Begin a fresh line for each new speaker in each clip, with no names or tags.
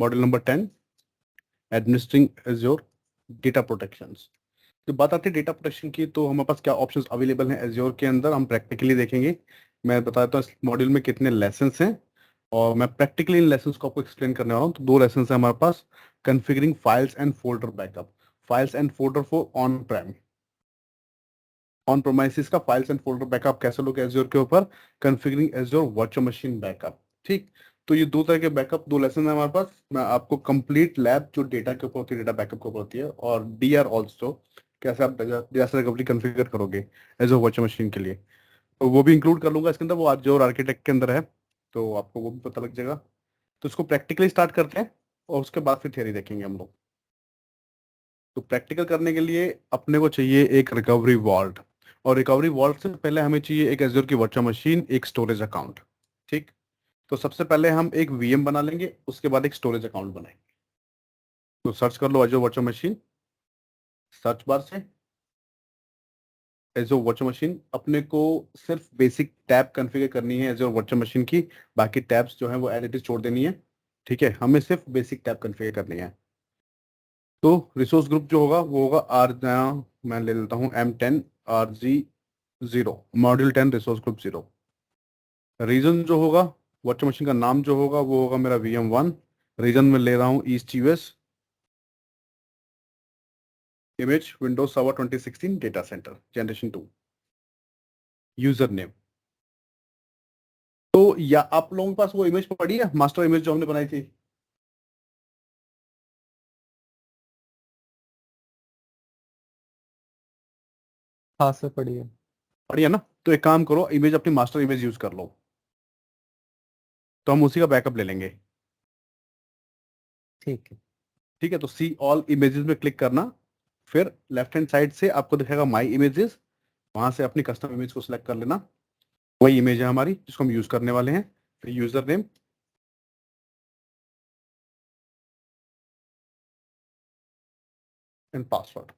Module number 10, administering azure data protections. तो बात आती है डेटा प्रोटेक्शन की, तो हमारे पास क्या ऑप्शंस अवेलेबल हैं एज्योर के अंदर, हम प्रैक्टिकली देखेंगे। मैं बताता हूँ इस मॉड्यूल में कितने लेसन्स हैं और मैं प्रैक्टिकली इन लेसन्स को आपको एक्सप्लेन करने वाला हूँ। तो 2 लेसन्स हैं हमारे पास। Configuring files and folder backup, files and folder for on prem, on premises का फाइल्स एंड फोल्डर बैकअप कैसे लोग एज्योर के ऊपर, configuring Azure virtual machine backup. ठीक, तो ये 2 तरह के बैकअप, 2 लेसन है हमारे पास। मैं आपको कंप्लीट लैब जो डेटा के ऊपर होती है, डेटा बैकअप के ऊपर होती है, और डीआर ऑल्सो कैसे आप डिजास्टर रिकवरी कॉन्फ़िगर करोगे एज अ वर्चुअल मशीन के लिए, तो वो भी इंक्लूड कर लूंगा इसके अंदर। वो आज जो आर्किटेक्ट के अंदर है, तो आपको वो भी पता लग जाएगा। तो इसको प्रैक्टिकली स्टार्ट करते हैं और उसके बाद फिर थियरी देखेंगे हम लोग। तो प्रैक्टिकल करने के लिए अपने को चाहिए एक रिकवरी वॉल्ट, और रिकवरी वॉल्ट से पहले हमें चाहिए एक एज्योर की वर्चुअल मशीन, एक स्टोरेज अकाउंट। ठीक, तो सबसे पहले हम एक वीएम बना लेंगे, उसके बाद एक स्टोरेज अकाउंट बनाएंगे। तो सर्च कर लो Azure virtual machine, search bar से एज्योर वर्चुअल मशीन। अपने को सिर्फ बेसिक टैब कॉन्फ़िगर करनी है एज्योर वर्चुअल मशीन की, बाकी टैब्स जो है वो एज इट इज छोड़ देनी है। ठीक है, हमें सिर्फ बेसिक टैब कॉन्फ़िगर करनी है। तो रिसोर्स ग्रुप जो होगा वो होगा आर, मैं ले लेता हूँ M10 RG 0, module 10 resource group 0। Region जो होगा, वर्चुअल मशीन का नाम जो होगा वो होगा मेरा VM1। रीजन में ले रहा हूँ east US. Image Windows server 2016 data centre generation 2। User name, तो या आप लोगों के पास वो इमेज पड़ी है, मास्टर इमेज जो हमने बनाई थी?
हाँ सर, पढ़ी है।
पड़ी है ना? तो एक काम करो, इमेज अपनी मास्टर इमेज यूज कर लो, तो हम उसी का बैकअप ले लेंगे।
ठीक है।
ठीक है, तो सी ऑल इमेजेस में क्लिक करना, फिर लेफ्ट हैंड साइड से आपको दिखेगा माई इमेजेस, वहां से अपनी कस्टम इमेज को सिलेक्ट कर लेना। वही इमेज है हमारी जिसको हम यूज करने वाले हैं। फिर यूजर नेम, एंड पासवर्ड।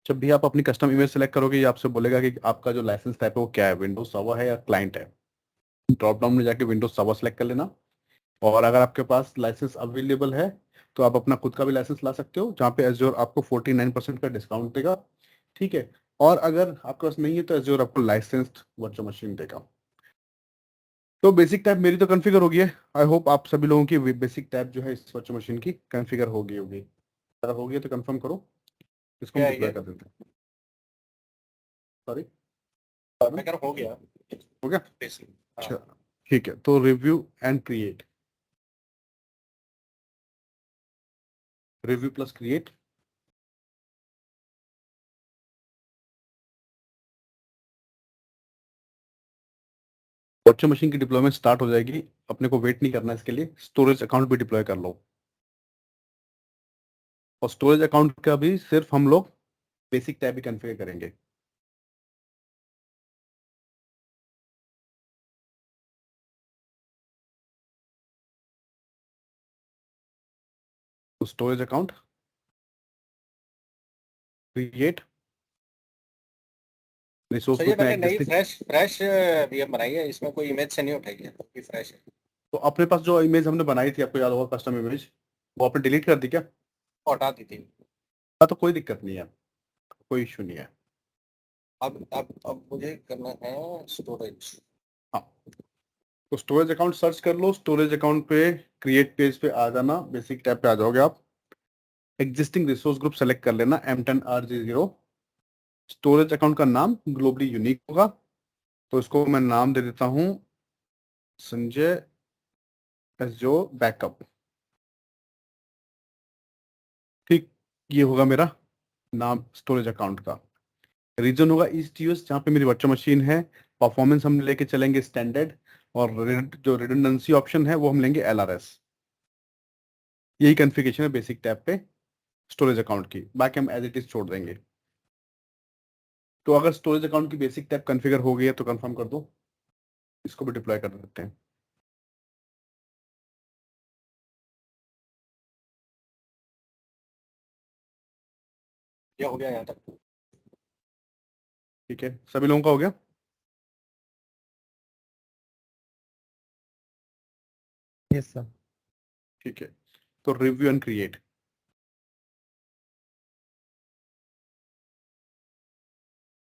जब भी आप अपनी कस्टम इमेज सेलेक्ट करोगे, ये आपसे बोलेगा कि आपका जो लाइसेंस टाइप है वो क्या है, विंडोज सर्वर है या क्लाइंट है। ड्रॉप डाउन में जाके विंडोज सर्वर सेलेक्ट कर लेना, और अगर आपके पास लाइसेंस अवेलेबल है तो आप अपना खुद का भी लाइसेंस ला सकते हो, जहाँ पे एज्योर आपको 49% का डिस्काउंट देगा। ठीक है, और अगर आपके पास नहीं है तो एज्योर आपको लाइसेंस्ड वर्चुअल मशीन देगा। तो बेसिक टैब मेरी तो कॉन्फ़िगर हो गई है। आई होप आप सभी लोगों की बेसिक टैब जो है इस वर्चुअल मशीन की कॉन्फ़िगर हो गई होगी। अगर हो गई तो कंफर्म करो, इसको हम
क्या है
डिप्लॉय
ये?
कर देते हैं। सॉरी,
मैं कह रहा हो गया।
हो गया?
बेसिक। हाँ।
अच्छा, ठीक है, तो review and create, review plus create. Virtual machine की डिप्लॉयमेंट स्टार्ट हो जाएगी, अपने को वेट नहीं करना इसके लिए। स्टोरेज अकाउंट भी डिप्लॉय कर लो, और स्टोरेज अकाउंट का भी सिर्फ हम लोग बेसिक टैब ही कॉन्फ़िगर करेंगे। तो storage account create, resource
sir ये
ग्रुप में
मैंने नई
एग्जिस्टिंग।
फ्रेश फ्रेश वीएम बनाई है, इसमें कोई इमेज से नहीं उठाई है, कोई फ्रेश है।
तो अपने पास जो इमेज हमने बनाई थी, आपको याद होगा, कस्टम इमेज, वो आपने डिलीट कर दी क्या?
वो हटा दी थी।
हाँ, तो कोई दिक्कत नहीं है, कोई इशू नहीं है।
अब मुझे करना है स्टोरेज।
हाँ, तो स्टोरेज अकाउंट सर्च कर लो, स्टोरेज अकाउंट पे क्रिएट पेज पे आ जाना, बेसिक टैब पे आ जाओगे आप। एग्जिस्टिंग रिसोर्स ग्रुप सेलेक्ट कर लेना M10 RG 0। स्टोरेज अकाउंट का नाम ग्लोबली यूनिक होगा, तो इसको मैं नाम दे देता हूँ संजय एसजो बैकअप। ठीक, ये होगा मेरा नाम स्टोरेज अकाउंट का। रीजन होगा ईस्ट यूएस, जहाँ पे मेरी वर्चुअल मशीन है। परफॉर्मेंस हम लेके चलेंगे स्टैंडर्ड, और जो रिडंडेंसी ऑप्शन है वो हम लेंगे LRS। यही कॉन्फ़िगरेशन है बेसिक टैब पे स्टोरेज अकाउंट की, बाकी हम एज इट इज छोड़ देंगे। तो अगर स्टोरेज अकाउंट की बेसिक टैब कॉन्फ़िगर हो गई है तो कंफर्म कर दो, इसको भी डिप्लॉय कर देते हैं।
ये हो गया यहाँ तक।
ठीक है, सभी लोगों का हो गया।
Yes sir.
ठीक है, तो review and create.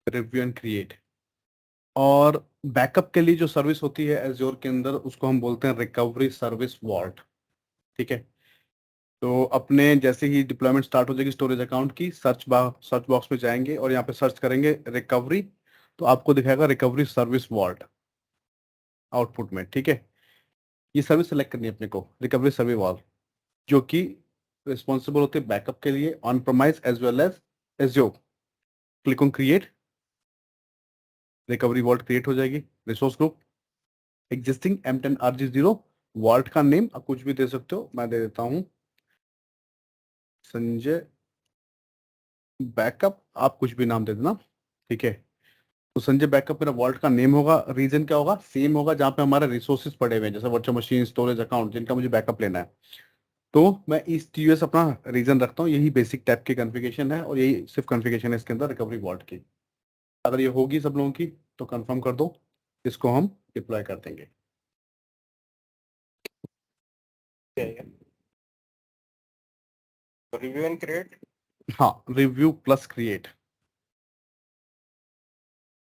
Review and create. और बैकअप के लिए जो सर्विस होती है एज्योर के अंदर, उसको हम बोलते हैं रिकवरी सर्विस वॉल्ट। ठीक है, तो अपने जैसे ही डिप्लॉयमेंट स्टार्ट हो जाएगी स्टोरेज अकाउंट की, सर्च बॉक्स में जाएंगे और यहाँ पे सर्च करेंगे रिकवरी, तो आपको दिखाएगा रिकवरी सर्विस वॉल्ट आउटपुट में। ठीक है, ये सर्विस सेलेक्ट करनी है अपने को, रिकवरी सर्विस वॉल्ट, जो कि रिस्पॉन्सिबल होते हैं बैकअप के लिए on premise as well as Azure. Click on create, recovery vault create हो जाएगी। Resource group existing M10RG0, vault का नेम आप कुछ भी दे सकते हो, मैं दे देता हूं संजय बैकअप, आप कुछ भी नाम दे देना। ठीक है, तो संजय बैकअप मेरा वॉल्ट का नेम होगा। रीजन क्या होगा, सेम होगा जहां पे हमारे रिसोर्सेज पड़े हुए हैं, जैसे वर्चुअल मशीन, स्टोरेज अकाउंट, जिनका मुझे बैकअप लेना है। तो मैं ईस्ट यूएस अपना रीजन रखता हूँ, यही बेसिक टाइप की कॉन्फ़िगरेशन है और यही सिर्फ कॉन्फ़िगरेशन है इसके अंदर रिकवरी वॉल्ट की। अगर ये होगी सब लोगों की तो कंफर्म कर दो, इसको हम डिप्लॉय कर देंगे।
Review and create.
हाँ, review plus create.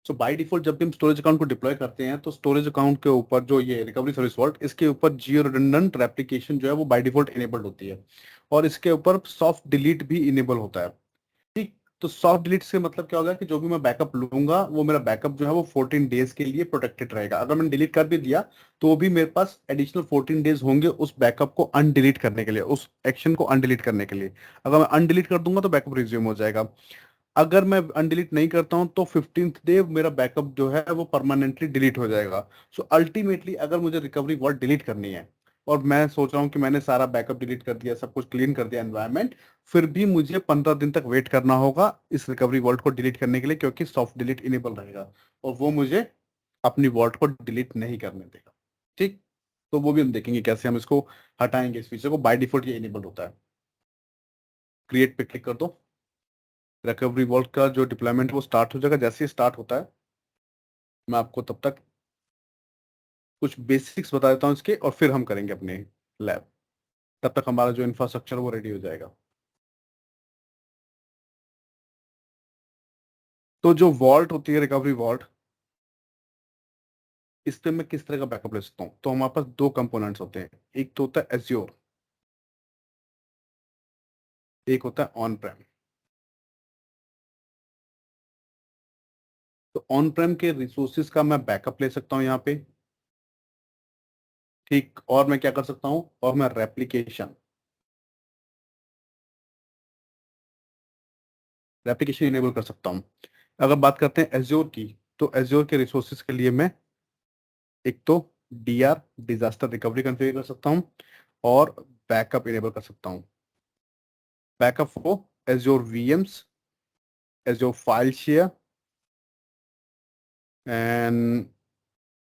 So by default जब भी हम स्टोरेज अकाउंट को डिप्लॉय करते हैं तो स्टोरेज अकाउंट के ऊपर जो ये रिकवरी सर्विस वॉल्ट, इसके ऊपर जियो रिडंडेंट रेप्लिकेशन जो है वो बाय डिफॉल्ट इनेबल्ड होती है, और इसके ऊपर सॉफ्ट डिलीट भी इनेबल होता है। ठीक, तो सॉफ्ट डिलीट से मतलब क्या होगा कि जो भी मैं बैकअप लूंगा वो मेरा बैकअप जो है वो 14 डेज के लिए प्रोटेक्टेड रहेगा। अगर मैंने डिलीट कर भी दिया तो भी मेरे पास एडिशनल 14 डेज होंगे उस बैकअप को अनडिलीट करने के लिए, उस एक्शन को अनडिलीट करने के लिए। अगर मैं अनडिलीट कर दूंगा तो बैकअप रिज्यूम हो जाएगा। अगर मैं अनडिलीट नहीं करता हूं तो 15th डे मेरा बैकअप जो है वो परमानेंटली डिलीट हो जाएगा। सो अल्टीमेटली अगर मुझे रिकवरी वॉल्ट डिलीट करनी है और मैं सोच रहा हूँ कि मैंने सारा बैकअप डिलीट कर दिया, सब कुछ क्लीन कर दिया एनवायरनमेंट, फिर भी मुझे 15 दिन तक वेट करना होगा इस रिकवरी वॉल्ट को डिलीट करने के लिए, क्योंकि सॉफ्ट डिलीट इनेबल रहेगा और वो मुझे अपनी वॉल्ट को डिलीट नहीं करने देगा। ठीक, तो वो भी हम देखेंगे कैसे हम इसको हटाएंगे, इस फीचर को। बाय डिफॉल्ट ये इनेबल होता है। क्रिएट पे क्लिक कर दो, रिकवरी वॉल्ट का जो डिप्लॉयमेंट वो स्टार्ट हो जाएगा। जैसे ही स्टार्ट होता है मैं आपको तब तक कुछ बेसिक्स बता देता हूँ इसके, और फिर हम करेंगे अपने लैब। तब तक हमारा जो इंफ्रास्ट्रक्चर वो रेडी हो जाएगा। तो जो वॉल्ट होती है रिकवरी वॉल्ट, इस पे मैं किस तरह का बैकअप ले सकता हूँ, तो हमारे पास दो कंपोनेंट्स होते हैं। एक तो होता है एज्योर, एक होता है ऑन प्रेम। तो ऑन प्रेम के रिसोर्सेज का मैं बैकअप ले सकता हूँ यहाँ पे। ठीक, और मैं क्या कर सकता हूँ, और मैं रेप्लिकेशन रेप्लिकेशन इनेबल कर सकता हूँ। अगर बात करते हैं एज्योर की, तो एज्योर के रिसोर्सेज के लिए मैं एक तो DR डिजास्टर रिकवरी कॉन्फ़िगर कर सकता हूँ और बैकअप इनेबल कर सकता हूँ। Backup for Azure VMs, Azure file share and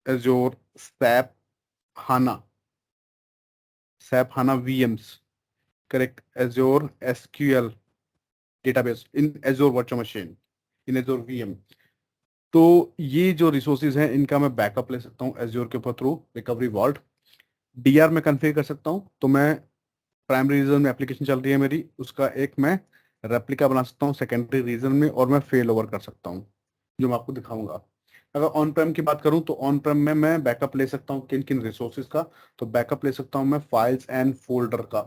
Azure SAP HANA, SAP HANA VMs, correct, Azure SQL database in Azure virtual machine, in Azure VM। तो ये जो रिसोर्सेज हैं इनका मैं बैकअप ले सकता हूँ एज्योर के ऊपर थ्रू रिकवरी वॉल्ट। DR में कॉन्फ़िगर कर सकता हूँ, तो मैं प्राइमरी रीजन में एप्लीकेशन चल रही है मेरी, उसका एक मैं रेप्लिका बना सकता हूँ सेकेंडरी रीजन में, और मैं फेल ओवर कर सकता हूँ, जो मैं आपको दिखाऊंगा। अगर ऑन प्रेम की बात करूँ तो ऑन प्रेम में मैं बैकअप ले सकता हूँ किन किन रिसोर्सेज का, तो बैकअप ले सकता हूँ मैं फाइल्स एंड फोल्डर का,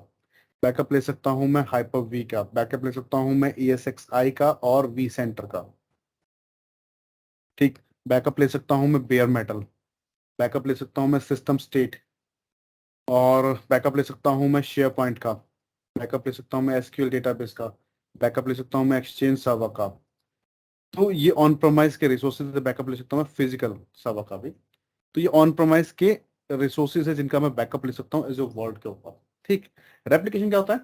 बैकअप ले सकता हूँ मैं हाइपर वी का, बैकअप ले सकता हूँ मैं ESXi का और वी सेंटर का। ठीक, बैकअप ले सकता हूँ मैं बेयर मेटल, बैकअप ले सकता हूँ मैं सिस्टम स्टेट, और बैकअप ले सकता हूँ मैं शेयर पॉइंट का, बैकअप ले सकता हूँ मैं SQL डेटाबेस का, बैकअप ले सकता हूँ मैं एक्सचेंज सर्वर का। तो ये ऑन प्रोमाइज के रिसोर्सेज से बैकअप ले सकता हूँ मैं फिजिकल सर्वर का भी। तो ये ऑन प्रोमाइज के रिसोर्सेज है जिनका मैं बैकअप ले सकता हूँ एज ए वर्ल्ड के ऊपर। ठीक, रेप्लिकेशन क्या होता है?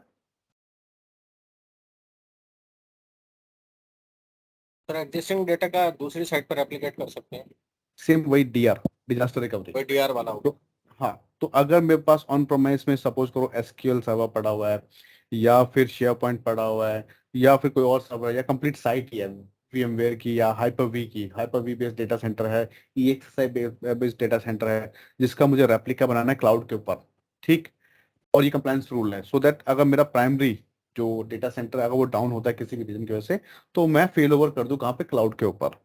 सर एग्जिस्टिंग डेटा का दूसरी साइट पर रेप्लिकेट कर सकते हैं,
सेम वही DR, डिजास्टर रिकवरी।
कोई डीआर वाला हो।
तो हाँ, तो अगर मेरे पास ऑन प्रोमाइज में सपोज करो SQL सर्वर पड़ा हुआ है, या फिर शेयर पॉइंट पड़ा हुआ है, या फिर कोई और सर्वर, या कंप्लीट साइट ही है VMware की या hyper V based data center है, EXI बेस्ड डेटा सेंटर है, जिसका मुझे रेप्लिका बनाना है क्लाउड के ऊपर, ठीक, और ये कंप्लायंस रूल है, सो दैट अगर मेरा प्राइमरी जो डेटा सेंटर अगर वो डाउन होता है किसी भी रीजन की वजह से, तो मैं फेल ओवर कर दूं कहाँ पे, क्लाउड के ऊपर।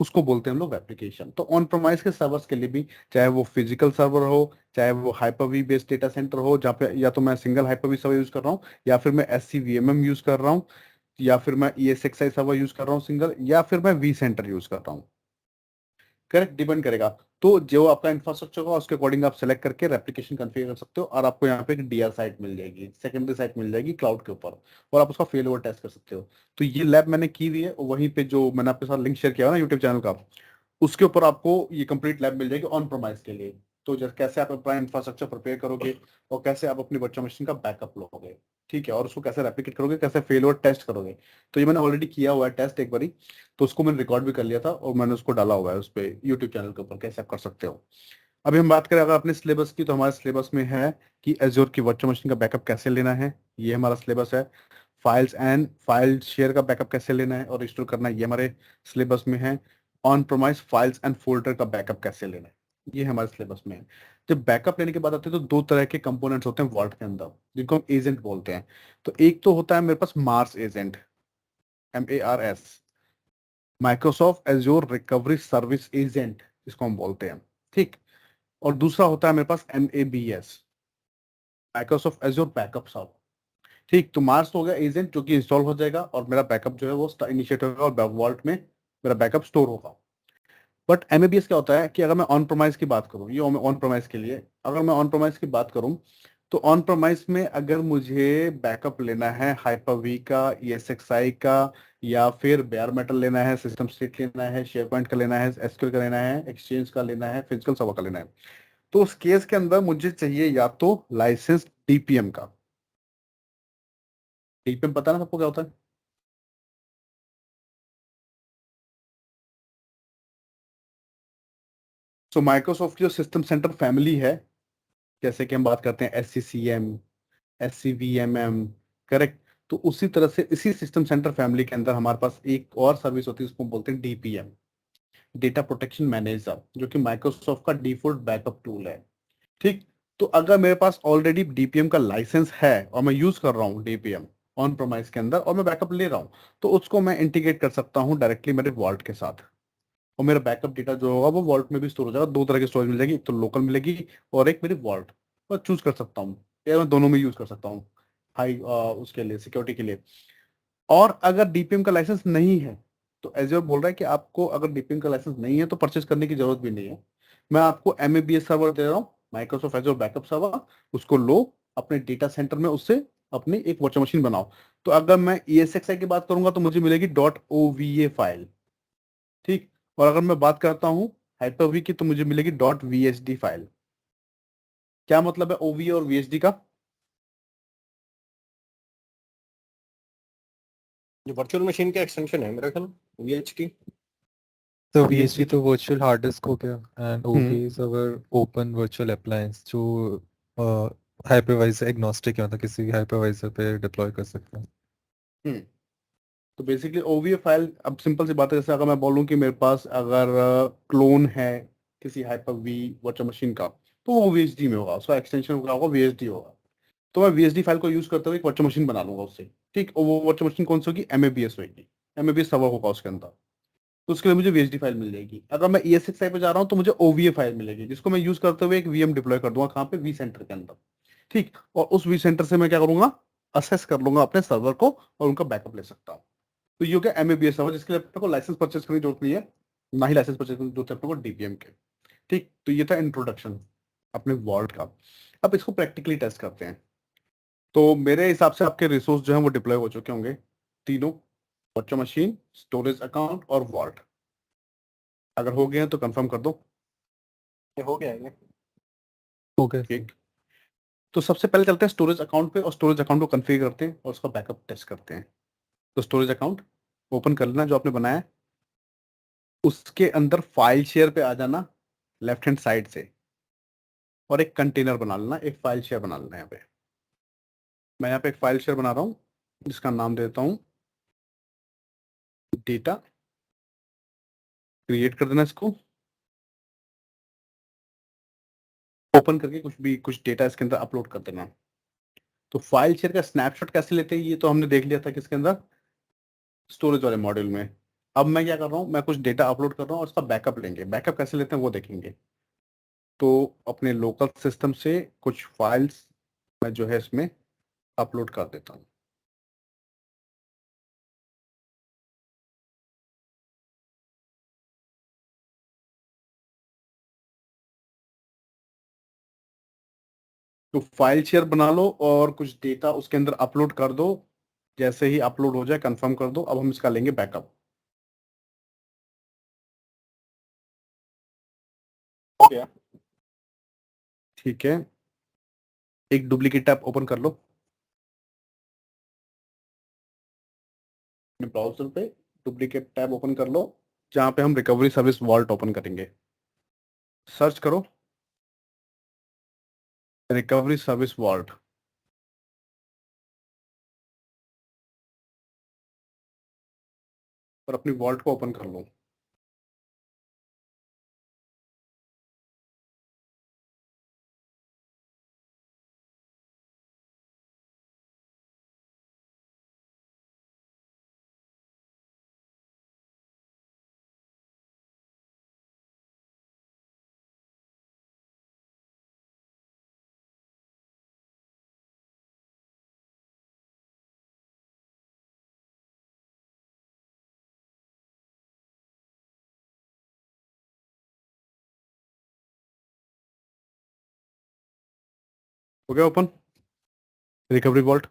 उसको बोलते हैं हम लोग एप्लीकेशन। तो ऑन प्रोमाइस के सर्वर्स के लिए भी, चाहे वो फिजिकल सर्वर हो, चाहे वो hyper V based data center हो, जहाँ पे या तो मैं single hyper V server use कर रहा हूँ, या फिर मैं SCVMM यूज कर रहा हूँ, या फिर मैं ESXi सर्वर यूज कर रहा हूँ सिंगल, या फिर मैं वी सेंटर यूज कर रहा हूँ, करेक्ट, डिपेंड करेगा। तो जो आपका इंफ्रास्ट्रक्चर होगा उसके अकॉर्डिंग आप सेलेक्ट करके रेप्लिकेशन कॉन्फ़िगर कर सकते हो, और आपको यहाँ पे एक DR साइट मिल जाएगी, सेकेंडरी साइट मिल जाएगी क्लाउड के ऊपर, और आप उसका फेल ओवर टेस्ट कर सकते हो। तो ये लैब मैंने की हुई है, और वहीं पे जो मैंने आपके साथ लिंक शेयर किया है ना यूट्यूब चैनल का, उसके ऊपर आपको ये कंप्लीट लैब मिल जाएगी ऑन प्रोमाइस के लिए। तो जैसे कैसे आप अपना इंफ्रास्ट्रक्चर प्रिपेयर करोगे, और कैसे आप अपनी वर्चुअल मशीन का बैकअप लोगे, ठीक है, और उसको कैसे रेप्लिकेट करोगे, कैसे फेल ओवर टेस्ट करोगे। तो ये मैंने ऑलरेडी किया हुआ है टेस्ट एक बारी, तो उसको मैंने रिकॉर्ड भी कर लिया था, और मैंने उसको डाला हुआ है उस पर यूट्यूब चैनल के ऊपर, कैसे आप कर सकते हो। अभी हम बात करें अगर अपने सिलेबस की, तो हमारे सिलेबस में है कि एज्योर की वर्चुअल मशीन का बैकअप कैसे लेना है, ये हमारा सिलेबस है। फाइल्स एंड फाइल शेयर का बैकअप कैसे लेना है और रिस्टोर करना है, ये हमारे सिलेबस में है। On premise files and folder का बैकअप कैसे लेना है, ये हमारे सिलेबस में है। जब बैकअप लेने की बात आती है तो दो तरह के कंपोनेंट्स होते हैं वॉल्ट के अंदर, जिनको हम एजेंट बोलते हैं। तो एक तो होता है मेरे पास MARS agent, MARS, Microsoft Azure recovery service agent, इसको हम बोलते हैं, ठीक। और दूसरा होता है मेरे पास MABS, Microsoft azure backup server, ठीक। तो मार्स हो गया एजेंट जो कि इंस्टॉल हो जाएगा, और मेरा बैकअप जो है वो इनिशिएट होगा, और वॉल्ट में मेरा बैकअप स्टोर होगा। बट MABS क्या होता है कि अगर मैं ऑन प्रोमाइस की बात करूं, ये ऑन प्रोमाइस के लिए, अगर मैं ऑन प्रोमाइस की बात करूं, तो ऑन प्रोमाइस में अगर मुझे बैकअप लेना है हाइपर वी का, ESXi का, या फिर बेयर मेटल लेना है, सिस्टम स्टेट लेना है, शेयर पॉइंट का लेना है, SQL का लेना है, एक्सचेंज का लेना है, फिजिकल सर्वर का लेना है, तो उस केस के अंदर मुझे चाहिए या तो लाइसेंस DPM का। DPM पता ना सबको क्या होता है? सो माइक्रोसॉफ्ट की जो सिस्टम सेंटर फैमिली है, जैसे कि हम बात करते हैं SCCM, SCVMM, करेक्ट। तो उसी तरह से इसी सिस्टम सेंटर फैमिली के अंदर हमारे पास एक और सर्विस होती है, उसको बोलते हैं DPM, डेटा प्रोटेक्शन मैनेजर, जो कि माइक्रोसॉफ्ट का डिफॉल्ट बैकअप टूल है, ठीक। तो अगर मेरे पास ऑलरेडी DPM का लाइसेंस है और मैं यूज कर रहा हूँ DPM ऑन प्रोमाइस के अंदर, और मैं बैकअप ले रहा हूँ, तो उसको मैं इंटीग्रेट कर सकता हूँ डायरेक्टली मेरे वॉल्ट के साथ, और मेरा बैकअप डेटा जो होगा वो वॉल्ट में भी स्टोर हो जाएगा। दो तरह की स्टोरेज मिल जाएगी, एक तो लोकल मिलेगी, और एक मेरी वॉल्ट। मैं चूज कर सकता हूँ, या मैं दोनों में यूज कर सकता हूँ, हाई उसके लिए, सिक्योरिटी के लिए। और अगर DPM का लाइसेंस नहीं है, तो एज्योर बोल रहा है कि आपको अगर DPM का लाइसेंस नहीं है तो परचेज करने की जरूरत भी नहीं है। मैं आपको MABS सर्वर दे रहा हूँ, माइक्रोसॉफ्ट एज्योर बैकअप सर्वर, उसको लो अपने डेटा सेंटर में, उससे अपनी एक वर्चुअल मशीन बनाओ। तो अगर मैं ESXi की बात करूंगा तो मुझे मिलेगी .ova फाइल, ठीक। और अगर मैं बात करता हूँ हाइपर वी की, तो मुझे मिलेगी .VSD फाइल। क्या मतलब है OVA और VSD का?
जो वर्चुअल मशीन का एक्सटेंशन है मेरा ख्याल, VHT।
तो
VSD
VHD तो वर्चुअल हार्ड डिस्क हो गया, and
hmm
OV is our open virtual appliance जो हाइपरवाइजर एग्नोस्टिक है, मतलब किसी भी हाइपरवाइजर पे डिप्लॉय कर सकते हैं।
हम्म तो बेसिकली OVA फाइल, अब सिंपल सी बात है, जैसे अगर मैं बोलूँ कि मेरे पास अगर क्लोन है किसी हाइपर वी वर्चुअल मशीन का, तो वो VHD में होगा, उसका एक्सटेंशन क्या होगा, VHD होगा। तो मैं VHD फाइल को यूज करते हुए एक वर्चुअल मशीन बना लूंगा उससे, ठीक। और वो वर्चुअल मशीन कौन सी होगी, MABS होगी, MABS सर्वर होगा उसके अंदर। तो उसके लिए मुझे VHD फाइल मिल जाएगी। अगर मैं ESXi पे जा रहा हूँ तो मुझे OVA फाइल मिलेगी, जिसको मैं यूज करते हुए एक VM डिप्लॉय कर दूंगा, कहाँ पे, वी सेंटर के अंदर, ठीक। और उस वी सेंटर से मैं क्या करूंगा, असेस कर लूंगा अपने सर्वर को, और उनका बैकअप ले सकता हूँ। तो ये हो गया MABS सर्वर, जिसके लिए अपने को लाइसेंस परचेज करने की जरूरत नहीं है, ना ही लाइसेंस परचेज करने की जरूरत है अपने को DPM के, ठीक। तो ये था इंट्रोडक्शन अपने वॉल्ट का। अब इसको प्रैक्टिकली टेस्ट करते हैं। तो मेरे हिसाब से आपके रिसोर्स जो है वो डिप्लॉय हो चुके होंगे, तीनों, वर्चुअल मशीन, स्टोरेज अकाउंट और वॉल्ट। अगर हो गए हैं तो कंफर्म कर दो।
ये हो गया है ये।
ओके।
ठीक, तो सबसे पहले चलते हैं स्टोरेज अकाउंट पे, और स्टोरेज अकाउंट को कॉन्फ़िगर करते हैं और उसका बैकअप टेस्ट करते हैं। तो स्टोरेज अकाउंट ओपन कर लेना जो आपने बनाया है, उसके अंदर फाइल शेयर पे आ जाना लेफ्ट हैंड साइड से, और एक कंटेनर बना लेना, एक फाइल शेयर बना लेना। यहाँ पे मैं यहाँ पे एक फाइल शेयर बना रहा हूँ, जिसका नाम देता हूँ डेटा। क्रिएट कर देना इसको, ओपन करके कुछ डेटा इसके अंदर अपलोड कर देना। तो फाइल शेयर का स्नैपशॉट कैसे लेते हैं ये तो हमने देख लिया था किसके अंदर, स्टोरेज वाले मॉड्यूल में। अब मैं क्या कर रहा हूँ, मैं कुछ डेटा अपलोड कर रहा हूँ और उसका बैकअप लेंगे। बैकअप कैसे लेते हैं वो देखेंगे। तो अपने लोकल सिस्टम से कुछ फाइल्स मैं जो है इसमें अपलोड कर देता हूँ। तो फाइल शेयर बना लो और कुछ डेटा उसके अंदर अपलोड कर दो। जैसे ही अपलोड हो जाए कंफर्म कर दो। अब हम इसका लेंगे बैकअप। हो गया, ठीक है। एक डुप्लीकेट टैब ओपन कर लो अपने ब्राउजर पे। डुप्लीकेट टैब ओपन कर लो जहाँ पे हम रिकवरी सर्विस वॉल्ट ओपन करेंगे। सर्च करो रिकवरी सर्विस वॉल्ट और अपनी वॉल्ट को ओपन कर लो। हो गया ओपन रिकवरी वॉल्ट।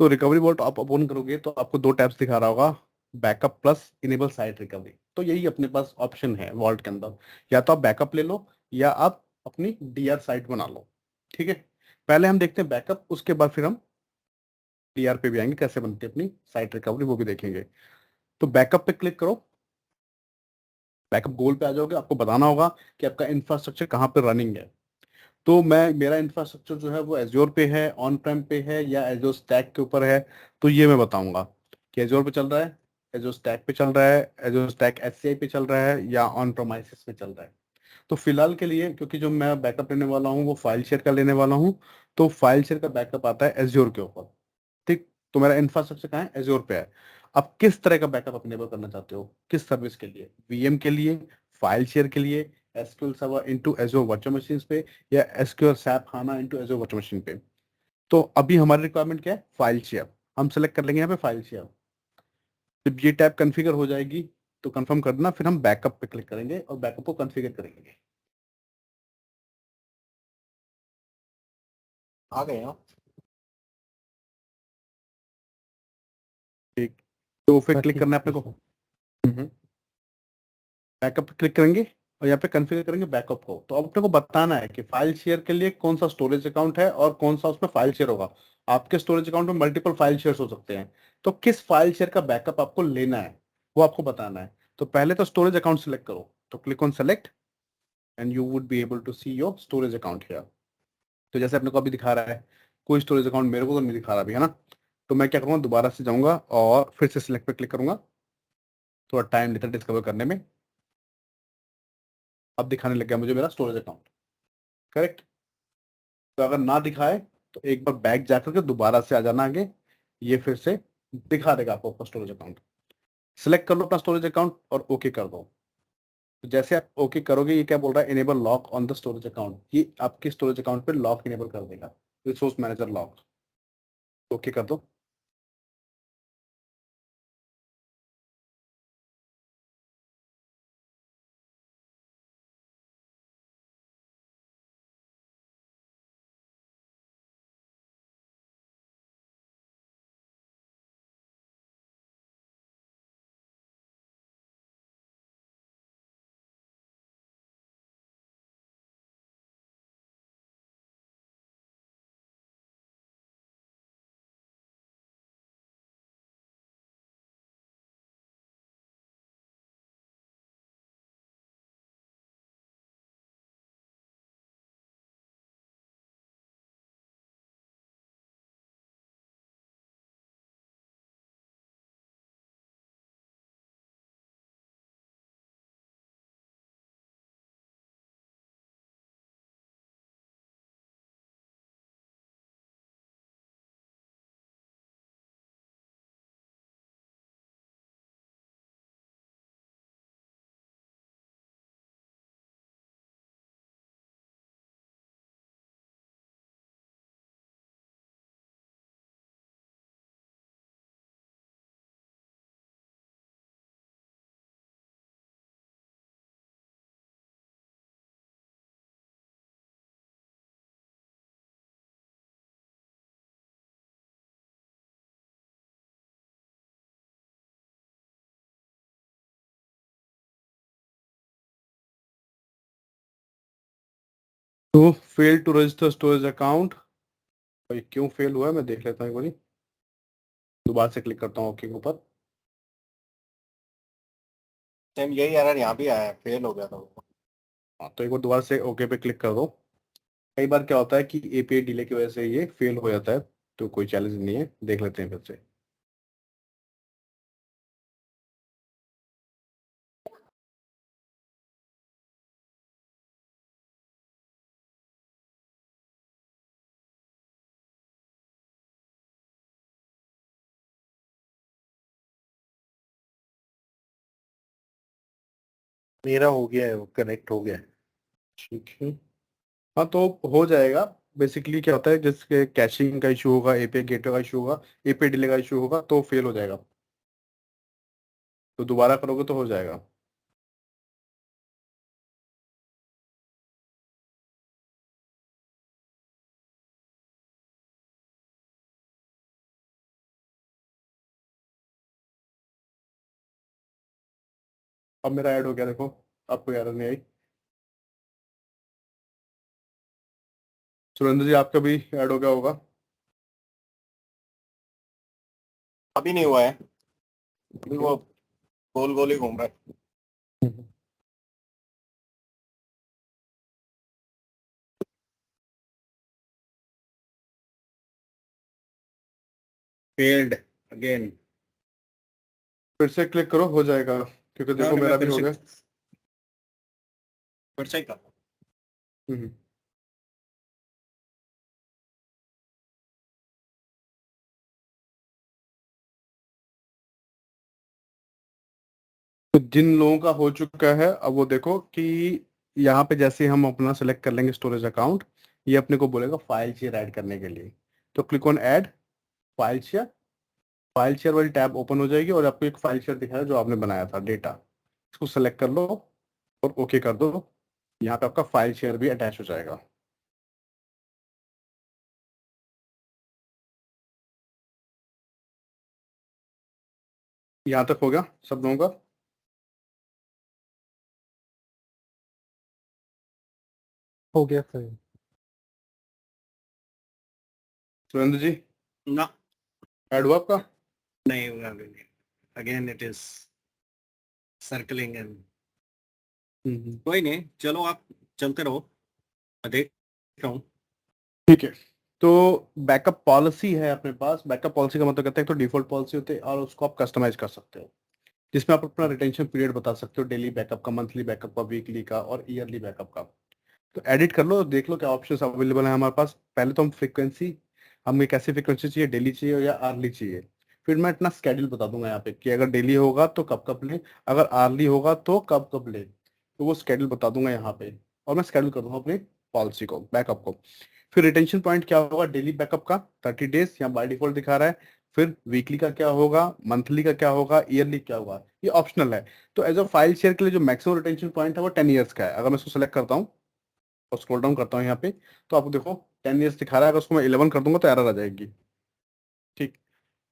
तो रिकवरी वॉल्ट आप ओपन करोगे तो आपको दो टैब्स दिखा रहा होगा, backup plus enable site recovery. तो यही अपने पास ऑप्शन है वॉल्ट के अंदर। या तो आप बैकअप ले लो या आप अपनी डीआर साइट बना लो। ठीक है, पहले हम देखते हैं बैकअप, उसके बाद फिर हम डीआर पे भी आएंगे, कैसे बनती है अपनी साइट रिकवरी वो भी देखेंगे। तो बैकअप पे क्लिक करो। बैकअप गोल पे आ जाओगे, आपको बताना होगा कि आपका इंफ्रास्ट्रक्चर कहाँ पे रनिंग है। तो मैं मेरा इंफ्रास्ट्रक्चर जो है वो एज्योर पे है, ऑन प्रेम पे है या एज्योर स्टैक के ऊपर है। तो ये मैं बताऊंगा कि एज्योर पे चल रहा है, एज्योर स्टैक पे चल रहा है, एज्योर स्टैक एचसीआई पे चल रहा है या ऑन प्रोमाइसिस पे चल रहा है। तो फिलहाल के लिए क्योंकि जो मैं बैकअप लेने वाला हूँ वो फाइल शेयर का लेने वाला हूँ, तो फाइल शेयर का बैकअप आता है एज्योर के ऊपर। ठीक, तो मेरा इंफ्रास्ट्रक्चर कहाँ है, एज्योर पे है। अब किस तरह का बैकअप आप इनेबल करना चाहते हो, किस सर्विस के लिए, वीएम के लिए, फाइल शेयर के लिए, SQL server into azure virtual machine पे या एसक्यूएल सैप हाना इनटू एज्योर वर्चुअल मशीन पे। तो अभी हमारी रिक्वायरमेंट क्या है, फाइल शेयर। हम सेलेक्ट कर लेंगे यहाँ पे फाइल शेयर। जब ये टैब कॉन्फ़िगर हो जाएगी तो कंफर्म कर देना, फिर हम बैकअप पे क्लिक करेंगे और बैकअप को कॉन्फ़िगर करेंगे।
आ गए हो?
ठीक, तो फिर
हाँ
क्लिक
ठीक
करना है अपने
है
को।
सर।
बैकअप पे क्लिक करेंगे और यहाँ पे कॉन्फ़िगर करेंगे बैकअप को। तो अब अपने को बताना है कि फाइल शेयर के लिए कौन सा स्टोरेज अकाउंट है और कौन सा उसमें फाइल शेयर होगा। आपके स्टोरेज अकाउंट में मल्टीपल फाइल शेयर हो सकते हैं। तो किस फाइल शेयर का बैकअप आपको लेना है वो आपको बताना है। तो पहले तो स्टोरेज अकाउंट सेलेक्ट करो। तो click on select and you would be able to see your storage account here. तो जैसे अपने को अभी दिखा रहा है, कोई स्टोरेज अकाउंट मेरे को तो नहीं दिखा रहा अभी, है ना। तो मैं क्या करूँगा, दोबारा से जाऊंगा और फिर से सिलेक्ट पे क्लिक करूंगा। थोड़ा टाइम लेता है डिस्कवर करने में। अब दिखाने लग गया मुझे मेरा स्टोरेज अकाउंट। करेक्ट। तो अगर ना दिखाए तो एक बार बैक जाकर के दोबारा से आ जाना आगे। ये फिर से दिखा देगा आपको आपका स्टोरेज अकाउंट। सिलेक्ट कर लो अपना स्टोरेज अकाउंट और ओके कर दो। तो जैसे आप ओके करोगे ये क्या बोल रहा है, enable lock on the storage account. ये आपके स्टोरेज अकाउंट पे लॉक इनेबल कर देगा, रिसोर्स मैनेजर लॉक। ओके कर दो। तो fail to register storage account, ये क्यों फेल हुआ है मैं देख लेता हूँ एक बारी। दोबारा से क्लिक करता हूँ ओके के ऊपर।
सेम यही एरर यहाँ भी आया है, फेल हो गया था वो।
हाँ, तो एक बार दोबारा से ओके पे क्लिक कर दो। कई बार क्या होता है कि एपीआई डिले की वजह से ये फेल हो जाता है, तो कोई चैलेंज नहीं है, देख लेते हैं फिर से।
मेरा हो गया है, वो कनेक्ट हो गया है।
ठीक है, हाँ तो हो जाएगा। बेसिकली क्या होता है, जिसके कैशिंग का इशू होगा, एपीआई गेटवे का इशू होगा, एपीआई डिले का इशू होगा, तो फेल हो जाएगा। तो दोबारा करोगे तो हो जाएगा। अब मेरा ऐड हो गया, देखो अब कोई एरर नहीं आई। सुरेंद्र जी आपका भी ऐड हो गया होगा।
अभी नहीं हुआ है, अभी वो गोल गोल ही घूम रहा है। Failed again.
फिर से क्लिक करो, हो जाएगा, क्योंकि देखो मेरा भी हो गया।
फिर से कर।
हम्म। तो जिन लोगों का हो चुका है, अब वो देखो कि यहाँ पे जैसे हम अपना सेलेक्ट कर लेंगे स्टोरेज अकाउंट, ये अपने को बोलेगा फाइल शेयर ऐड करने के लिए। तो click on add file share. File share वाली टैब ओपन हो जाएगी और आपको एक फाइल शेयर दिखाएगा जो आपने बनाया था डेटा। इसको सेलेक्ट कर लो और ओके कर दो। यहाँ पे आपका फाइल शेयर भी अटैच हो जाएगा। यहाँ तक हो गया सब लोगों का।
हो गया सही।
सुरेंद्र जी
ना,
ऐड हुआ आपका?
नहीं हुआ अभी। Again it is circling and कोई नहीं, चलो आप चलते रहो, मैं देख रहा हूँ।
ठीक है, तो बैकअप पॉलिसी है अपने पास। बैकअप पॉलिसी का मतलब कहता है तो डिफॉल्ट पॉलिसी होती है और उसको आप कस्टमाइज कर सकते हो, जिसमें आप अपना रिटेंशन पीरियड बता सकते हो, डेली बैकअप का, मंथली बैकअप का, वीकली का और ईयरली बैकअप का। तो एडिट कर लो, देख लो क्या ऑप्शंस अवेलेबल है हमारे पास। पहले तो हम फ्रीक्वेंसी, हमें कैसी फ्रीक्वेंसी चाहिए, डेली चाहिए या आर्ली चाहिए। फिर मैं इतना स्केड्यूल बता दूंगा यहाँ पे कि अगर डेली होगा तो कब कब ले, अगर आर्ली होगा तो कब कब ले, तो वो स्केड्यूल बता दूंगा यहाँ पे। और मैं स्केड्यूल कर दूंगा अपनी पॉलिसी को, बैकअप को। फिर रिटेंशन पॉइंट क्या होगा डेली बैकअप का, 30 डेज यहाँ बाय डिफॉल्ट दिखा रहा है। फिर वीकली का क्या होगा, मंथली का क्या होगा, ईयरली क्या होगा, ये ऑप्शनल है। तो एज अ फाइल शेयर के लिए जो मैक्सिमम रिटेंशन पॉइंट है वो 10 ईयर्स का है। अगर मैं इसको सेलेक्ट करता हूँ और स्क्रॉल डाउन करता हूँ यहाँ पे, तो आपको देखो 10 ईयर्स दिखा रहा है। अगर उसको मैं 11 कर दूंगा तो एरर आ जाएगी। ठीक,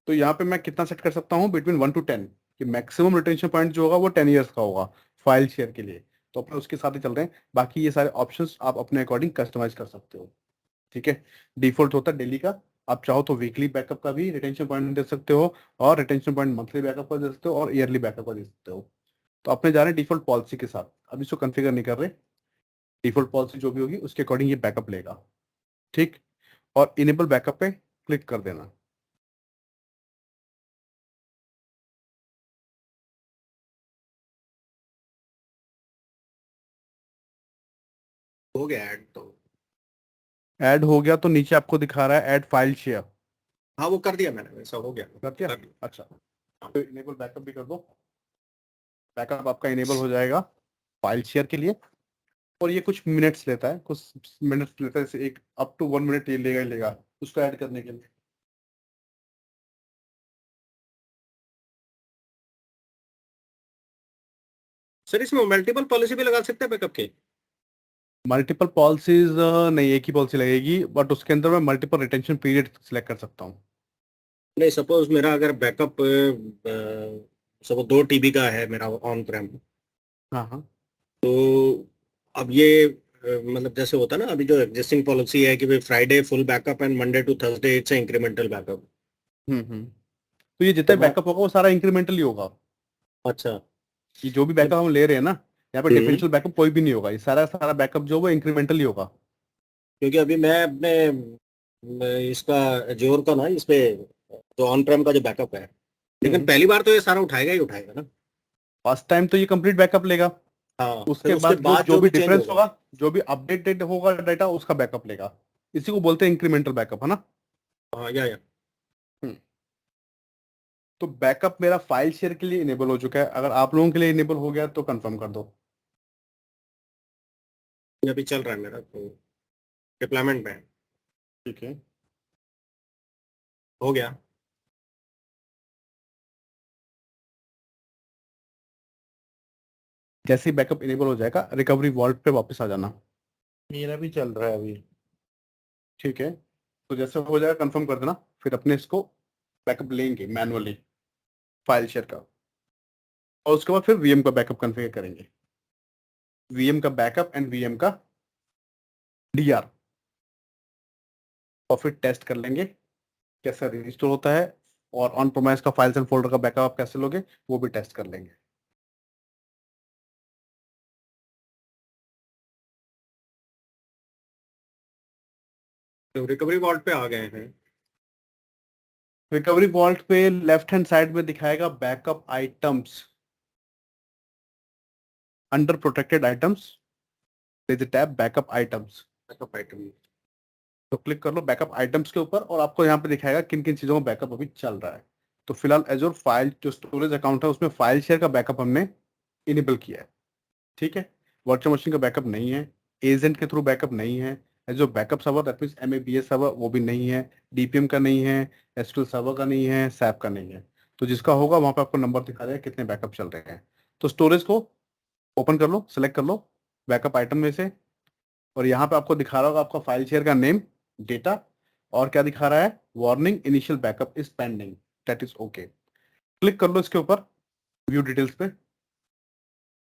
तो यहाँ पे मैं कितना सेट कर सकता हूँ, बिटवीन 1 to 10, कि मैक्सिमम रिटेंशन पॉइंट जो होगा वो 10 ईयर्स का होगा फाइल शेयर के लिए। तो अपने उसके साथ ही चल रहे हैं, बाकी ये सारे ऑप्शंस आप अपने अकॉर्डिंग कस्टमाइज कर सकते हो। ठीक है, डिफॉल्ट होता है डेली का। आप चाहो तो वीकली बैकअप का भी रिटेंशन पॉइंट दे सकते हो, और रिटेंशन पॉइंट मंथली बैकअप का दे सकते हो, और ईयरली बैकअप का दे सकते हो। तो अपने जा रहे हैं डिफॉल्ट पॉलिसी के साथ, अब इसको कॉन्फ़िगर नहीं कर रहे। डिफॉल्ट पॉलिसी जो भी होगी उसके अकॉर्डिंग ये बैकअप लेगा। ठीक, और इनेबल बैकअप पे क्लिक कर देना।
हो गया ऐड तो।
ऐड हो गया तो नीचे आपको दिखा रहा है ऐड फाइल शेयर।
हाँ वो कर दिया मैंने, वैसा हो गया।
कर दिया?
कर दिया।
अच्छा, तो इनेबल बैकअप भी कर दो। बैकअप आपका इनेबल हो जाएगा फाइल शेयर के लिए। और ये कुछ मिनट्स लेता है, कुछ मिनट्स लेता है, जैसे एक अप टू 1 मिनट ये लेगा ही लेगा उसको ऐड करने के लिए।
सर इसमें मल्टीपल पॉलिसी भी लगा सकते हैं बैकअप के?
मल्टीपल पॉलिसीज नहीं, एक ही पॉलिसी लगेगी, बट उसके अंदर मैं मल्टीपल रिटेंशन पीरियड सिलेक्ट कर सकता हूँ।
नहीं, सपोज मेरा अगर बैकअप सपोज 2 TB का है मेरा ऑन प्रेम,
हाँ हाँ।
तो अब ये मतलब जैसे होता है ना, अभी जो एग्जिस्टिंग पॉलिसी है कि भाई Friday full backup and Monday to Thursday it's incremental backup.
तो ये जितना बैकअप होगा वो सारा इंक्रीमेंटल ही होगा।
अच्छा।
ये जो भी बैकअप हम ले रहे हैं ना, यहाँ पे
हम्म।
डिफरेंशियल बैकअप कोई भी नहीं होगा, ये सारा सारा बैकअप जो वो इंक्रीमेंटल ही होगा।
क्योंकि अभी मैं अपने इसका एज्योर का ना, इस पे जो ऑन प्रेम का जो बैकअप है, लेकिन पहली बार तो ये सारा उठाएगा ही उठाएगा ना।
फर्स्ट टाइम तो ये कंप्लीट बैकअप लेगा,
हाँ,
उसके
फिर उसके
बाद
बाद
जो भी
चेंज
डिफरेंस
होगा।
होगा, जो भी अपडेटेड होगा डाटा, उसका बैकअप लेगा। इसी को बोलते हैं इंक्रीमेंटल बैकअप, है ना।
हाँ, या
हम्म। तो बैकअप मेरा फाइल शेयर के लिए इनेबल हो चुका है, अगर आप लोगों के लिए इनेबल हो गया तो कंफर्म कर दो।
ये अभी चल रहा है मेरा, तो डिप्लॉयमेंट में है।
ठीक है,
हो गया।
जैसे ही बैकअप इनेबल हो जाएगा रिकवरी वॉल्ट पे वापस आ जाना।
मेरा भी चल रहा है अभी।
ठीक है, तो जैसे हो जाएगा कंफर्म कर देना, फिर अपने इसको बैकअप लेंगे मैनुअली फाइल शेयर का, और उसके बाद फिर वीएम का बैकअप कॉन्फ़िगर करेंगे, वीएम का बैकअप एंड वीएम का डीआर, और फिर टेस्ट कर लेंगे कैसा रिस्टोर होता है, और ऑन प्रोमाइस का फाइल्स एंड फोल्डर का बैकअप आप कैसे लोगे वो भी टेस्ट कर लेंगे।
तो रिकवरी वॉल्ट पे आ गए हैं।
रिकवरी वॉल्ट पे लेफ्ट हैंड साइड में दिखाएगा backup items, under protected items there is a tab backup items,
backup item.
तो क्लिक कर लो बैकअप आइटम्स के ऊपर, और आपको यहाँ पे दिखाएगा किन किन चीजों का बैकअप अभी चल रहा है। तो फिलहाल एजोर फाइल जो स्टोरेज अकाउंट है उसमें फाइल शेयर का बैकअप हमने इनेबल किया है। ठीक है, वर्चुअल मशीन का बैकअप नहीं है, एजेंट के थ्रू बैकअप नहीं है, जो backup server that means MABS server वो भी नहीं है, डीपीएम का नहीं है, एसक्यूएल सर्वर का नहीं है, सैप का नहीं है। तो जिसका होगा वहां पे आपको नंबर दिखा देगा कितने बैकअप चल रहे हैं। तो स्टोरेज को ओपन कर लो, सेलेक्ट कर लो बैकअप आइटम में से, और यहाँ पे आपको दिखा रहा होगा आपका फाइल शेयर का नेम, डेटा, और क्या दिखा रहा है, warning initial backup is pending, that is okay. Click कर लो इसके ऊपर व्यू डिटेल्स पे।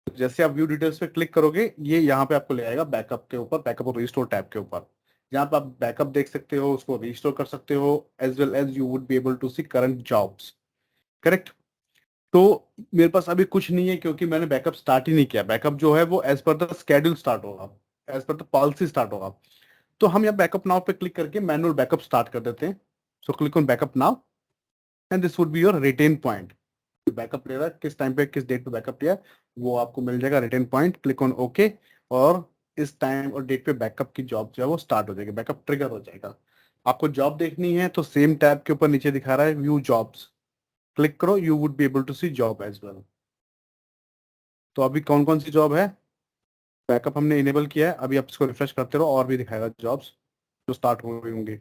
जैसे आप व्यू डिटेल्स पे क्लिक करोगे ये यहाँ पे आपको ले आएगा बैकअप के ऊपर, बैकअप और रिस्टोर टैब के ऊपर, जहाँ पे आप बैकअप देख सकते हो, उसको रिस्टोर कर सकते हो, as well as you would be able to see current jobs. Correct. तो मेरे पास अभी कुछ नहीं है क्योंकि मैंने बैकअप स्टार्ट ही नहीं किया, बैकअप जो है वो as per the schedule start होगा, as per the policy start होगा। तो हम यहाँ बैकअप नाउ पे क्लिक करके मैनुअल बैकअप स्टार्ट कर देते हैं। So click on backup now and this would be your retain point. Backup ले रहा है किस टाइम पे किस डेट पे बैकअप लिया वो आपको मिल जाएगा retain point, click on okay, और इस टाइम और डेट पे बैकअप की जॉब जो है वो स्टार्ट हो जाएगी, बैकअप ट्रिगर हो जाएगा। आपको जॉब देखनी है तो सेम टैब के ऊपर नीचे दिखा रहा है व्यू जॉब्स, क्लिक करो, you would be able to see job as well. तो अभी कौन कौन सी जॉब है, बैकअप हमने इनेबल किया है, अभी आप इसको रिफ्रेश करते रहो और भी दिखाएगा जॉब्स जो स्टार्ट हो गई होंगी।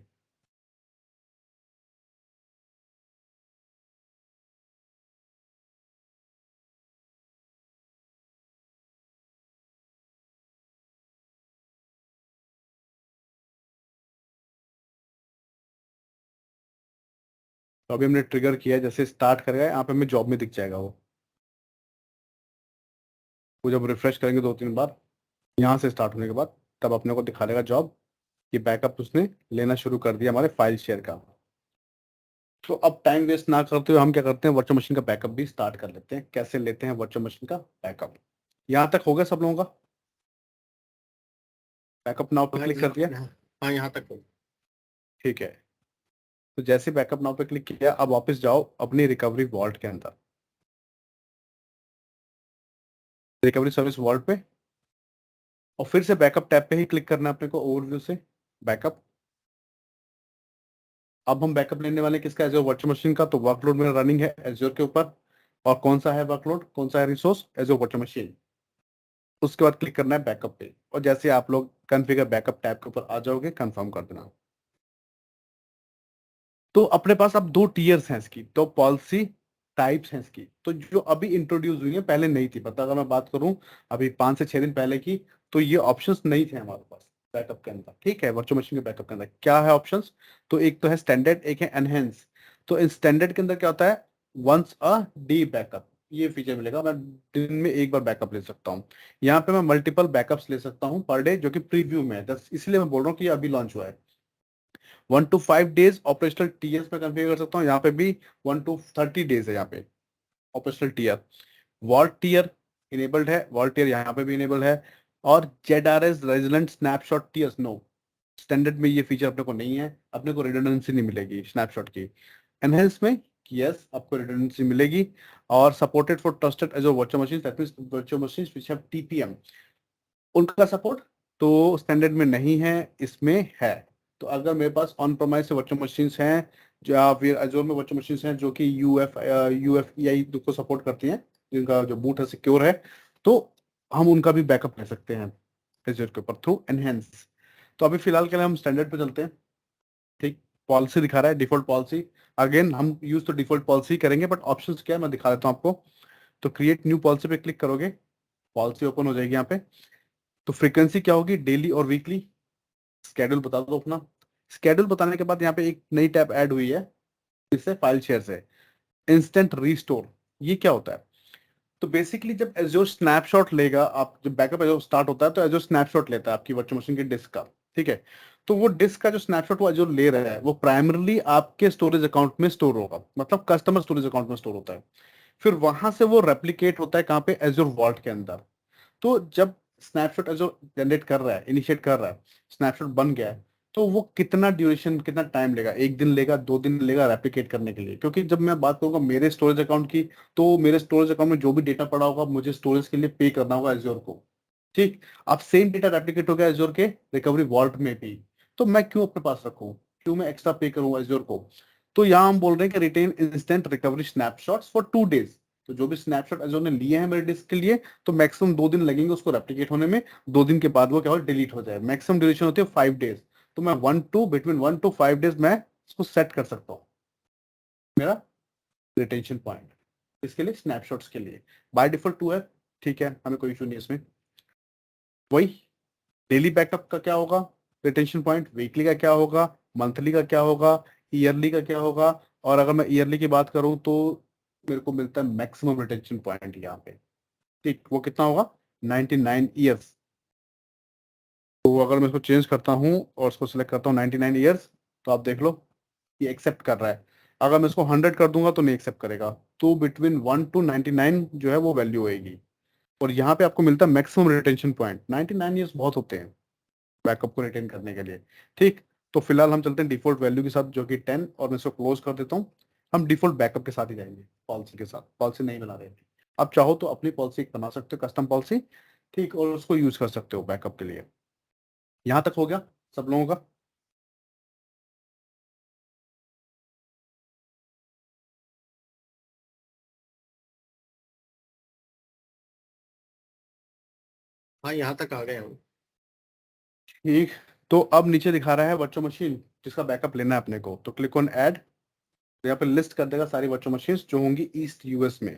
तो अभी हमने ट्रिगर किया है, जैसे स्टार्ट करेगा यहाँ पे हमें जॉब में दिख जाएगा वो जब रिफ्रेश करेंगे 2-3 बार यहाँ से स्टार्ट होने के बाद तब अपने को दिखा देगा जॉब कि बैकअप उसने लेना शुरू कर दिया हमारे फाइल शेयर का। तो अब टाइम वेस्ट ना करते हुए हम क्या करते हैं, वर्चुअल मशीन का बैकअप भी स्टार्ट कर लेते हैं। कैसे लेते हैं वर्चुअल मशीन का बैकअप, यहाँ तक हो गया सब लोगों का, बैकअप नाउ पे क्लिक कर दिया।
हाँ, यहाँ तक हो।
ठीक है, तो जैसे बैकअप नाउ पे क्लिक किया अब वापस जाओ अपनी रिकवरी वॉल्ट के अंदर, रिकवरी सर्विस वॉल्ट पे, और फिर से बैकअप टैब पे ही क्लिक करना है अपने को, ओवरव्यू से बैकअप। अब हम बैकअप लेने वाले हैं किसका, एजोर वर्चुअल मशीन का। तो वर्कलोड मेरा रनिंग है एजोर के ऊपर, और कौन सा है वर्कलोड, कौन सा है रिसोर्स, एजोर वर्चुअल मशीन। उसके बाद क्लिक करना है बैकअप पे, और जैसे आप लोग कॉन्फ़िगर बैकअप टैब के ऊपर आ जाओगे कंफर्म कर देना। तो अपने पास अब 2 टीयर्स हैं इसकी, तो पॉलिसी टाइप्स हैं इसकी, तो जो अभी इंट्रोड्यूस हुई है पहले नहीं थी, पता अगर मैं बात करूं अभी 5 से 6 दिन पहले की, तो ये ऑप्शंस नहीं थे हमारे पास बैकअप के अंदर। ठीक है, वर्चुअल मशीन के बैकअप के अंदर क्या है ऑप्शंस, तो एक तो है स्टैंडर्ड, एक है एनहेंस। तो इन स्टैंडर्ड के अंदर क्या होता है, वंस अ डे बैकअप, ये फीचर मिलेगा, मैं दिन में एक बार बैकअप ले सकता हूँ। यहाँ पे मैं मल्टीपल बैकअप्स ले सकता हूँ पर डे, जो कि प्रीव्यू में है, इसलिए मैं बोल रहा हूँ कि ये अभी लॉन्च हुआ है। 1 to 5 days ऑपरेशनल टीएस में कन्फिगर कर सकता हूँ, यहाँ पे भी 1 to 30 days है यहाँ पे operational tier. Vault tier enabled है, वॉल्ट टीयर यहाँ पे भी इनेबल्ड है। और ZRS resident snapshot tiers no, standard में ये फीचर अपने को नहीं है, अपने को रिडंडेंसी नहीं मिलेगी स्नैपशॉट की। एनहेंस में यस आपको रिडंडेंसी मिलेगी। और supported for trusted एजोर virtual machine, that means virtual machines which have TPM, उनका सपोर्ट तो स्टैंडर्ड में नहीं है, इसमें है। तो अगर मेरे पास ऑन प्रोमाइस से वर्चुअल मशीन्स हैं, या फिर एजोर में वर्चुअल मशीन्स हैं जो कि यूएफईआई को सपोर्ट करती हैं, जिनका जो बूट है सिक्योर है, तो हम उनका भी बैकअप ले सकते हैं एजोर के ऊपर थ्रू एनहेंस। तो अभी फिलहाल के लिए हम स्टैंडर्ड पे चलते हैं। ठीक, पॉलिसी दिखा रहा है डिफॉल्ट पॉलिसी। अगेन हम यूज तो डिफॉल्ट पॉलिसी करेंगे, बट ऑप्शंस क्या है मैं दिखा देता हूँ आपको। तो क्रिएट न्यू पॉलिसी पे क्लिक करोगे, पॉलिसी ओपन हो जाएगी यहाँ पे। तो फ्रीक्वेंसी क्या होगी, डेली और वीकली। स्केड्यूल बता दो अपना। स्केड्यूल बताने के बाद यहाँ पे एक नई टैब ऐड हुई है, इससे फाइल शेयर से इंस्टेंट रीस्टोर। ये क्या होता है, तो बेसिकली जब एजोर स्नैपशॉट लेगा, आप जब बैकअप एजोर स्टार्ट होता है तो एजोर स्नैपशॉट लेता है आपकी वर्चुअल मशीन के डिस्क का। ठीक है, तो वो डिस्क का जो स्नैपशॉट वो एजोर ले रहा है, वो प्राइमरली आपके स्टोरेज अकाउंट में स्टोर होगा, मतलब कस्टमर स्टोरेज अकाउंट में स्टोर होता है। फिर वहां से वो रेप्लिकेट होता है कहाँ पे, एजोर वॉल्ट के अंदर। तो जब स्नैपशॉट जो जनरेट कर रहा है, इनिशिएट कर रहा है, स्नैपशॉट बन गया है, तो वो कितना ड्यूरेशन, कितना टाइम लेगा, 1 दिन लेगा, 2 दिन लेगा रेप्लिकेट करने के लिए। क्योंकि जब मैं बात करूंगा मेरे स्टोरेज अकाउंट की, तो मेरे स्टोरेज अकाउंट में जो भी डेटा पड़ा होगा मुझे स्टोरेज के लिए पे करना होगा एज्योर को। ठीक, अब सेम डेटा रेप्लिकेट हो गया एज्योर के रिकवरी वॉल्ट में भी, तो मैं क्यों अपने पास रखूं, क्यों मैं एक्स्ट्रा पे करूं एज्योर को। तो यहाँ हम बोल रहे हैं कि retain instant recovery snapshots for 2 days। तो जो भी स्नैपशॉट एज्योर ने लिए हैं मेरे डिस्क के लिए, तो मैक्सिमम 2 दिन लगेंगे उसको रेप्लिकेट होने में। 2 दिन के बाद वो क्या हो, डिलीट हो जाए। मैक्सिमम ड्यूरेशन होती है 5 days। तो मैं बिटवीन 1 to 5 days मैं इसको सेट कर सकता हूँ, मेरा रिटेंशन पॉइंट इसके लिए, स्नैपशॉट्स के लिए। बाय डिफॉल्ट 2 है, ठीक है, हमें कोई इशू नहीं है इसमें। वही डेली बैकअप का क्या होगा रिटेंशन पॉइंट, वीकली का क्या होगा, मंथली का क्या होगा, ईयरली का क्या होगा। और अगर मैं ईयरली की बात करूं तो मेरे को मिलता है मैक्सिमम रिटेंशन पॉइंट यहाँ पे। ठीक, वो कितना होगा, 99 ईयर्स। तो अगर मैं इसको चेंज करता हूँ और इसको सिलेक्ट करता हूँ 99 ईयर्स, तो आप देख लो ये एक्सेप्ट कर रहा है। अगर मैं इसको 100 कर दूंगा तो नहीं एक्सेप्ट करेगा। तो बिटवीन 1 to 99 जो है वो वैल्यू होगी। और यहाँ पे आपको मिलता है मैक्सिमम रिटेंशन पॉइंट। 99 ईयर्स बहुत होते हैं बैकअप को रिटेन करने के लिए। ठीक, तो फिलहाल हम चलते हैं डिफॉल्ट वैल्यू के साथ जो कि 10, और मैं इसको क्लोज कर देता हूँ। हम डिफॉल्ट बैकअप के साथ ही जाएंगे, पॉलिसी के साथ। पॉलिसी नहीं बना रहे, आप चाहो तो अपनी पॉलिसी बना सकते हो, कस्टम पॉलिसी। ठीक, और उसको यूज कर सकते हो बैकअप के लिए। यहाँ तक हो गया सब लोगों का।
हाँ, यहाँ तक आ गए हम।
ठीक, तो अब नीचे दिखा रहा है वर्चुअल मशीन जिसका बैकअप लेना है अपने को। तो क्लिक ऑन ऐड, तो यहाँ पे लिस्ट कर देगा सारी वर्चुअल मशीन जो होंगी ईस्ट यूएस में,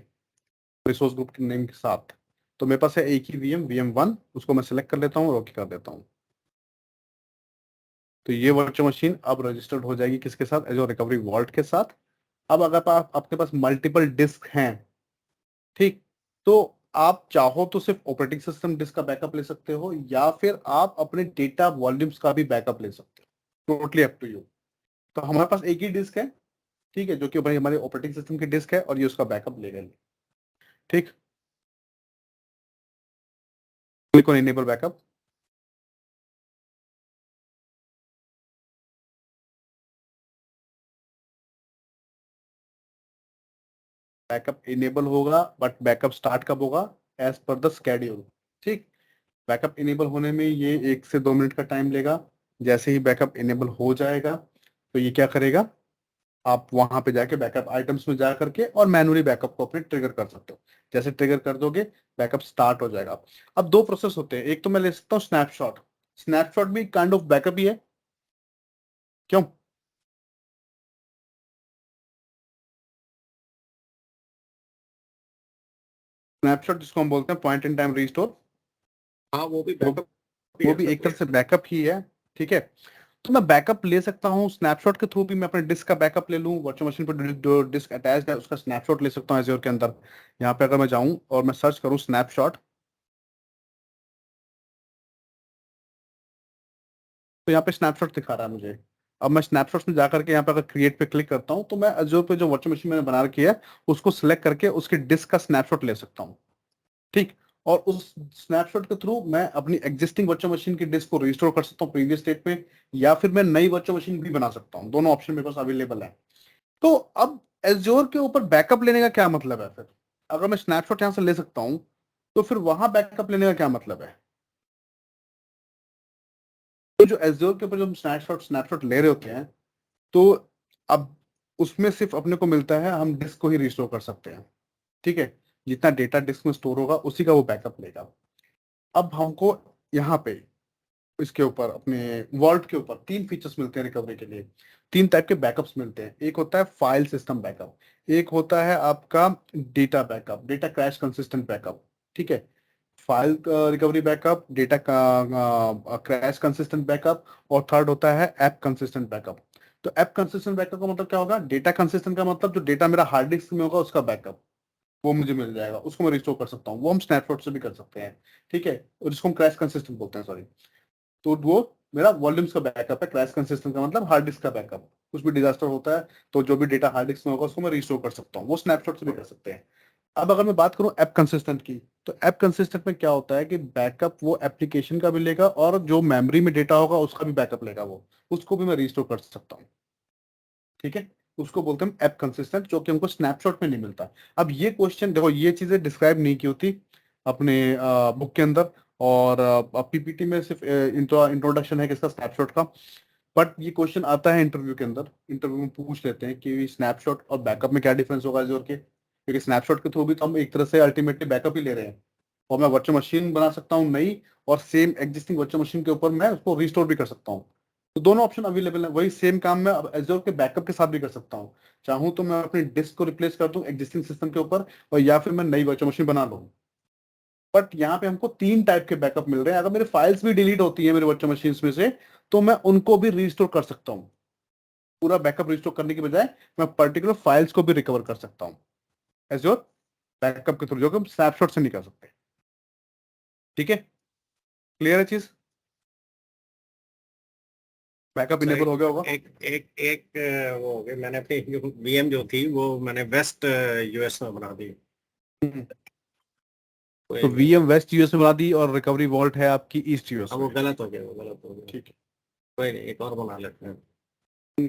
रिसोर्स ग्रुप के नेम के साथ। तो मेरे पास है एक ही VM1, उसको मैं सिलेक्ट कर लेता हूँ और ओके कर देता हूँ। तो ये वर्चुअल मशीन अब रजिस्टर्ड हो जाएगी किसके साथ, एजोर रिकवरी वॉल्ट के साथ। अब अगर आपके पास मल्टीपल डिस्क हैं, ठीक, तो आप चाहो तो सिर्फ ऑपरेटिंग सिस्टम डिस्क का बैकअप ले सकते हो, या फिर आप अपने डेटा वॉल्यूम्स का भी बैकअप ले सकते हो, टोटली अप टू यू। तो हमारे पास एक ही डिस्क है, ठीक है, जो कि भाई हमारे ऑपरेटिंग सिस्टम की डिस्क है, और ये उसका बैकअप लेगा। ठीक, click on enable backup. Backup enable होगा, बट बैकअप स्टार्ट कब होगा, एज पर द स्केड्यूल। ठीक, बैकअप इनेबल होने में ये 1 से 2 मिनट का टाइम लेगा। जैसे ही बैकअप इनेबल हो जाएगा तो ये क्या करेगा, आप वहां पे जाके बैकअप आइटम्स में जा करके और मैनुअली बैकअप को अपने ट्रिगर कर सकते हो। जैसे ट्रिगर कर दोगे बैकअप स्टार्ट हो जाएगा। अब 2 प्रोसेस होते हैं, एक तो मैं ले सकता हूँ स्नैपशॉट। स्नैपशॉट भी काइंड ऑफ बैकअप ही है, क्यों। स्नैपशॉट जिसको हम बोलते हैं पॉइंट इन टाइम रीस्टोर,
हाँ, वो भी
वो
बैकअप
वो भी एक तरह से बैकअप ही है। ठीक है, तो मैं बैकअप ले सकता हूँ स्नैपशॉट के थ्रू भी। मैं अपने डिस्क का बैकअप ले लूँ, वर्चुअल मशीन पर जो डिस्क अटैच है उसका स्नैपशॉट ले सकता हूँ एज़्योर के अंदर। यहाँ पे अगर मैं जाऊँ और मैं सर्च करूँ स्नैपशॉट, तो यहाँ पे स्नैपशॉट दिखा रहा है मुझे। अब मैं स्नैपशॉट में जाकर के यहाँ पे अगर क्रिएट पे क्लिक करता हूँ तो मैं एज़्योर पे जो वर्चुअल मशीन मैंने बना रखी है उसको सिलेक्ट करके उसके डिस्क का स्नैपशॉट ले सकता हूँ। ठीक। और उस स्नैपशॉट के थ्रू मैं अपनी एग्जिस्टिंग वर्चुअल मशीन की डिस्क को रिस्टोर कर सकता हूँ प्रीवियस स्टेट में, या फिर मैं नई वर्चुअल मशीन भी बना सकता हूँ। दोनों ऑप्शन मेरे पास अवेलेबल है। तो अब एज्योर के ऊपर बैकअप लेने का क्या मतलब है फिर? अगर मैं स्नैपशॉट यहाँ से ले सकता हूँ तो फिर वहां बैकअप लेने का क्या मतलब है? तो जो एज्योर के ऊपर जो हम स्नैपशॉट स्नैपशॉट ले रहे होते हैं, तो अब उसमें सिर्फ अपने को मिलता है हम डिस्क को ही रिस्टोर कर सकते हैं। ठीक है। जितना डेटा डिस्क में स्टोर होगा उसी का वो बैकअप लेगा। अब हमको यहाँ पे इसके ऊपर अपने वॉल्ट के ऊपर तीन फीचर्स मिलते हैं रिकवरी के लिए। तीन टाइप के बैकअप्स मिलते हैं। एक होता है फाइल सिस्टम बैकअप, एक होता है आपका data backup, data crash consistent backup. ठीक है। फाइल रिकवरी बैकअप, डेटा का क्रैश कंसिस्टेंट बैकअप, और थर्ड होता है ऐप कंसिस्टेंट बैकअप। तो ऐप कंसिस्टेंट बैकअप का मतलब क्या होगा? डेटा कंसिस्टेंट का मतलब जो डेटा मेरा हार्ड डिस्क में होगा उसका बैकअप वो मुझे मिल जाएगा, उसको मैं रिस्टोर कर सकता हूँ। वो हम स्नैपशॉट से भी कर सकते हैं। ठीक है। और जिसको हम क्रैश कंसिस्टेंट बोलते हैं, सॉरी। तो वो मेरा वॉल्यूम्स का बैकअप है। क्रैश कंसिस्टेंट का मतलब हार्ड डिस्क का बैकअप। कुछ भी डिजास्टर होता है तो जो भी डेटा हार्ड डिस्क में होगा उसको मैं रिस्टोर कर सकता हूँ। वो स्नैपशॉट से भी कर सकते हैं। अब अगर मैं बात करूं ऐप कंसिस्टेंट की, तो ऐप कंसिस्टेंट में क्या होता है कि बैकअप वो एप्लीकेशन का भी लेगा और जो मेमोरी में डेटा होगा उसका भी बैकअप लेगा वो, उसको भी मैं रिस्टोर कर सकता हूँ। ठीक है। उसको बोलते हैं ऐप कंसिस्टेंट, जो कि हमको स्नैपशॉट में नहीं मिलता। अब ये क्वेश्चन देखो, ये चीजें डिस्क्राइब नहीं की होती अपने बुक के अंदर, और पीपीटी में सिर्फ इंट्रोडक्शन है किसका, स्नैपशॉट का। बट ये क्वेश्चन आता है इंटरव्यू के अंदर। इंटरव्यू में पूछ लेते हैं कि स्नैपशॉट और बैकअप में क्या डिफरेंस होगा जोर के, क्योंकि स्नैपशॉट के थ्रू भी तो हम एक तरह से अल्टीमेटली बैकअप ही ले रहे हैं। और मैं वर्चुअल मशीन बना सकता हूँ नई, और सेम एग्जिस्टिंग वर्चुअल मशीन के ऊपर मैं उसको रिस्टोर भी कर सकता हूँ। तो दोनों ऑप्शन अवेलेबल है। वही सेम काम मैं अब एज़्योर के बैकअप के साथ भी कर सकता हूँ। चाहूँ तो मैं अपनी डिस्क को रिप्लेस कर दूं एग्जिस्टिंग सिस्टम के ऊपर, और या फिर मैं नई वर्चुअल मशीन बना लूँ। बट यहाँ पे हमको तीन टाइप के बैकअप मिल रहे हैं। अगर मेरे फाइल्स भी डिलीट होती है मेरे वर्चुअल मशीन में से, तो मैं उनको भी रिस्टोर कर सकता हूँ। पूरा बैकअप रिस्टोर करने की बजाय मैं पर्टिकुलर फाइल्स को भी रिकवर कर सकता हूँ एज़्योर बैकअप के थ्रू, जो कि हम स्नैपशॉट से नहीं कर सकते। ठीक है। क्लियर है चीज? बैकअप
सर
इनेबल हो गया होगा।
वो हो गया। मैंने अपनी वीएम जो थी वो मैंने वेस्ट यूएस में बना दी।
हम्म। तो
कोई नहीं,
वीएम वेस्ट यूएस में बना दी और रिकवरी वॉल्ट है आपकी ईस्ट यूएस
अब वो
में।
गलत हो गया, वो गलत हो गया।
ठीक
कोई नहीं, एक और बना लेते हैं।
है।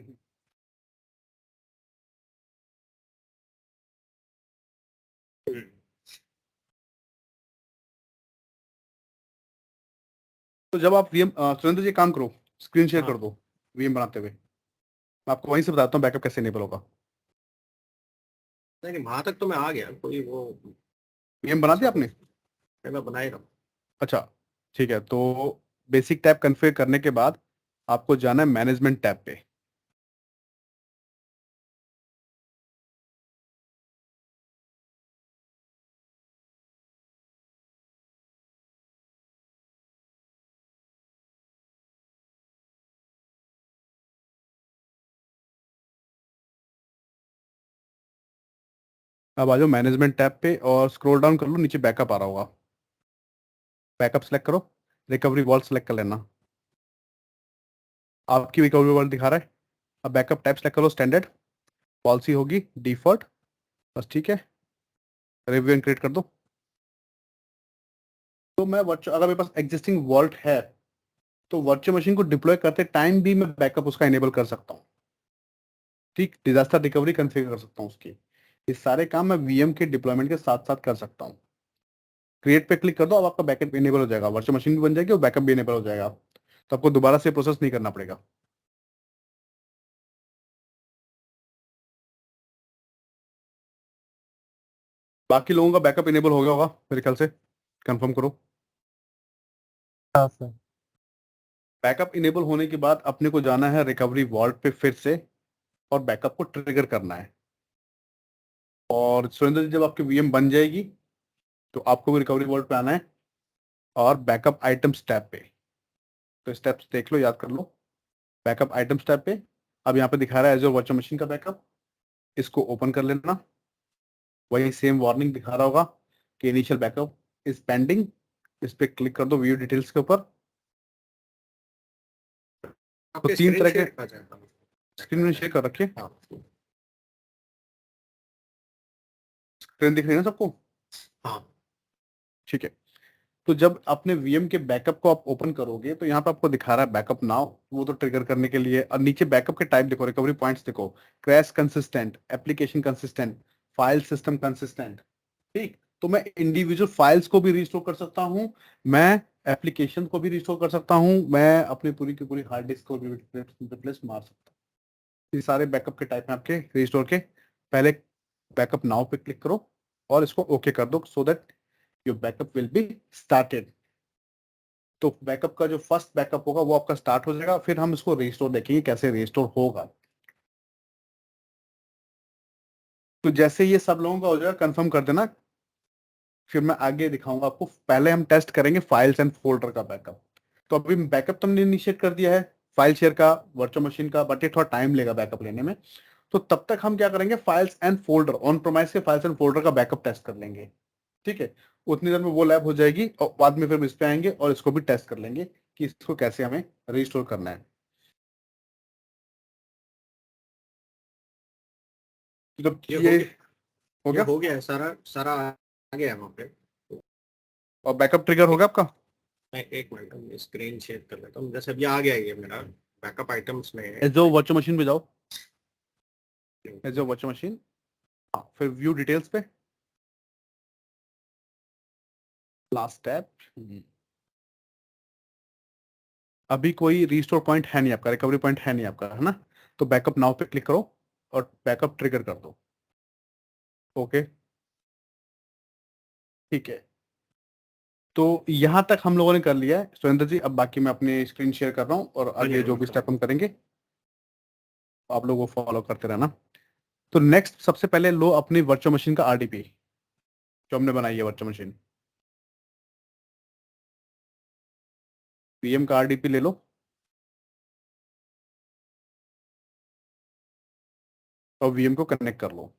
तो जब आप वीएम, सुरेंद्र जी काम करो, स्क्रीन शेयर
हाँ
कर दो वीएम बनाते हुए। मैं आपको वहीं से बताता हूँ बैकअप कैसे इनेबल होगा।
नहीं नहीं, वहां तक तो मैं आ गया। कोई वो
वीएम बना
ऐसा
दिया
कोई
आपने?
मैं बना ही रहा हूँ।
अच्छा। ठीक है। तो बेसिक टैब कन्फिगर करने के बाद आपको जाना है मैनेजमेंट टैब पे। अब आ जाओ मैनेजमेंट टैब पे और स्क्रॉल डाउन कर लो, नीचे बैकअप आ रहा होगा। बैकअप सेलेक्ट करो, रिकवरी वॉल्ट सेलेक्ट कर लेना। आपकी रिकवरी वॉल्ट दिखा रहा है। अब बैकअप टैब सेलेक्ट करो, स्टैंडर्ड पॉलिसी होगी डिफॉल्ट, बस ठीक है। रिव्यू एंड क्रिएट कर दो। तो मैं अगर मेरे पास एग्जिस्टिंग वॉल्ट है तो वर्चुअल मशीन को डिप्लॉय करते टाइम भी मैं बैकअप उसका इनेबल कर सकता हूँ। ठीक। डिजास्टर रिकवरी कॉन्फ़िगर कर सकता हूँ उसकी। ये सारे काम मैं वीएम के डिप्लॉयमेंट के साथ साथ कर सकता हूँ। क्रिएट पे क्लिक कर दो, अब आपका बैकअप इनेबल हो जाएगा, वर्चुअल मशीन भी बन जाएगी और बैकअप भी इनेबल हो जाएगा। तो आपको दोबारा से प्रोसेस नहीं करना पड़ेगा। बाकी लोगों का बैकअप इनेबल हो गया होगा मेरे ख्याल से, कंफर्म करो।
हाँ सर।
बैकअप इनेबल होने के बाद अपने को जाना है रिकवरी वॉल्ट पे फिर से, और बैकअप को ट्रिगर करना है। और सुरेंद्र जी, जब आपकी वीएम बन जाएगी तो आपको भी रिकवरी वॉल्ट पे आना है और बैकअप आइटम्स टैब पे। तो स्टेप्स देख लो, याद कर लो। बैकअप आइटम्स टैब पे। अब यहाँ पे दिखा रहा है एज़्योर वर्चुअल मशीन का बैकअप, इसको ओपन कर लेना। वही सेम वार्निंग दिखा रहा होगा कि इनिशियल बैकअप इज पेंडिंग। इस पे क्लिक कर दो व्यू डिटेल्स के ऊपर।
आपके
तीन
स्क्रीन
तरह के
शेयर कर जाता हूँ।
स्क्रीन में शेयर कर रखिए,
हाँ
स्क्रीन दिख रही है ना सबको?
हाँ
ठीक है। तो जब अपने वीएम के बैकअप को आप ओपन करोगे तो यहाँ पे आपको दिखा रहा है बैकअप नाउ, वो तो ट्रिगर करने के लिए। और नीचे बैकअप के टाइप देखो, रिकवरी पॉइंट्स देखो, crash consistent, application consistent, file system consistent. ठीक, तो मैं इंडिविजुअल फाइल्स को भी रिस्टोर कर सकता हूँ, मैं एप्लीकेशन को भी रिस्टोर कर सकता हूँ, मैं अपनी पूरी की पूरी हार्ड डिस्क को भी रिप्लेस मार सकता हूँ। ये सारे बैकअप के टाइप में आपके रिस्टोर के। पहले बैकअप नाउ पे क्लिक करो और इसको ओके कर दो so that your backup will be started. तो बैकअप का जो फर्स्ट बैकअप होगा वो आपका स्टार्ट हो जाएगा, फिर हम इसको रिस्टोर देखेंगे कैसे रिस्टोर होगा। तो जैसे ये सब लोगों का हो जाएगा कंफर्म कर देना, फिर मैं आगे दिखाऊंगा आपको। पहले हम टेस्ट करेंगे फाइल्स एंड फोल्डर का बैकअप। तो अभी बैकअप तो हमने इनिशिएट कर दिया है फाइल शेयर का, वर्चुअल मशीन का, बट ये थोड़ा टाइम लेगा बैकअप लेने में। तो तब तक हम क्या करेंगे, files and folder, on premise के फाइल्स एंड फोल्डर का बैकअप टेस्ट कर लेंगे। ठीक है, उतनी देर में वो लैब हो जाएगी और बाद में फिर इस पे आएंगे और इसको भी टेस्ट कर लेंगे कि इसको कैसे हमें रिस्टोर करना है। तो ये हो
ये
गया
हो गया है, सारा सारा आ गया है वहाँ पे।
और बैकअप ट्रिगर हो गया आपका।
मैं एक मिनट में स्क्रीन शेयर कर लेता हूँ। जैसे अभी आ गया है ये मेरा बैकअप आइटम्स में है।
जो वर्चुअल मशीन पे जाओ, जो वर्चुअल मशीन, हाँ, फिर व्यू डिटेल्स पे लास्ट टैब। अभी कोई रिस्टोर पॉइंट है नहीं आपका, रिकवरी पॉइंट है नहीं आपका, है ना? तो बैकअप नाउ पे क्लिक करो और बैकअप ट्रिगर कर दो। ओके, ठीक है। तो यहाँ तक हम लोगों ने कर लिया है सुरेंद्र जी। अब बाकी मैं अपनी स्क्रीन शेयर कर रहा हूँ और आगे जो भी स्टेप हम करेंगे आप लोग वो फॉलो करते रहना। तो नेक्स्ट सबसे पहले लो अपनी वर्चुअल मशीन का आरडीपी जो हमने बनाई है वर्चुअल मशीन, पीएम का आरडीपी ले लो और वीएम को कनेक्ट कर लो।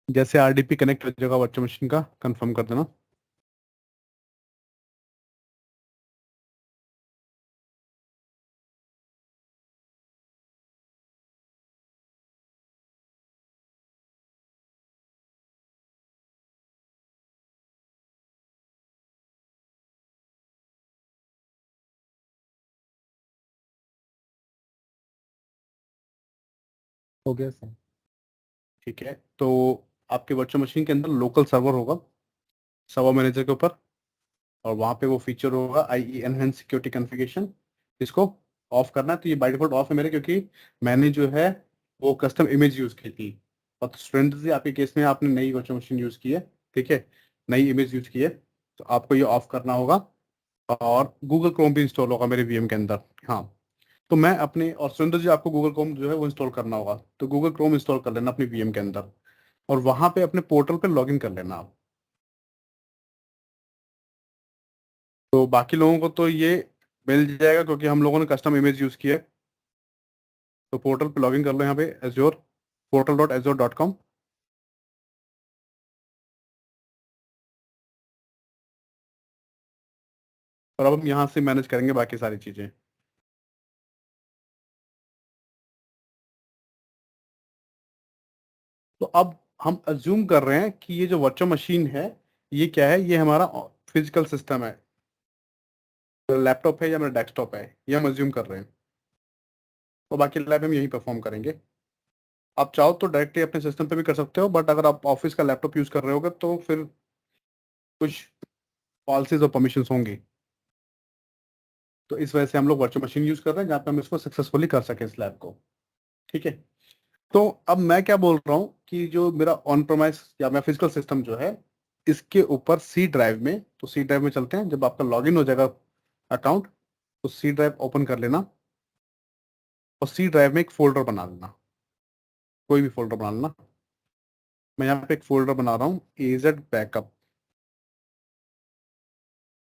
जैसे आरडीपी कनेक्ट हो जाएगा वर्चुअल मशीन का, कंफर्म कर देना।
हो गया सर।
ठीक है, तो आपके वर्चुअल मशीन के अंदर लोकल सर्वर होगा सर्वर मैनेजर के ऊपर, और वहां पे वो फीचर होगा आई एनहेंस सिक्योरिटी कॉन्फ़िगरेशन। इसको ऑफ करना है। तो ये बाय डिफॉल्ट ऑफ है मेरे, क्योंकि मैंने जो है वो कस्टम इमेज यूज की थी। और स्टूडेंट से आपके केस में आपने नई वर्चुअल मशीन यूज की है, ठीक है, नई इमेज यूज की है, तो आपको ये ऑफ करना होगा। और गूगल क्रोम भी इंस्टॉल होगा मेरे वीएम के अंदर। हाँ, तो मैं अपने, और सुरेंद्र जी आपको गूगल क्रोम जो है वो इंस्टॉल करना होगा, तो गूगल क्रोम इंस्टॉल कर लेना अपनी वीएम के अंदर और वहां पे अपने पोर्टल पे लॉगिन कर लेना आप। तो बाकी लोगों को तो ये मिल जाएगा क्योंकि हम लोगों ने कस्टम इमेज यूज की है। तो पोर्टल पे लॉगिन कर लो यहाँ पे एज्योर portal.azure.com। और अब हम यहाँ से मैनेज करेंगे बाकी सारी चीजें। तो अब हम अज्यूम कर रहे हैं कि ये जो वर्चुअल मशीन है ये क्या है, ये हमारा फिजिकल सिस्टम है, लैपटॉप है या मेरा डेस्कटॉप है, ये हम अज्यूम कर रहे हैं। तो बाकी लैब हम यही परफॉर्म करेंगे। आप चाहो तो डायरेक्टली अपने सिस्टम पे भी कर सकते हो, बट अगर आप ऑफिस का लैपटॉप यूज कर रहे होगे तो फिर कुछ पॉलिसीज और परमिशंस होंगी। तो इस वजह से हम लोग वर्चुअल मशीन यूज कर रहे हैं जहाँ पे हम इसको सक्सेसफुली कर सकें इस लैब को। ठीक है। तो अब मैं क्या बोल रहा हूँ कि जो मेरा ऑन प्रोमाइस या मेरा फिजिकल सिस्टम जो है इसके ऊपर सी ड्राइव में, तो सी ड्राइव में चलते हैं। जब आपका लॉगिन हो जाएगा अकाउंट तो सी ड्राइव ओपन कर लेना और सी ड्राइव में एक फोल्डर बना लेना, कोई भी फोल्डर बना लेना। मैं यहाँ पे एक फोल्डर बना रहा हूँ एजेड बैकअप।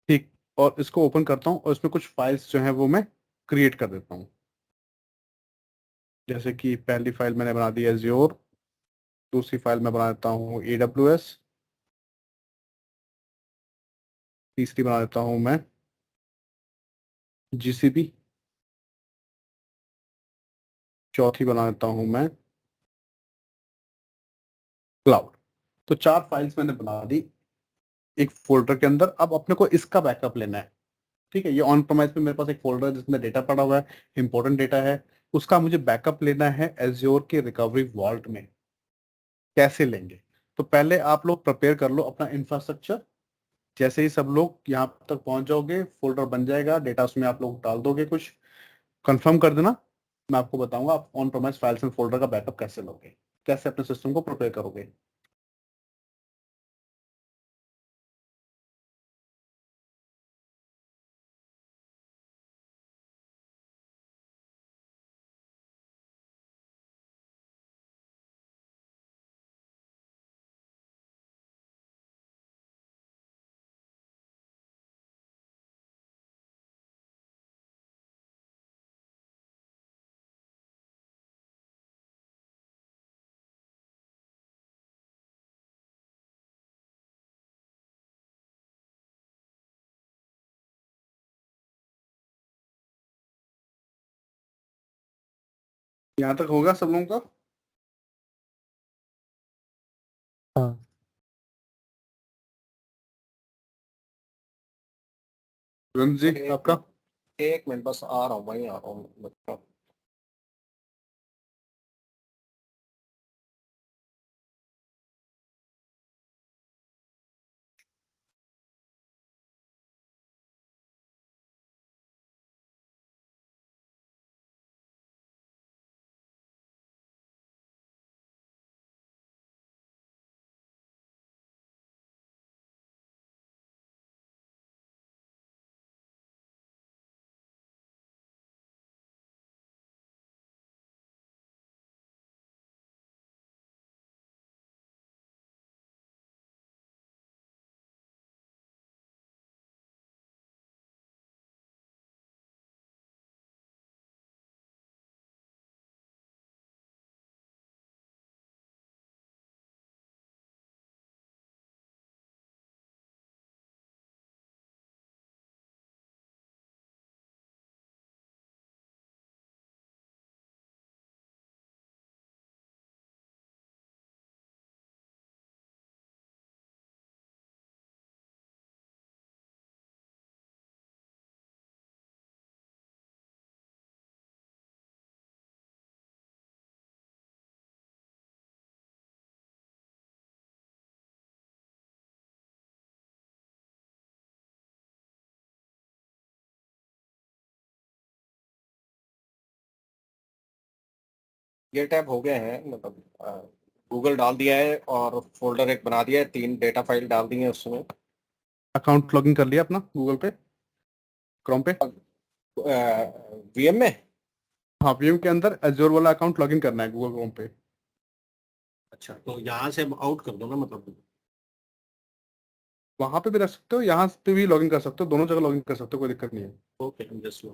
ठीक। और इसको ओपन करता हूँ और इसमें कुछ फाइल्स जो है वो मैं क्रिएट कर देता हूँ। जैसे कि पहली फाइल मैंने बना दी एज्योर, दूसरी फाइल मैं बना देता हूँ AWS, तीसरी बना देता हूँ मैं GCP, चौथी बना देता हूँ मैं क्लाउड। तो 4 फाइल्स मैंने बना दी एक फोल्डर के अंदर। अब अपने को इसका बैकअप लेना है। ठीक है, ये ऑन प्रोमाइस में मेरे पास एक फोल्डर है जिसमें डेटा पड़ा हुआ है, इंपॉर्टेंट डेटा है, उसका मुझे बैकअप लेना है एज्योर के रिकवरी वॉल्ट में। कैसे लेंगे? तो पहले आप लोग प्रिपेयर कर लो अपना इंफ्रास्ट्रक्चर। जैसे ही सब लोग यहाँ तक पहुंच जाओगे फोल्डर बन जाएगा, डेटा उसमें आप लोग डाल दोगे, कुछ कंफर्म कर देना। मैं आपको बताऊंगा आप on premise files and folder का बैकअप कैसे लोगे, कैसे अपने सिस्टम को प्रिपेयर करोगे। यहाँ तक होगा सब लोगों का?
हाँ
जी आपका?
एक मिनट बस आ रहा हूँ, वहीं आ रहा हूँ। ये टैब हो गए हैं, मतलब गूगल डाल दिया है और फोल्डर एक बना दिया है, 3 डेटा फाइल डाल दी है उसमें।
अकाउंट लॉगिन कर लिया अपना गूगल पे, क्रोम पे?
वीएम में।
हाँ, वीएम के अंदर एज्योर वाला अकाउंट लॉगिन करना है गूगल क्रोम पे।
अच्छा, तो यहाँ से आउट कर दो ना, मतलब।
वहां पे भी रख सकते हो, यहाँ पे भी लॉगिन कर सकते हो, दोनों जगह लॉगिन कर सकते हो, कोई दिक्कत नहीं है।
ओके, जस्ट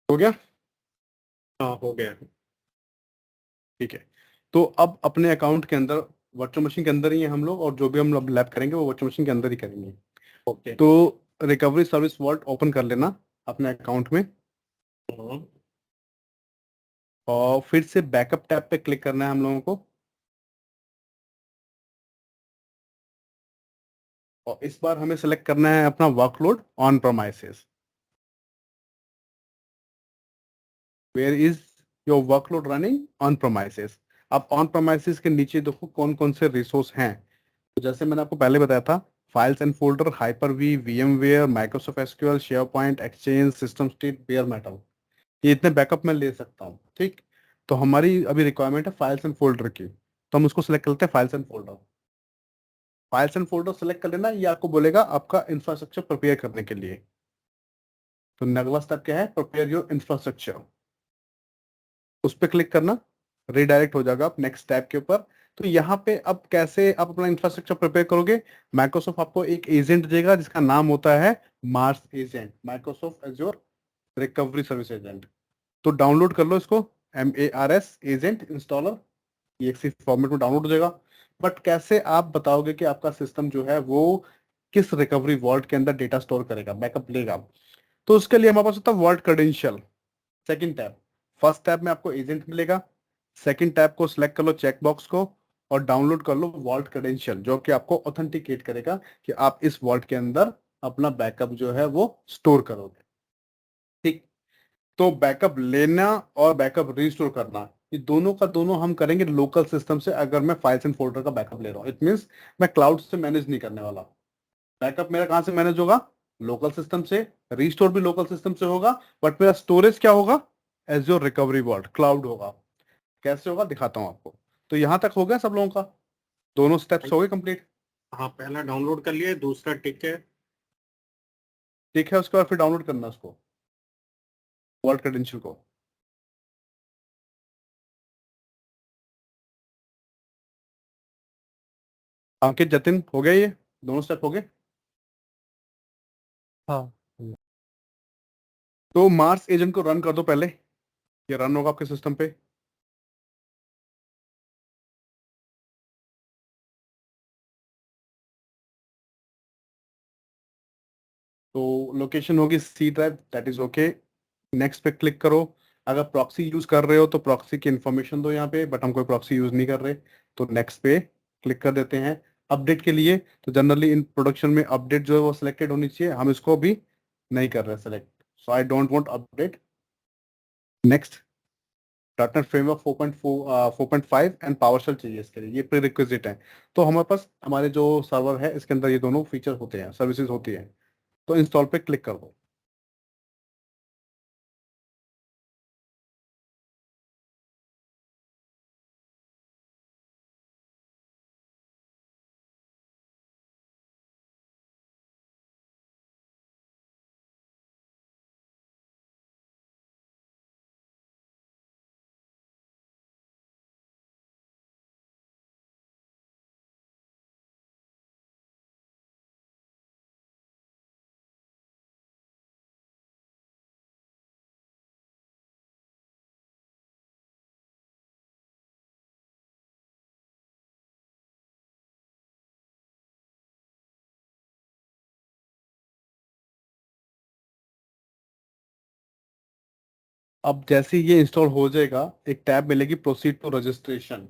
हो गया?
हाँ हो गया।
ठीक है, तो अब अपने अकाउंट के अंदर वर्चुअल मशीन के अंदर ही है हम लोग, और जो भी हम लोग लैब करेंगे वो वर्चुअल मशीन के अंदर ही करेंगे।
ओके।
तो रिकवरी सर्विस वॉल्ट ओपन कर लेना अपने अकाउंट में, और फिर से बैकअप टैब पे क्लिक करना है हम लोगों को, और इस बार हमें सेलेक्ट करना है अपना workload on premises. Where is your workload running on premises. अब ऑन प्रोमाइसेस के नीचे देखो कौन कौन से रिसोर्स हैं। तो जैसे मैंने आपको पहले बताया था, files and folder, hyper V, VMware, Microsoft SQL, share point, exchange, system state, bare metal, ये इतने बैकअप में ले सकता हूँ। ठीक, तो हमारी अभी रिक्वायरमेंट है फाइल्स एंड फोल्डर की, तो हम उसको सिलेक्ट करते हैं files and folder. Files and folder select कर लेना, ये आपको बोलेगा आपका इंफ्रास्ट्रक्चर प्रिपेयर करने के लिए। तो अगला स्टेप क्या है? प्रिपेयर योर इंफ्रास्ट्रक्चर, उस पर क्लिक करना, रिडायरेक्ट हो जाएगा आप नेक्स्ट स्टेप के ऊपर। तो यहाँ पे अब कैसे आप अपना इंफ्रास्ट्रक्चर प्रिपेयर करोगे? माइक्रोसॉफ्ट आपको एक एजेंट देगा जिसका नाम होता है Mars agent, Microsoft Azure recovery service agent. तो डाउनलोड कर लो इसको, MARS एजेंट इंस्टॉलर, ये एक फॉर्मेट में डाउनलोड हो जाएगा। बट कैसे आप बताओगे कि आपका सिस्टम जो है वो किस रिकवरी वॉल्ट के अंदर डेटा स्टोर करेगा, बैकअप लेगा? तो उसके लिए हमारे पास होता है vault credential, second tab. First tab में आपको एजेंट मिलेगा, सेकंड टैब को सिलेक्ट कर लो चेक बॉक्स को, और डाउनलोड कर लो वॉल्ट क्रेडेंशियल, जो कि आपको ऑथेंटिकेट करेगा कि आप इस वॉल्ट के अंदर अपना बैकअप जो है वो स्टोर करोगे। ठीक, तो बैकअप लेना और बैकअप रिस्टोर करना, ये दोनों का दोनों हम करेंगे लोकल सिस्टम से। अगर मैं फाइल्स एंड फोल्डर का बैकअप ले रहा हूँ, इट मीन्स मैं क्लाउड से मैनेज नहीं करने वाला। बैकअप मेरा कहाँ से मैनेज होगा? लोकल सिस्टम से। रिस्टोर भी लोकल सिस्टम से होगा, बट मेरा स्टोरेज क्या होगा? एज्योर रिकवरी वॉल्ट क्लाउड होगा। कैसे होगा दिखाता हूँ आपको। तो यहाँ तक हो गया सब लोगों का, दोनों स्टेप्स हो गए कंप्लीट।
हाँ पहला डाउनलोड कर लिया, दूसरा टिक है।
ठीक है, उसके बाद फिर डाउनलोड करना उसको, वॉल्ट क्रेडेंशियल को। अंकित, जतिन, हो गया? ये दोनों स्टेप हो गए।
हाँ
तो मार्स एजेंट को रन कर दो पहले, ये रन होगा आपके सिस्टम पे। तो लोकेशन होगी C drive, that is okay. Next पे क्लिक करो। अगर प्रॉक्सी यूज कर रहे हो तो प्रॉक्सी की इन्फॉर्मेशन दो यहाँ पे, बट हम कोई प्रॉक्सी यूज नहीं कर रहे, तो नेक्स्ट पे क्लिक कर देते हैं। अपडेट के लिए तो जनरली इन प्रोडक्शन में अपडेट जो है वो सिलेक्टेड होनी चाहिए, हम इसको भी नहीं कर रहे select, so I don't want update. Next, dot net framework 4.4 4.5 and PowerShell चाहिए इसके लिए, ये प्री रिक्विजिट है। तो हमारे पास हमारे जो सर्वर है इसके अंदर ये दोनों फीचर होते हैं, सर्विसेज होती है। तो इंस्टॉल पे क्लिक कर दो। अब जैसे ही ये इंस्टॉल हो जाएगा, एक टैब मिलेगी प्रोसीड टू रजिस्ट्रेशन।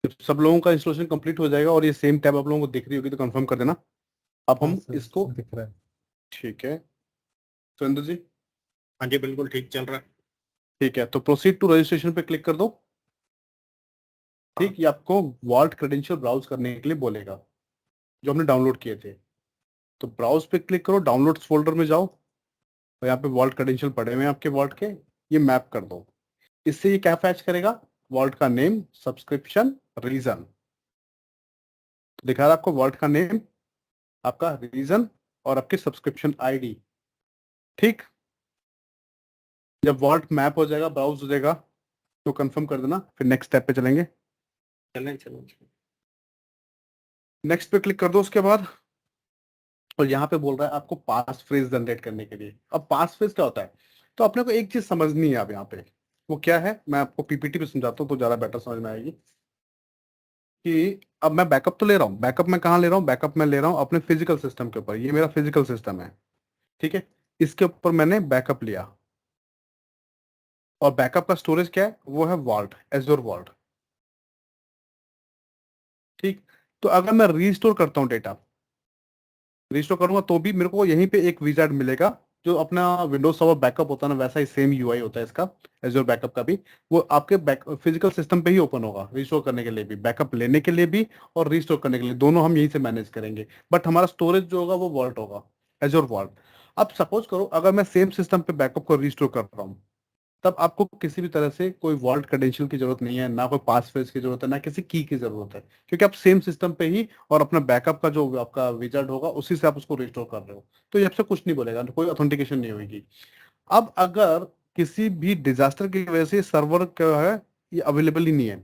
जब सब लोगों का इंस्टॉलेशन कंप्लीट हो जाएगा और ये सेम टैब आप लोगों को दिख रही होगी तो कंफर्म कर देना। अब
हाँ
हम
सर
इसको,
दिख रहा है।
ठीक है सुरेंद्र जी,
हाँ जी बिल्कुल ठीक चल रहा है।
ठीक है, तो प्रोसीड टू रजिस्ट्रेशन पे क्लिक कर दो।
हाँ।
ठीक, ये आपको वॉल्ट क्रेडेंशियल ब्राउज करने के लिए बोलेगा जो हमने डाउनलोड किए थे। तो ब्राउज पे क्लिक करो, डाउनलोड्स फोल्डर में जाओ, और यहाँ पे वॉल्ट क्रेडेंशियल पड़े हुए हैं आपके वॉल्ट के, ये मैप कर दो। इससे ये क्या फैच करेगा? वॉल्ट का नेम, सब्सक्रिप्शन, रीजन। दिखा रहा है आपको वॉल्ट का नेम, आपका रीजन, और आपकी सब्सक्रिप्शन आईडी। ठीक, जब वॉल्ट मैप हो जाएगा, ब्राउज हो जाएगा, तो कंफर्म कर देना, फिर नेक्स्ट स्टेप पे चलेंगे।
चलें चलें।
नेक्स्ट पे क्लिक कर दो उसके बाद, और यहाँ पे बोल रहा है आपको पास फ्रेज जनरेट करने के लिए। अब पास फ्रेज क्या होता है? तो अपने को एक चीज समझनी है अब यहाँ पे, वो क्या है, मैं आपको पीपीटी पे समझाता हूँ तो ज्यादा बेटर समझ में आएगी। कि अब मैं बैकअप तो ले रहा हूँ, बैकअप मैं कहाँ ले रहा हूँ, बैकअप मैं ले रहा हूँ अपने फिजिकल सिस्टम के ऊपर, ये मेरा फिजिकल सिस्टम है, ठीक है। इसके ऊपर मैंने बैकअप लिया, और बैकअप का स्टोरेज क्या है, वो है वॉल्ट, एज्योर वॉल्ट, ठीक। तो अगर मैं रीस्टोर करता हूँ डेटा, रिस्टोर करूंगा तो भी मेरे को यहीं पे एक विजार्ड मिलेगा, जो अपना विंडोज सर्वर बैकअप होता है ना, वैसा ही सेम यूआई होता है इसका, एज्योर बैकअप का भी। वो आपके फिजिकल सिस्टम पे ही ओपन होगा, रिस्टोर करने के लिए भी, बैकअप लेने के लिए भी और रिस्टोर करने के लिए, दोनों हम यहीं से मैनेज करेंगे। बट हमारा स्टोरेज जो होगा वो वॉल्ट होगा, एज्योर वॉल्ट। अब सपोज करो अगर मैं सेम सिस्टम पे बैकअप को रिस्टोर कर रहा हूँ, तब आपको किसी भी तरह से कोई वॉल्ट क्रेडेंशियल की जरूरत नहीं है, ना कोई पास फ्रेज की जरूरत है, ना किसी की जरूरत है, क्योंकि आप सेम सिस्टम पे ही और अपना बैकअप का जो आपका विजार्ड होगा उसी से आप उसको रिस्टोर कर रहे हो, तो ये आपसे कुछ नहीं बोलेगा, कोई ऑथेंटिकेशन नहीं होगी। अब अगर किसी भी डिजास्टर की वजह से सर्वर क्या है, ये अवेलेबल ही नहीं है,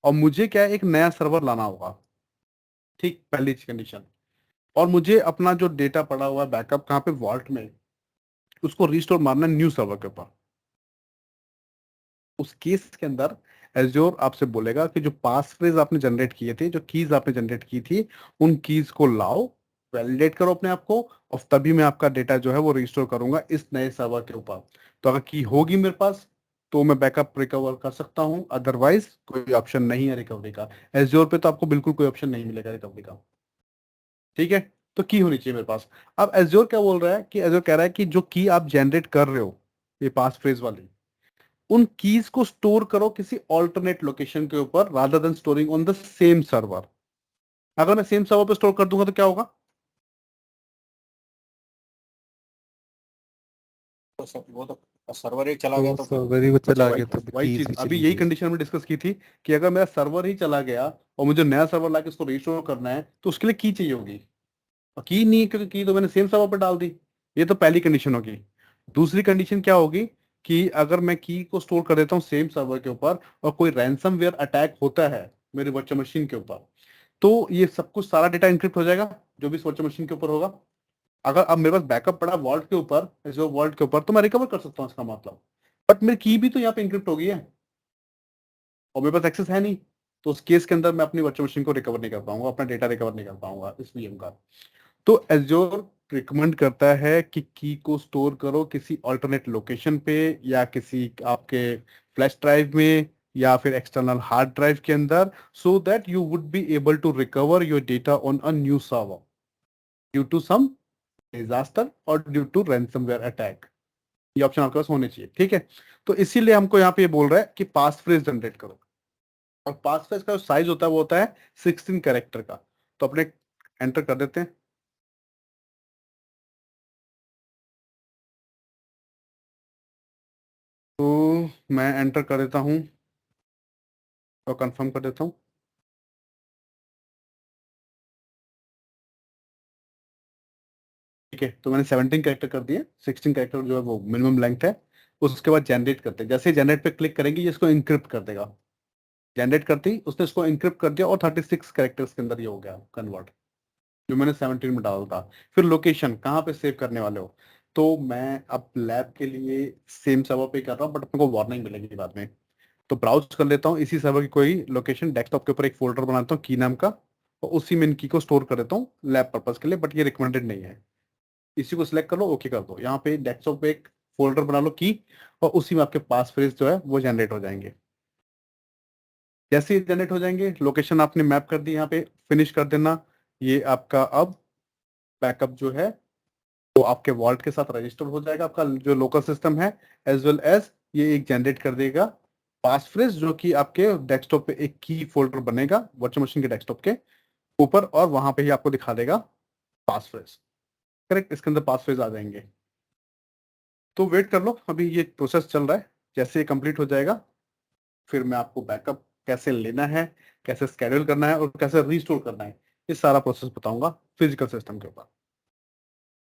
और मुझे क्या है, एक नया सर्वर लाना होगा, ठीक, पहली कंडीशन। और मुझे अपना जो डेटा पड़ा हुआ है बैकअप कहाँ पे, वॉल्ट में, उसको रिस्टोर मारना है न्यू सर्वर के ऊपर। उस केस के अंदर एज्योर आपसे बोलेगा कि जो पास फ्रेज आपने जनरेट किए थे, जो कीज आपने जनरेट की थी, उन कीज को लाओ, वैलिडेट करो अपने आप को, और तभी मैं आपका डेटा जो है वो रिस्टोर करूंगा इस नए सर्वर के ऊपर। तो अगर की होगी मेरे पास तो मैं बैकअप रिकवर कर सकता हूं, अदरवाइज कोई ऑप्शन नहीं है रिकवरी का। एज्योर पे तो आपको बिल्कुल कोई ऑप्शन नहीं मिलेगा रिकवरी का, ठीक है। तो की होनी चाहिए मेरे पास। अब एज्योर क्या बोल रहा है, कि एज्योर कह रहा है कि जो की आप जनरेट कर रहे हो, ये पास फ्रेज वाली, उन कीज को स्टोर करो किसी ऑल्टरनेट लोकेशन के ऊपर, rather than storing on the same server. अगर मैं सेम सर्वर पे स्टोर कर दूंगा तो क्या होगा,
वो तो सर्वर ही चला गया
तो
तो फिर
सर्वर ही वो चला
वही
गया तो
वही
कीज
चीज
भी
अभी
चली
यही
गई।
कंडीशन में डिस्कस की थी, कि अगर मेरा सर्वर ही चला गया और मुझे नया सर्वर लाके उसको रिस्टोर करना है, तो उसके लिए की चाहिए होगी, और की नहीं है क्योंकि की तो मैंने सेम सर्वर पर डाल दी। ये तो पहली कंडीशन होगी। दूसरी कंडीशन क्या होगी, कि अगर मैं की को स्टोर कर देता हूँ सेम सर्वर के ऊपर, और कोई रैंसमवेयर अटैक होता है मेरे वर्चुअल मशीन के ऊपर, तो ये सब कुछ सारा डेटा इंक्रिप्ट हो जाएगा, जो भी वर्चुअल मशीन के ऊपर होगा। अगर अब मेरे पास बैकअप पड़ा वॉल्ट के ऊपर, जो वॉल्ट के ऊपर, तो मैं रिकवर कर सकता हूँ इसका मतलब। बट मेरी की भी तो यहाँ पे इंक्रिप्ट हो गई है, और मेरे पास एक्सेस है नहीं, तो उस केस के अंदर मैं अपनी वर्चुअल मशीन को रिकवर नहीं कर पाऊंगा, अपना डेटा रिकवर नहीं कर पाऊंगा इस नियम का। तो एज्योर रिकमेंड करता है कि की को स्टोर करो किसी ऑल्टरनेट लोकेशन पे, या किसी आपके फ्लैश ड्राइव में, या फिर एक्सटर्नल हार्ड ड्राइव के अंदर, so that you would be able to recover your data on a new server due to some disaster और ड्यू टू रैंसमवेयर अटैक। ये ऑप्शन आपके पास होने चाहिए, ठीक है। तो इसीलिए हमको यहाँ पे ये बोल रहा है कि पास फ्रेज जनरेट करो, और पास फ्रेज का जो साइज होता है वो होता है 16 कैरेक्टर का। तो अपने एंटर कर देते हैं। तो मैं एंटर कर देता हूँ और कंफर्म कर देता हूँ। ठीक है, तो मैंने 17 कैरेक्टर कर दिए, 16 कैरेक्टर जो है वो मिनिमम लेंथ है। उसके बाद जनरेट करते हैं, जैसे ही जनरेट पे क्लिक करेंगे ये इसको इंक्रिप्ट कर देगा। जनरेट करते ही उसने इसको इंक्रिप्ट कर दिया, और 36 कैरेक्टर्स के अंदर ये हो गया कन्वर्ट, जो मैंने 17 में डाला था। फिर लोकेशन कहाँ पे सेव करने वाले हो, तो मैं अब लैब के लिए सेम सर्वर पे कर रहा हूँ, बट अपने को वार्निंग मिलेगी बाद में। तो ब्राउज कर लेता हूँ इसी सर्वर की कोई लोकेशन, डेस्कटॉप के ऊपर एक फोल्डर बनाता हूँ की नाम का, और उसी में इन की को स्टोर कर देता हूँ लैब पर्पज के लिए, बट ये रिकमेंडेड नहीं है। इसी को सिलेक्ट कर लो, ओके कर दो, यहाँ पे डेस्कटॉप पे एक फोल्डर बना लो की, और उसी में आपके पास फ्रेज जो है वो जनरेट हो जाएंगे। जैसे ही जनरेट हो जाएंगे, लोकेशन आपने मैप कर दी, यहाँ पे फिनिश कर देना। ये आपका अब बैकअप जो है वो आपके वॉल्ट के साथ रजिस्टर हो जाएगा, आपका जो लोकल सिस्टम है, एज वेल एज ये एक जनरेट कर देगा पास फ्रेज, जो कि आपके डेस्कटॉप पे एक की फोल्डर बनेगा वर्चुअल मशीन के डेस्कटॉप के ऊपर, और वहां पे ही आपको दिखा देगा पास फ्रेज। करेक्ट, इसके अंदर पास फ्रेज आ जाएंगे। तो वेट कर लो, अभी ये प्रोसेस चल रहा है। जैसे ये कंप्लीट हो जाएगा, फिर मैं आपको बैकअप कैसे लेना है, कैसे स्केड्यूल करना है, और कैसे रिस्टोर करना है, ये सारा प्रोसेस बताऊंगा फिजिकल सिस्टम के ऊपर।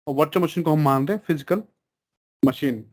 और वर्चुअल मशीन को हम मान रहे हैं फिजिकल मशीन।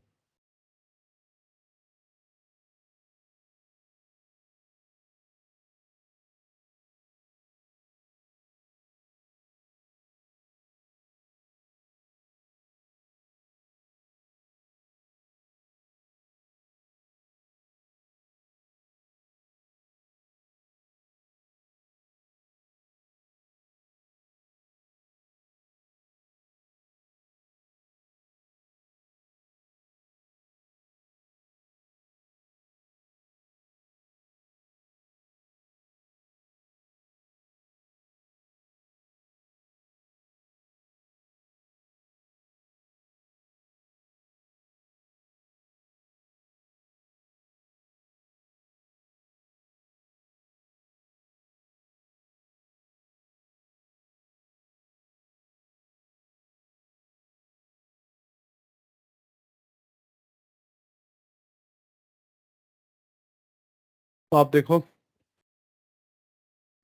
तो आप देखो,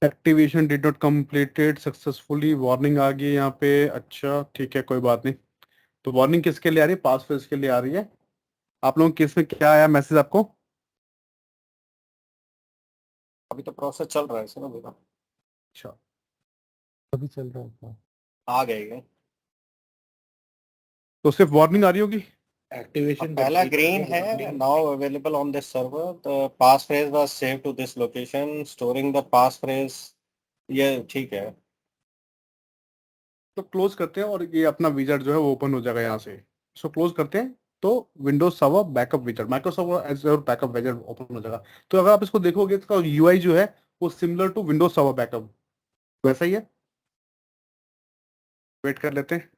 activation did not completed successfully, warning आ गई है यहाँ पे। अच्छा ठीक है, कोई बात नहीं। तो वार्निंग किसके लिए आ रही है? पास फेज के लिए आ रही है। आप लोगों के केस में क्या आया मैसेज आपको?
अभी तो प्रोसेस चल रहा है सर, अभी तो
अच्छा,
अभी चल रहा था।
आ गए।
तो सिर्फ वार्निंग आ रही होगी।
एक्टिवेशन
पहला ग्रीन है, now available on this server, the passphrase was save to this location, storing the passphrase. ये ठीक है।
तो क्लोज करते हैं और ये अपना विजार्ड जो है वो ओपन हो जाएगा यहाँ से। इसको क्लोज करते हैं तो Windows server backup wizard, Microsoft Azure backup wizard open हो जाएगा। तो अगर आप इसको देखोगे, इसका यूआई जो है वो similar to Windows server backup वैसा ही है। वेट कर लेते हैं।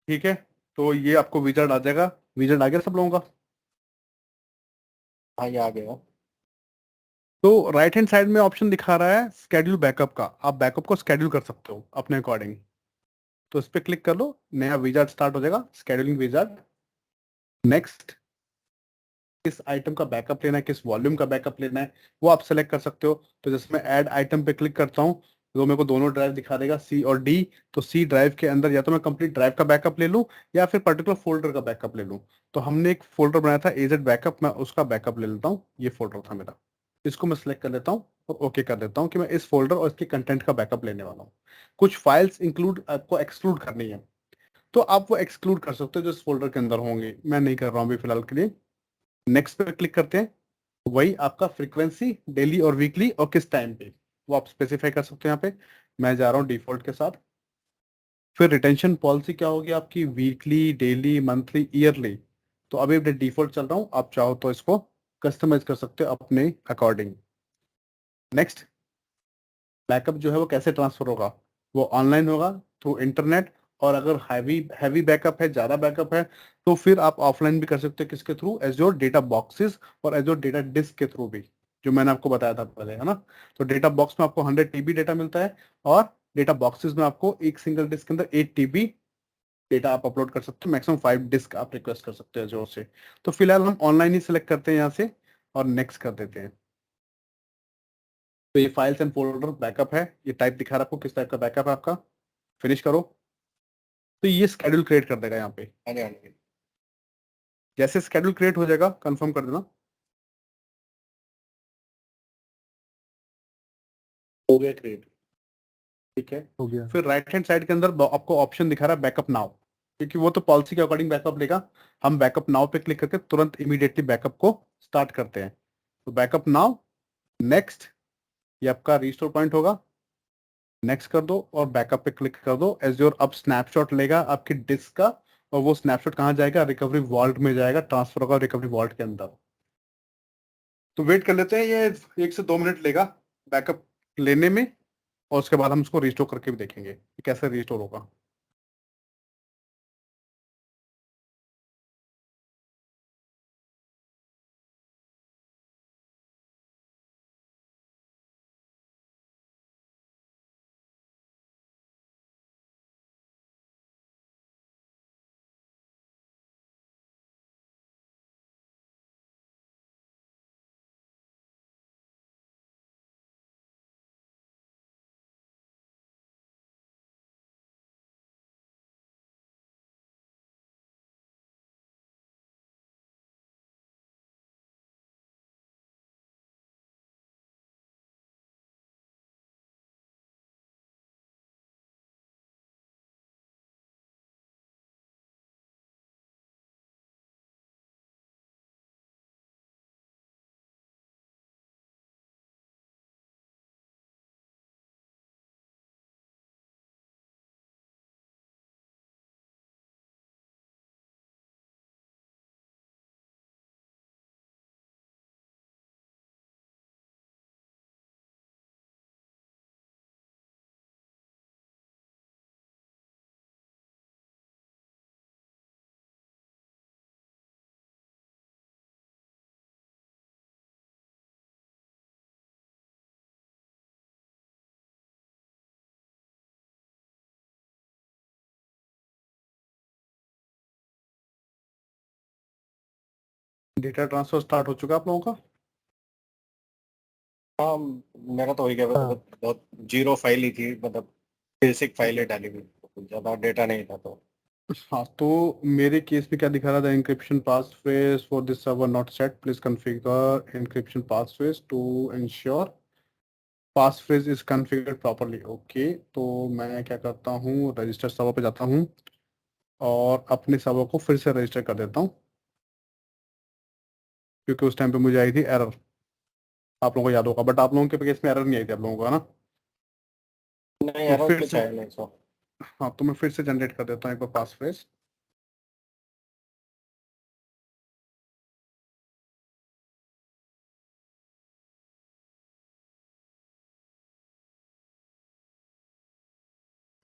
ठीक है, तो ये आपको विजार्ड आ जाएगा। विजार्ड आ गया सब लोगों का?
हाँ, ये आ गया।
तो राइट हैंड साइड में ऑप्शन दिखा रहा है स्केड्यूल बैकअप का। आप बैकअप को स्केड्यूल कर सकते हो अपने अकॉर्डिंग। तो इस पर क्लिक कर लो, नया विजार्ड स्टार्ट हो जाएगा, स्केड्यूलिंग विजार्ड। नेक्स्ट, किस आइटम का बैकअप लेना है, किस वॉल्यूम का बैकअप लेना है, वो आप सेलेक्ट कर सकते हो। तो जैसे मैं ऐड आइटम पे क्लिक करता हूँ तो मेरे को दोनों ड्राइव दिखा देगा, सी और डी। तो सी ड्राइव के अंदर या तो मैं कंप्लीट ड्राइव का बैकअप ले लूँ या फिर पर्टिकुलर फोल्डर का बैकअप ले लूँ। तो हमने एक फोल्डर बनाया था एजेड बैकअप, मैं उसका बैकअप ले लेता हूँ। ये फोल्डर था मेरा, इसको मैं सेलेक्ट कर लेता हूँ और ओके कर देता हूँ कि मैं इस फोल्डर और इसके कंटेंट का बैकअप लेने वाला हूँ। कुछ फाइल्स इंक्लूड आपको एक्सक्लूड करनी है, तो आप वो एक्सक्लूड कर सकते हो जो इस फोल्डर के अंदर होंगे। मैं नहीं कर रहा हूँ अभी फिलहाल के लिए। नेक्स्ट पे क्लिक करते हैं। वही आपका फ्रीक्वेंसी डेली और वीकली और किस टाइम पे, वो आप स्पेसिफाई कर सकते हो यहाँ पे। मैं जा रहा हूँ डिफॉल्ट के साथ। फिर रिटेंशन पॉलिसी क्या होगी आपकी, वीकली, डेली, मंथली, ईयरली। तो अभी अपने डिफॉल्ट चल रहा हूँ, आप चाहो तो इसको कस्टमाइज कर सकते हो अपने अकॉर्डिंग। नेक्स्ट, बैकअप जो है वो कैसे ट्रांसफर होगा? वो ऑनलाइन होगा थ्रू इंटरनेट। और अगर हैवी हैवी बैकअप है, ज़्यादा बैकअप है, तो फिर आप ऑफलाइन भी कर सकते हो। किसके थ्रू? एज्योर डेटा बॉक्सेस और एज्योर डेटा डिस्क के थ्रू भी, जो मैंने आपको बताया था पहले, है ना। तो डेटा बॉक्स में आपको 100 TB डेटा मिलता है और डेटा बॉक्सेस में आपको एक सिंगल डिस्क के अंदर 8 TB डेटा आप अपलोड कर सकते हो। मैक्सिमम 5 डिस्क आप रिक्वेस्ट कर सकते हो जो से। तो फिलहाल हम ऑनलाइन ही सिलेक्ट करते हैं यहाँ से और नेक्स्ट कर देते हैं। तो ये फाइल्स एंड फोल्डर बैकअप है, ये टाइप दिखा रहा है आपको किस टाइप का बैकअप है आपका। फिनिश करो तो ये स्केड्यूल क्रिएट कर देगा यहाँ पे।
हाँ जी, हाँ जी।
जैसे स्केड्यूल क्रिएट हो जाएगा कंफर्म कर देना।
हो गया क्रिएट।
ठीक है,
हो गया।
फिर राइट हैंड साइड के अंदर आपको ऑप्शन दिखा रहा है बैकअप नाउ, क्योंकि वो तो पॉलिसी के अकॉर्डिंग बैकअप लेगा। हम बैकअप नाउ पे क्लिक करके तुरंत इमीडिएटली बैकअप को स्टार्ट करते हैं। तो बैकअप नाउ, नेक्स्ट, ये आपका रिस्टोर पॉइंट होगा। नेक्स्ट कर दो और बैकअप पे क्लिक कर दो। एज्योर अब स्नैपशॉट लेगा आपकी डिस्क का, और वो स्नैपशॉट कहाँ जाएगा? रिकवरी वॉल्ट में जाएगा, ट्रांसफर होगा रिकवरी वॉल्ट के अंदर। तो वेट कर लेते हैं, ये 1 से 2 मिनट लेगा बैकअप लेने में। और उसके बाद हम उसको रिस्टोर करके भी देखेंगे कि कैसे रिस्टोर होगा। डेटा ट्रांसफर स्टार्ट हो चुका है आप लोगों का?
हाँ, मेरा तो हो ही गया,
हाँ।
बहुत जीरो फाइल ही थी, मतलब बेसिक फाइलें डाली हुई, कुछ ज्यादा डेटा नहीं था। तो
हाँ, तो मेरे केस में क्या दिखा रहा था, encryption passphrase for this server not set, please configure encryption passphrase to ensure passphrase is configured properly. Okay, तो मैं क्या करता हूँ, रजिस्टर सर्वर पे जाता हूँ और अपने सर्वर को फिर से रजिस्टर कर देता हूँ, क्योंकि उस टाइम पे मुझे आई थी एरर, आप लोगों को याद होगा, बट आप लोगों के केस में एरर नहीं आई थी आप लोगों को, है ना?
नहीं,
तो
एरर
फिर
कुछ
से,
है नहीं सो।
हाँ, तो मैं फिर से जनरेट कर देता हूँ एक बार पास फ्रेज।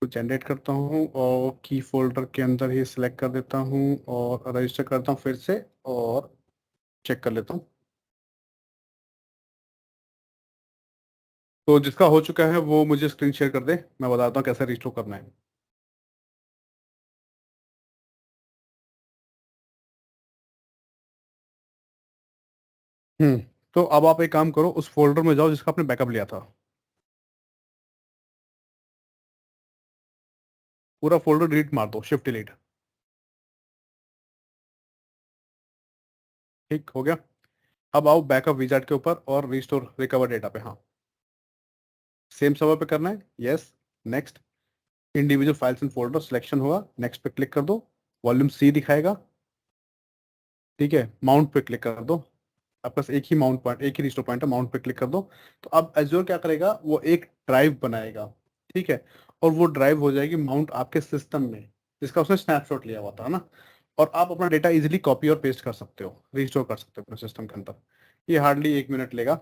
तो जनरेट करता हूँ और की फोल्डर के अंदर ही सिलेक्ट कर देता हूँ और रजिस्टर करता हूँ फिर से और चेक कर लेता हूँ। तो जिसका हो चुका है वो मुझे स्क्रीन शेयर कर दे, मैं बताता हूँ कैसे रिस्टोर करना है। तो अब आप एक काम करो, उस फोल्डर में जाओ जिसका आपने बैकअप लिया था, पूरा फोल्डर डिलीट मार दो, शिफ्ट डिलीट। ठीक हो गया? अब आओ बैकअप विजार्ड के ऊपर और रिस्टोर रिकवर डेटा पे। हाँ, सेम सर्वर पे करना है, yes. Next, individual files and folder selection होगा, नेक्स्ट पे क्लिक कर दो, वॉल्यूम सी दिखाएगा, ठीक है, माउंट पे क्लिक कर दो, आपके पास एक ही माउंट पॉइंट, एक ही रिस्टोर पॉइंट है, माउंट पे क्लिक कर दो। तो अब एज्योर क्या करेगा, वो एक ड्राइव बनाएगा, ठीक है, और वो ड्राइव हो जाएगी माउंट आपके सिस्टम में, जिसका उसने स्नैपशॉट लिया हुआ था ना, और आप अपना डेटा इजीली कॉपी और पेस्ट कर सकते हो, रिस्टोर कर सकते हो अपने सिस्टम के अंदर। ये हार्डली 1 मिनट लेगा,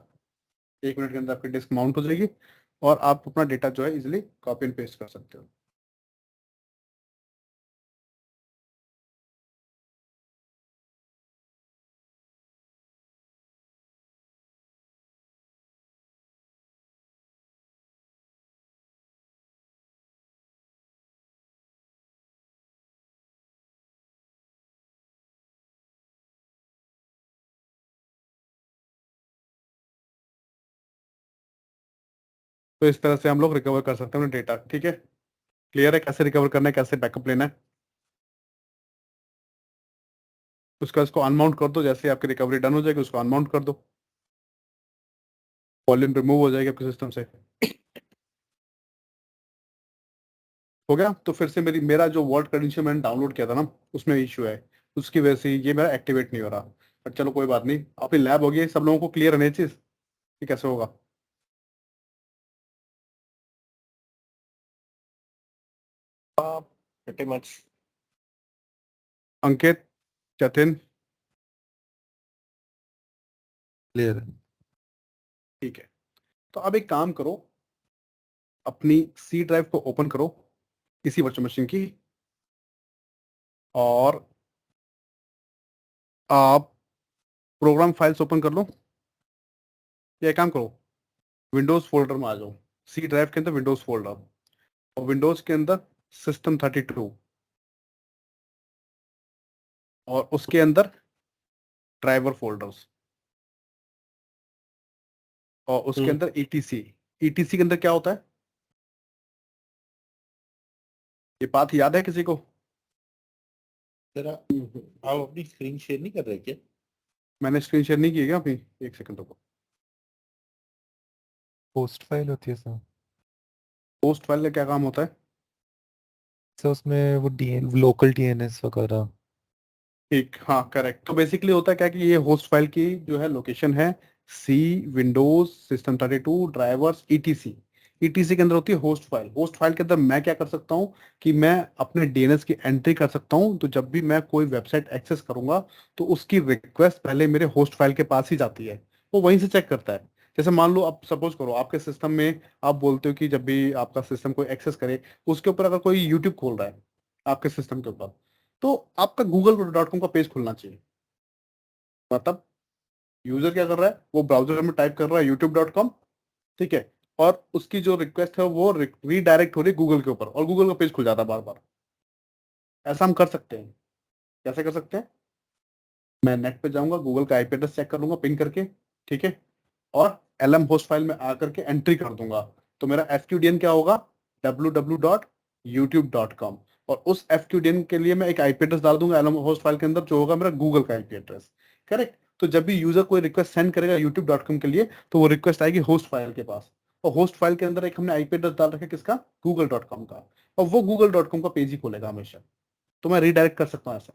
1 मिनट के अंदर आपकी डिस्क माउंट हो जाएगी और आप अपना डेटा जो है इजीली कॉपी एंड पेस्ट कर सकते हो। तो इस तरह से हम लोग रिकवर कर सकते हैं अपना डेटा, ठीक है? क्लियर है कैसे रिकवर करना है, कैसे बैकअप लेना है? उसका इसको अनमाउंट कर दो, जैसे ही आपकी रिकवरी डन हो जाएगी उसको अनमाउंट कर दो, वॉल्यूम रिमूव हो जाएगी आपके सिस्टम से। हो गया? तो फिर से मेरा जो वर्ड क्रेडेंशियल मैंने डाउनलोड किया था ना, उसमें इशू है, उसकी वजह से ये मेरा एक्टिवेट नहीं हो रहा। बट चलो कोई बात नहीं, अपनी लैब होगी, सब लोगों को क्लियर है ये चीज कि कैसे होगा।
Pretty much.
Ankit, Jatin,
clear है।
ठीक है। तो अब एक काम करो, अपनी सी ड्राइव को ओपन करो इसी वर्चुअल मशीन की, और आप प्रोग्राम फाइल्स ओपन कर लो, या एक काम करो, विंडोज फोल्डर में आ जाओ, सी ड्राइव के अंदर विंडोज फोल्डर, और विंडोज के अंदर System32, और उसके अंदर ड्राइवर फोल्डर्स, और उसके अंदर ETC। ETC के अंदर क्या होता है, ये बात याद है किसी को?
जरा आप अपनी स्क्रीन शेयर नहीं कर रहे क्या?
मैंने स्क्रीन शेयर नहीं की है क्या अभी? एक सेकंड को।
पोस्ट फाइल होती है सर।
पोस्ट फाइल का क्या काम होता है?
सर उसमें वो लोकल डीएनएस वगैरह।
ठीक, हाँ, करेक्ट। तो बेसिकली होता है क्या कि ये होस्ट फाइल की जो है लोकेशन है, C, Windows, System32, drivers, ETC। ETC के अंदर होती है होस्ट फाइल। होस्ट फाइल के अंदर मैं क्या कर सकता हूँ कि मैं अपने DNS की एंट्री कर सकता हूँ, तो जब भी मैं कोई वेबसाइट एक्सेस करूंगा तो उसकी रिक्वेस्ट पहले मेरे होस्ट फाइल के पास ही जाती है, वो वहीं से चेक करता है। जैसे मान लो, आप सपोज करो आपके सिस्टम में आप बोलते हो कि जब भी आपका सिस्टम कोई एक्सेस करे, उसके ऊपर अगर कोई यूट्यूब खोल रहा है आपके सिस्टम के ऊपर, तो आपका Google.com का पेज खुलना चाहिए। मतलब यूजर क्या कर रहा है, वो ब्राउजर में टाइप कर रहा है YouTube.com, ठीक है, और उसकी जो रिक्वेस्ट है वो रीडायरेक्ट हो रही है गूगल के ऊपर, और गूगल का पेज खुल जाता है बार बार। ऐसा हम कर सकते हैं। कैसे कर सकते हैं? मैं नेट पे जाऊंगा, गूगल का आईपी एड्रेस चेक कर लूंगा पिंग करके, ठीक है, और एलएम होस्ट फाइल में आकर के एंट्री कर दूंगा। तो मेरा एफक्यूडीएन क्या होगा, www.youtube.com, और उस एफक्यूडीएन के लिए मैं एक आईपी एड्रेस डाल दूंगा एलएम होस्ट फाइल के अंदर, जो होगा मेरा गूगल का आईपी एड्रेस। करेक्ट। तो जब भी यूजर कोई रिक्वेस्ट सेंड करेगा youtube.com के लिए, तो वो रिक्वेस्ट आएगी होस्ट फाइल के पास, और होस्ट फाइल के अंदर एक हमने आईपी एड्रेस डाल रखा है किसका, google.com का, और वो google.com का पेज ही खोलेगा हमेशा। तो मैं रिडायरेक्ट कर सकता हूँ ऐसा।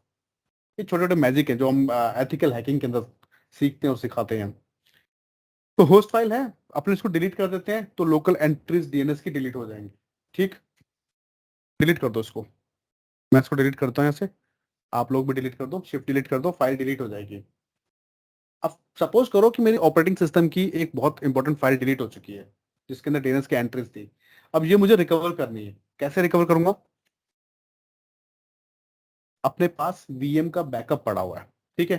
ये छोटे छोटे मैजिक है जो हम एथिकल हैकिंग के अंदर सीखते हैं और सिखाते हैं। तो होस्ट फाइल है, अपने इसको डिलीट कर देते हैं, तो लोकल एंट्रीज डीएनएस की डिलीट हो जाएंगी। ठीक, डिलीट कर दो इसको, मैं इसको डिलीट करता हूँ ऐसे, आप लोग भी डिलीट कर दो, शिफ्ट डिलीट कर दो, फाइल डिलीट हो जाएगी। अब सपोज करो कि मेरी ऑपरेटिंग सिस्टम की एक बहुत इंपॉर्टेंट फाइल डिलीट हो चुकी है, जिसके अंदर डीएनएस की एंट्रीज थी। अब ये मुझे रिकवर करनी है, कैसे रिकवर करूंगा, अपने पास वीएम का बैकअप पड़ा हुआ है, ठीक है,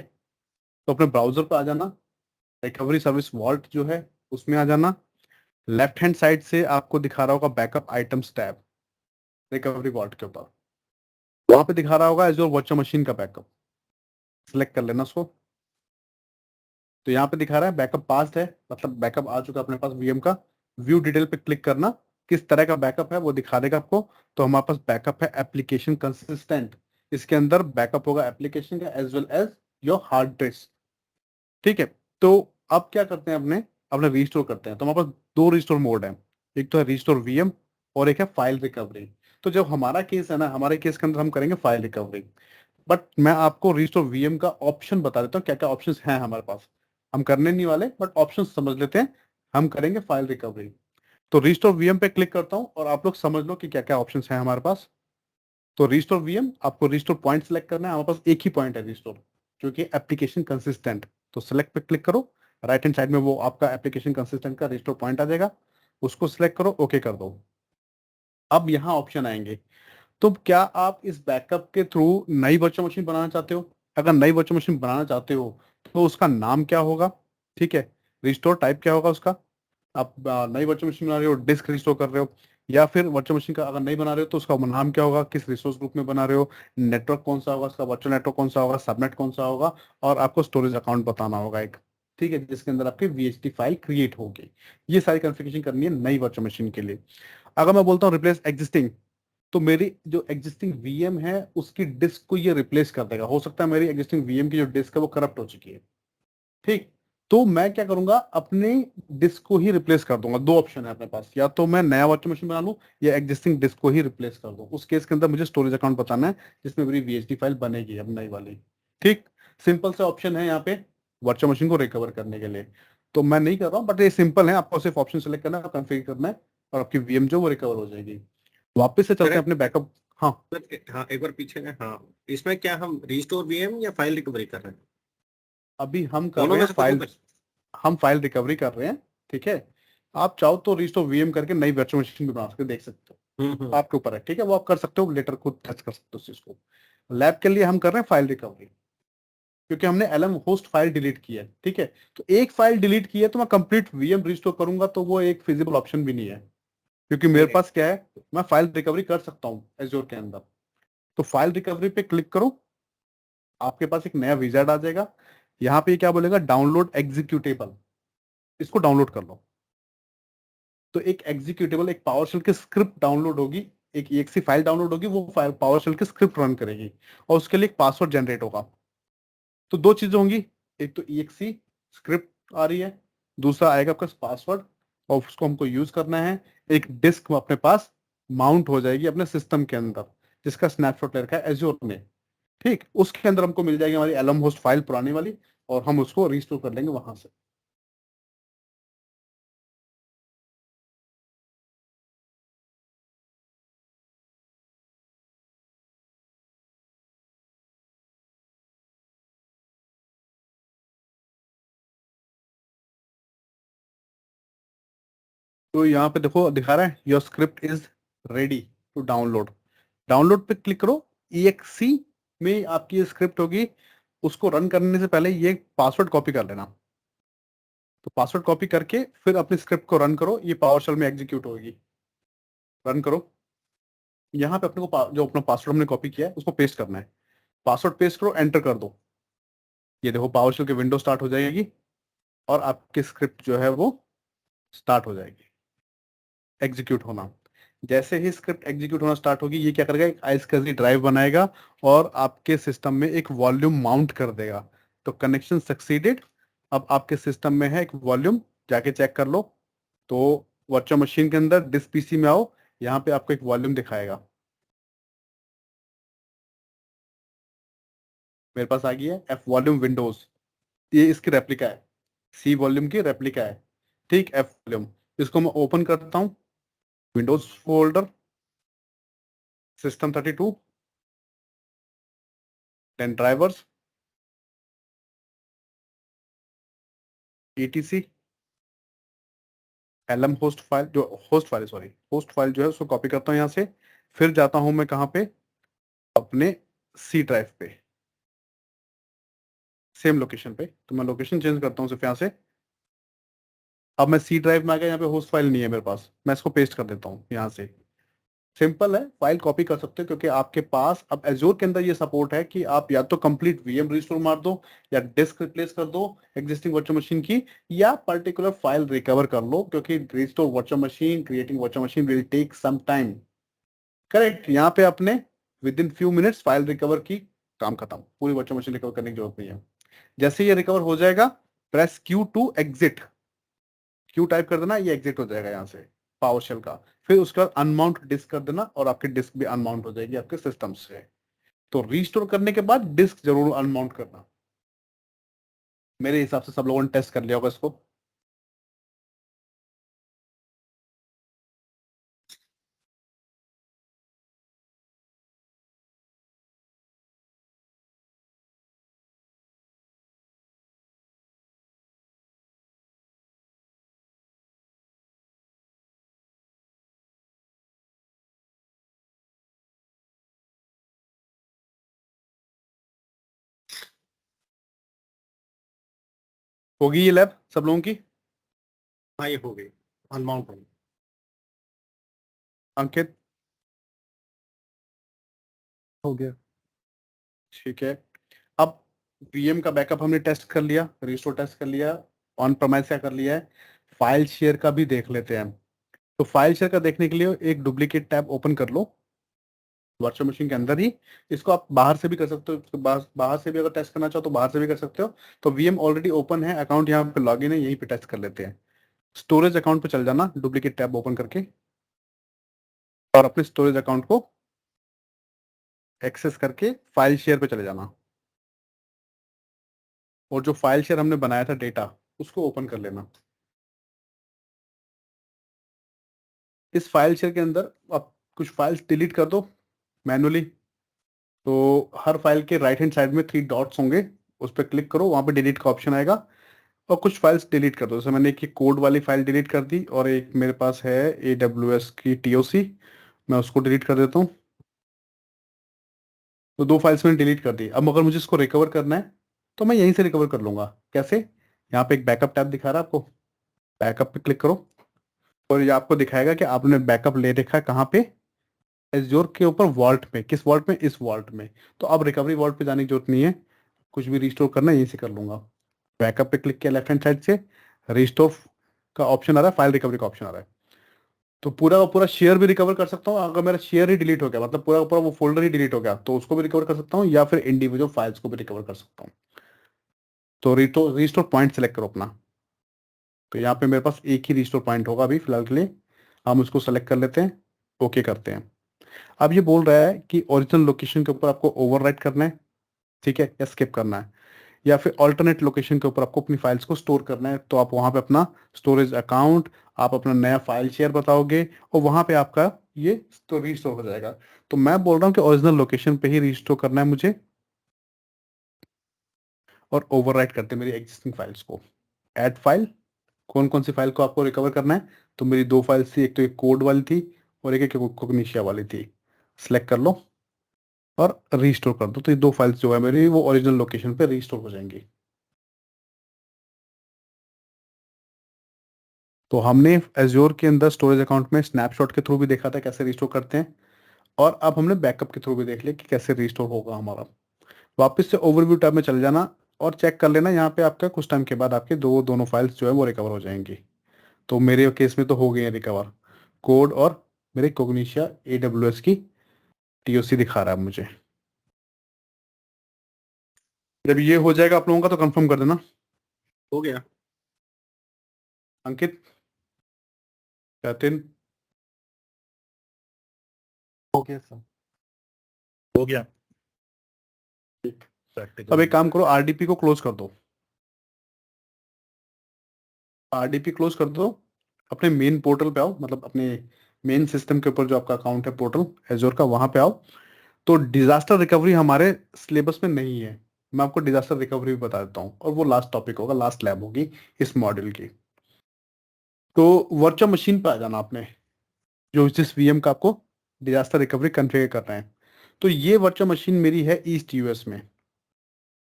तो अपने ब्राउजर पर आ जाना, रिकवरी सर्विस वॉल्ट जो है उसमें आ जाना, लेफ्ट हैंड साइड से आपको दिखा रहा होगा backup items tab recovery vault के ऊपर, वहां पे दिखा रहा होगा एज़्योर वर्चुअल मशीन का बैकअप, सिलेक्ट कर लेना उसको। तो यहाँ पे दिखा रहा है बैकअप पास्ट है, मतलब बैकअप आ चुका है अपने पास वीएम का। व्यू डिटेल पे क्लिक करना, किस तरह का बैकअप है वो दिखा देगा आपको। तो हमारे पास बैकअप है एप्लीकेशन कंसिस्टेंट, इसके अंदर बैकअप होगा एप्लीकेशन का as well as your hard disk, ठीक है। तो अब क्या करते हैं, अपने अपने रिस्टोर करते हैं। तो हमारे पास दो रिस्टोर मोड है, एक तो है रिस्टोर वीएम और एक है फाइल रिकवरी। तो जो हमारा केस है ना, हमारे केस के अंदर हम करेंगे फाइल रिकवरी, बट मैं आपको रिस्टोर वीएम का ऑप्शन बता देता हूँ, क्या क्या ऑप्शंस हैं हमारे पास। हम करने नहीं वाले, बट ऑप्शन समझ लेते हैं, हम करेंगे फाइल रिकवरी। तो रिस्टोर वीएम पे क्लिक करता हूँ और आप लोग समझ लो कि क्या क्या ऑप्शंस हैं हमारे पास। तो रिस्टोर वीएम, आपको रिस्टोर पॉइंट सेलेक्ट करना है, हमारे पास एक ही पॉइंट है रिस्टोर, जो कि एप्लीकेशन कंसिस्टेंट। तो सेलेक्ट पे क्लिक करो, राइट हैंड साइड में वो आपका एप्लीकेशन कंसिस्टेंट का रिस्टोर पॉइंट आ जाएगा, उसको सिलेक्ट करो, ओके कर दो। अब यहाँ ऑप्शन आएंगे, तो क्या आप इस बैकअप के थ्रू नई वर्चुअल मशीन बनाना चाहते हो? अगर नई वर्चुअल मशीन बनाना चाहते हो तो उसका नाम क्या होगा, ठीक है, रिस्टोर टाइप क्या होगा उसका, आप नई वर्चुअल मशीन बना रहे हो, डिस्क रिस्टोर कर रहे हो, या फिर वर्चुअल मशीन का अगर नहीं बना रहे हो तो उसका नाम क्या होगा, किस रिसोर्स ग्रुप में बना रहे हो, नेटवर्क कौन सा होगा उसका, वर्चुअल नेटवर्क कौन सा होगा, सबनेट कौन सा होगा, और आपको स्टोरेज अकाउंट बताना होगा एक, ठीक है, जिसके अंदर आपकी वीएचटी फाइल क्रिएट होगी। ये सारी कॉन्फ़िगरेशन करनी है नई वर्चुअल मशीन के लिए। अगर मैं बोलता हूँ रिप्लेस एग्जिस्टिंग, तो मेरी जो एग्जिस्टिंग वीएम है उसकी डिस्क को ये रिप्लेस कर देगा। हो सकता है मेरी एग्जिस्टिंग वीएम की जो डिस्क है वो करप्ट हो चुकी है, ठीक, तो मैं क्या करूंगा, अपने डिस्क को ही रिप्लेस कर दूंगा। दो ऑप्शन है अपने पास, या तो मैं नया वर्चुअल मशीन बना लूं या एग्जिस्टिंग डिस्क को ही रिप्लेस कर दूं। उस केस के अंदर मुझे स्टोरेज अकाउंट बताना है जिसमें मेरी वीएचडी फाइल बनेगी अब नई वाली, ठीक। सिंपल से ऑप्शन है यहाँ पे वर्चुअल मशीन को रिकवर करने के लिए। तो मैं नहीं कर रहा हूँ, बट ये सिंपल है, आपको सिर्फ ऑप्शन सेलेक्ट करना है, कॉन्फ़िगर करना है, और आपकी वीएम जो वो रिकवर हो जाएगी। वापस से चलते हैं अपने बैकअप। हाँ,
हाँ एक बार पीछे है। हाँ, इसमें क्या हम रिस्टोर वीएम या फाइल रिकवरी कर रहे हैं?
अभी हम कर
दोनों
रहे
में
हैं
से कुछ
फाइल, हम फाइल रिकवरी कर रहे हैं, ठीक है। आप चाहो तो रिस्टोर वीएम करके नई वर्चुअल मशीन भी बना सकते हो, देख सकते हो, आपके ऊपर है, ठीक है, वो आप कर सकते हो, लेटर खुद टेस्ट कर सकते हो उस चीज को। लैब के लिए हम कर रहे हैं फाइल रिकवरी, क्योंकि हमने एलएम होस्ट फाइल डिलीट की है, ठीक है। तो एक फाइल डिलीट की है तो मैं कंप्लीट वीएम रिस्टोर करूंगा तो वो एक फिजिबल ऑप्शन भी नहीं है, क्योंकि मेरे पास क्या है, मैं फाइल रिकवरी कर सकता हूँ एज्योर के अंदर। तो फाइल रिकवरी पे क्लिक करो, आपके पास एक नया विजार्ड आ जाएगा, यहाँ पे क्या बोलेगा, डाउनलोड एग्जीक्यूटेबल, इसको डाउनलोड कर लो। तो एक एग्जीक्यूटेबल, एक पावरशेल की स्क्रिप्ट डाउनलोड होगी, एक एक्सी फाइल डाउनलोड होगी, वो फाइल पावरशेल की स्क्रिप्ट रन करेगी, और उसके लिए एक पासवर्ड जनरेट होगा। तो दो चीजें होंगी, एक तो एक्सी स्क्रिप्ट आ रही है, दूसरा आएगा आपका पासवर्ड, और उसको हमको यूज करना है। एक डिस्क अपने पास माउंट हो जाएगी अपने सिस्टम के अंदर, जिसका स्नैपशॉट ले रखा है एज्योर में, ठीक। उसके अंदर हमको मिल जाएगी हमारी एलम होस्ट फाइल पुरानी वाली, और हम उसको रिस्टोर कर लेंगे वहां से। तो यहाँ पे देखो दिखा रहा है your script is ready to download, download पे क्लिक करो। EXE में आपकी ये स्क्रिप्ट होगी, उसको रन करने से पहले ये पासवर्ड कॉपी कर लेना। तो पासवर्ड कॉपी करके फिर अपनी स्क्रिप्ट को रन करो, ये पावरशेल में एग्जीक्यूट होगी। रन करो, यहाँ पे अपने को जो अपना पासवर्ड हमने कॉपी किया है उसको पेस्ट करना है, पासवर्ड पेस्ट करो, एंटर कर दो। ये देखो पावरशेल की विंडो स्टार्ट हो जाएगी और आपकी स्क्रिप्ट जो है वो स्टार्ट हो जाएगी एग्जीक्यूट होना। जैसे ही स्क्रिप्ट एग्जीक्यूट होना स्टार्ट होगी, ये क्या करेगा, एक iSCSI ड्राइव बनाएगा और आपके सिस्टम में एक वॉल्यूम माउंट कर देगा। तो कनेक्शन सक्सीडेड। अब आपके सिस्टम में है एक वॉल्यूम, जाके चेक कर लो। तो वर्चुअल मशीन के अंदर डिस्क पीसी में आओ, यहाँ पे आपको एक वॉल्यूम दिखाएगा। मेरे पास आ गई है एफ वॉल्यूम विंडोज, ये इसकी रेप्लिका है, सी वॉल्यूम की रेप्लिका है। ठीक, एफ वॉल्यूम, इसको मैं ओपन करता हूँ, Windows folder, system 32, then drivers, etc, lm host file, जो होस्ट फाइल जो है उसको कॉपी करता हूँ यहाँ से। फिर जाता हूँ मैं कहाँ पे, अपने सी ड्राइव पे, सेम लोकेशन पे। तो मैं लोकेशन चेंज करता हूँ सिर्फ यहाँ से। अब मैं सी ड्राइव में आ गया, यहाँ पे होस्ट फाइल नहीं है मेरे पास, मैं इसको पेस्ट कर देता हूँ यहाँ से। सिंपल है, फाइल कॉपी कर सकते हो क्योंकि आपके पास अब एज्योर के अंदर ये सपोर्ट है कि आप या तो कंप्लीट वीएम रिस्टोर मार दो, या डिस्क रिप्लेस कर दो एग्जिस्टिंग वर्चुअल मशीन की, या पर्टिकुलर फाइल रिकवर कर लो, क्योंकि restore virtual machine, creating virtual machine will take some time. Correct, यहाँ पे आपने within few minutes file recover की, काम खत्म, पूरी वर्चुअल मशीन रिकवर करने की जरूरत नहीं है। जैसे ये रिकवर हो जाएगा, press Q to exit, Q type कर देना, ये एग्जिट हो जाएगा यहाँ से पावरशेल का। फिर उसका अनमाउंट डिस्क कर देना और आपकी डिस्क भी अनमाउंट हो जाएगी आपके सिस्टम से। तो रीस्टोर करने के बाद डिस्क जरूर अनमाउंट करना। मेरे हिसाब से सब लोगों ने टेस्ट कर लिया होगा इसको। होगी ये लैब सब लोगों की?
हाँ ये हो गई, अनमाउंट हो गई।
अंकित?
हो गया।
ठीक है। अब वीएम का बैकअप हमने टेस्ट कर लिया, रिस्टोर टेस्ट कर लिया, ऑन प्रेमाइस का कर लिया है, फाइल शेयर का भी देख लेते हैं। तो फाइल शेयर का देखने के लिए एक डुप्लीकेट टैब ओपन कर लो वर्चुअल मशीन के अंदर ही। इसको आप बाहर से भी कर सकते हो, इसको बाहर से भी अगर टेस्ट करना चाहो तो बाहर से भी कर सकते हो। तो वीएम ऑलरेडी ओपन है, अकाउंट यहाँ पे लॉगिन है, यहीं पे टेस्ट कर लेते हैं। स्टोरेज अकाउंट पे चल जाना डुप्लीकेट टैब ओपन करके, और अपने स्टोरेज अकाउंट को एक्सेस करके फाइल शेयर पे चले जाना, और जो फाइल शेयर हमने बनाया था डेटा, उसको ओपन कर लेना। इस फाइल शेयर के अंदर आप कुछ फाइल्स डिलीट कर दो मैनुअली। तो हर फाइल के राइट हैंड साइड में 3 डॉट्स होंगे, उस पर क्लिक करो, वहां पे डिलीट का ऑप्शन आएगा, और कुछ फाइल्स डिलीट कर दो। जैसे मैंने एक कोड वाली फाइल डिलीट कर दी, और एक मेरे पास है AWS की TOC, मैं उसको डिलीट कर देता हूँ। तो 2 फाइल्स मैंने डिलीट कर दी। अब अगर मुझे इसको रिकवर करना है तो मैं यहीं से रिकवर कर लूंगा। कैसे? यहाँ पे एक बैकअप टैब दिखा रहा है आपको, बैकअप पे क्लिक करो, और ये आपको दिखाएगा कि आपने बैकअप ले रखा है कहाँ पे, एज्योर के ऊपर वॉल्ट में। किस वॉल्ट में? इस वॉल्ट में। तो अब रिकवरी वॉल्ट पे जाने की जरूरत नहीं है, कुछ भी रिस्टोर करना है यहीं से कर लूंगा। बैकअप पे क्लिक किया लेफ्ट हैंड साइड से, रिस्टोर का ऑप्शन आ रहा है, फाइल रिकवरी का ऑप्शन आ रहा है। तो पूरा का पूरा शेयर भी रिकवर कर सकता हूँ। अगर मेरा शेयर ही डिलीट हो गया, मतलब पूरा का पूरा वो फोल्डर ही डिलीट हो गया, तो उसको भी रिकवर कर सकता हूँ, या फिर इंडिविजुअल फाइल्स को भी रिकवर कर सकता हूँ। तो रिस्टोर पॉइंट सेलेक्ट करो अपना। तो यहाँ पे मेरे पास एक ही रिस्टोर पॉइंट होगा अभी फिलहाल के लिए, हम उसको सेलेक्ट कर लेते हैं, ओके करते हैं। अब ये बोल रहा है कि ओरिजिनल लोकेशन के ऊपर आपको ओवरराइट करना है, ठीक है, या स्किप करना है, या फिर ऑल्टरनेट लोकेशन के ऊपर आपको अपनी फाइल्स को स्टोर करना है। तो आप वहां पे अपना स्टोरेज अकाउंट, आप अपना नया फाइल शेयर बताओगे, और वहां पे आपका ये रिस्टोर हो जाएगा। तो मैं बोल रहा हूँ कि ओरिजिनल लोकेशन पे ही रिस्टोर करना है मुझे, और ओवरराइट करते हैं मेरी एग्जिस्टिंग फाइल्स को। ऐड फाइल, कौन कौन सी फाइल को आपको रिकवर करना है? तो मेरी 2 फाइल्स थी, एक तो एक कोड वाली थी, और एक कोग्निशिया वाली थी। सेलेक्ट कर लो और रीस्टोर कर दो, तो ये 2 फाइल्स जो है मेरी वो ओरिजिनल लोकेशन पे रीस्टोर हो जाएंगी। तो हमने एज्योर के अंदर स्टोरेज अकाउंट में स्नैपशॉट के थ्रू भी देखा था कैसे रिस्टोर करते हैं, और अब हमने बैकअप के थ्रू भी देख लिया कि कैसे रिस्टोर होगा हमारा। वापस से ओवरव्यू टैब में चले जाना, और चेक कर लेना, यहाँ पे आपका कुछ टाइम के बाद आपके दोनों फाइल्स जो है वो रिकवर हो जाएंगी। तो मेरे केस में तो हो गई है रिकवर, कोड और मेरे कोग्निशिया AWS की TOC दिखा रहा है मुझे। जब ये हो जाएगा आप लोगों का तो कंफर्म कर देना।
हो गया।
अंकित, सचिन,
हो गया सर।
हो गया।
अब एक काम करो, RDP को क्लोज कर दो। RDP क्लोज कर दो, अपने मेन पोर्टल पे आओ, मतलब अपने मेन सिस्टम के ऊपर जो आपका अकाउंट है पोर्टल एजोर का, वहां पे आओ। तो डिजास्टर रिकवरी हमारे सिलेबस में नहीं है, मैं आपको डिजास्टर रिकवरी भी बता देता हूँ, और वो लास्ट टॉपिक होगा, लास्ट लैब होगी इस मॉड्यूल की। तो वर्चुअल मशीन पे आ जाना आपने, जो जिस VM का आपको डिजास्टर रिकवरी कन्फिगर करना है। तो ये वर्चुअल मशीन मेरी है ईस्ट US में,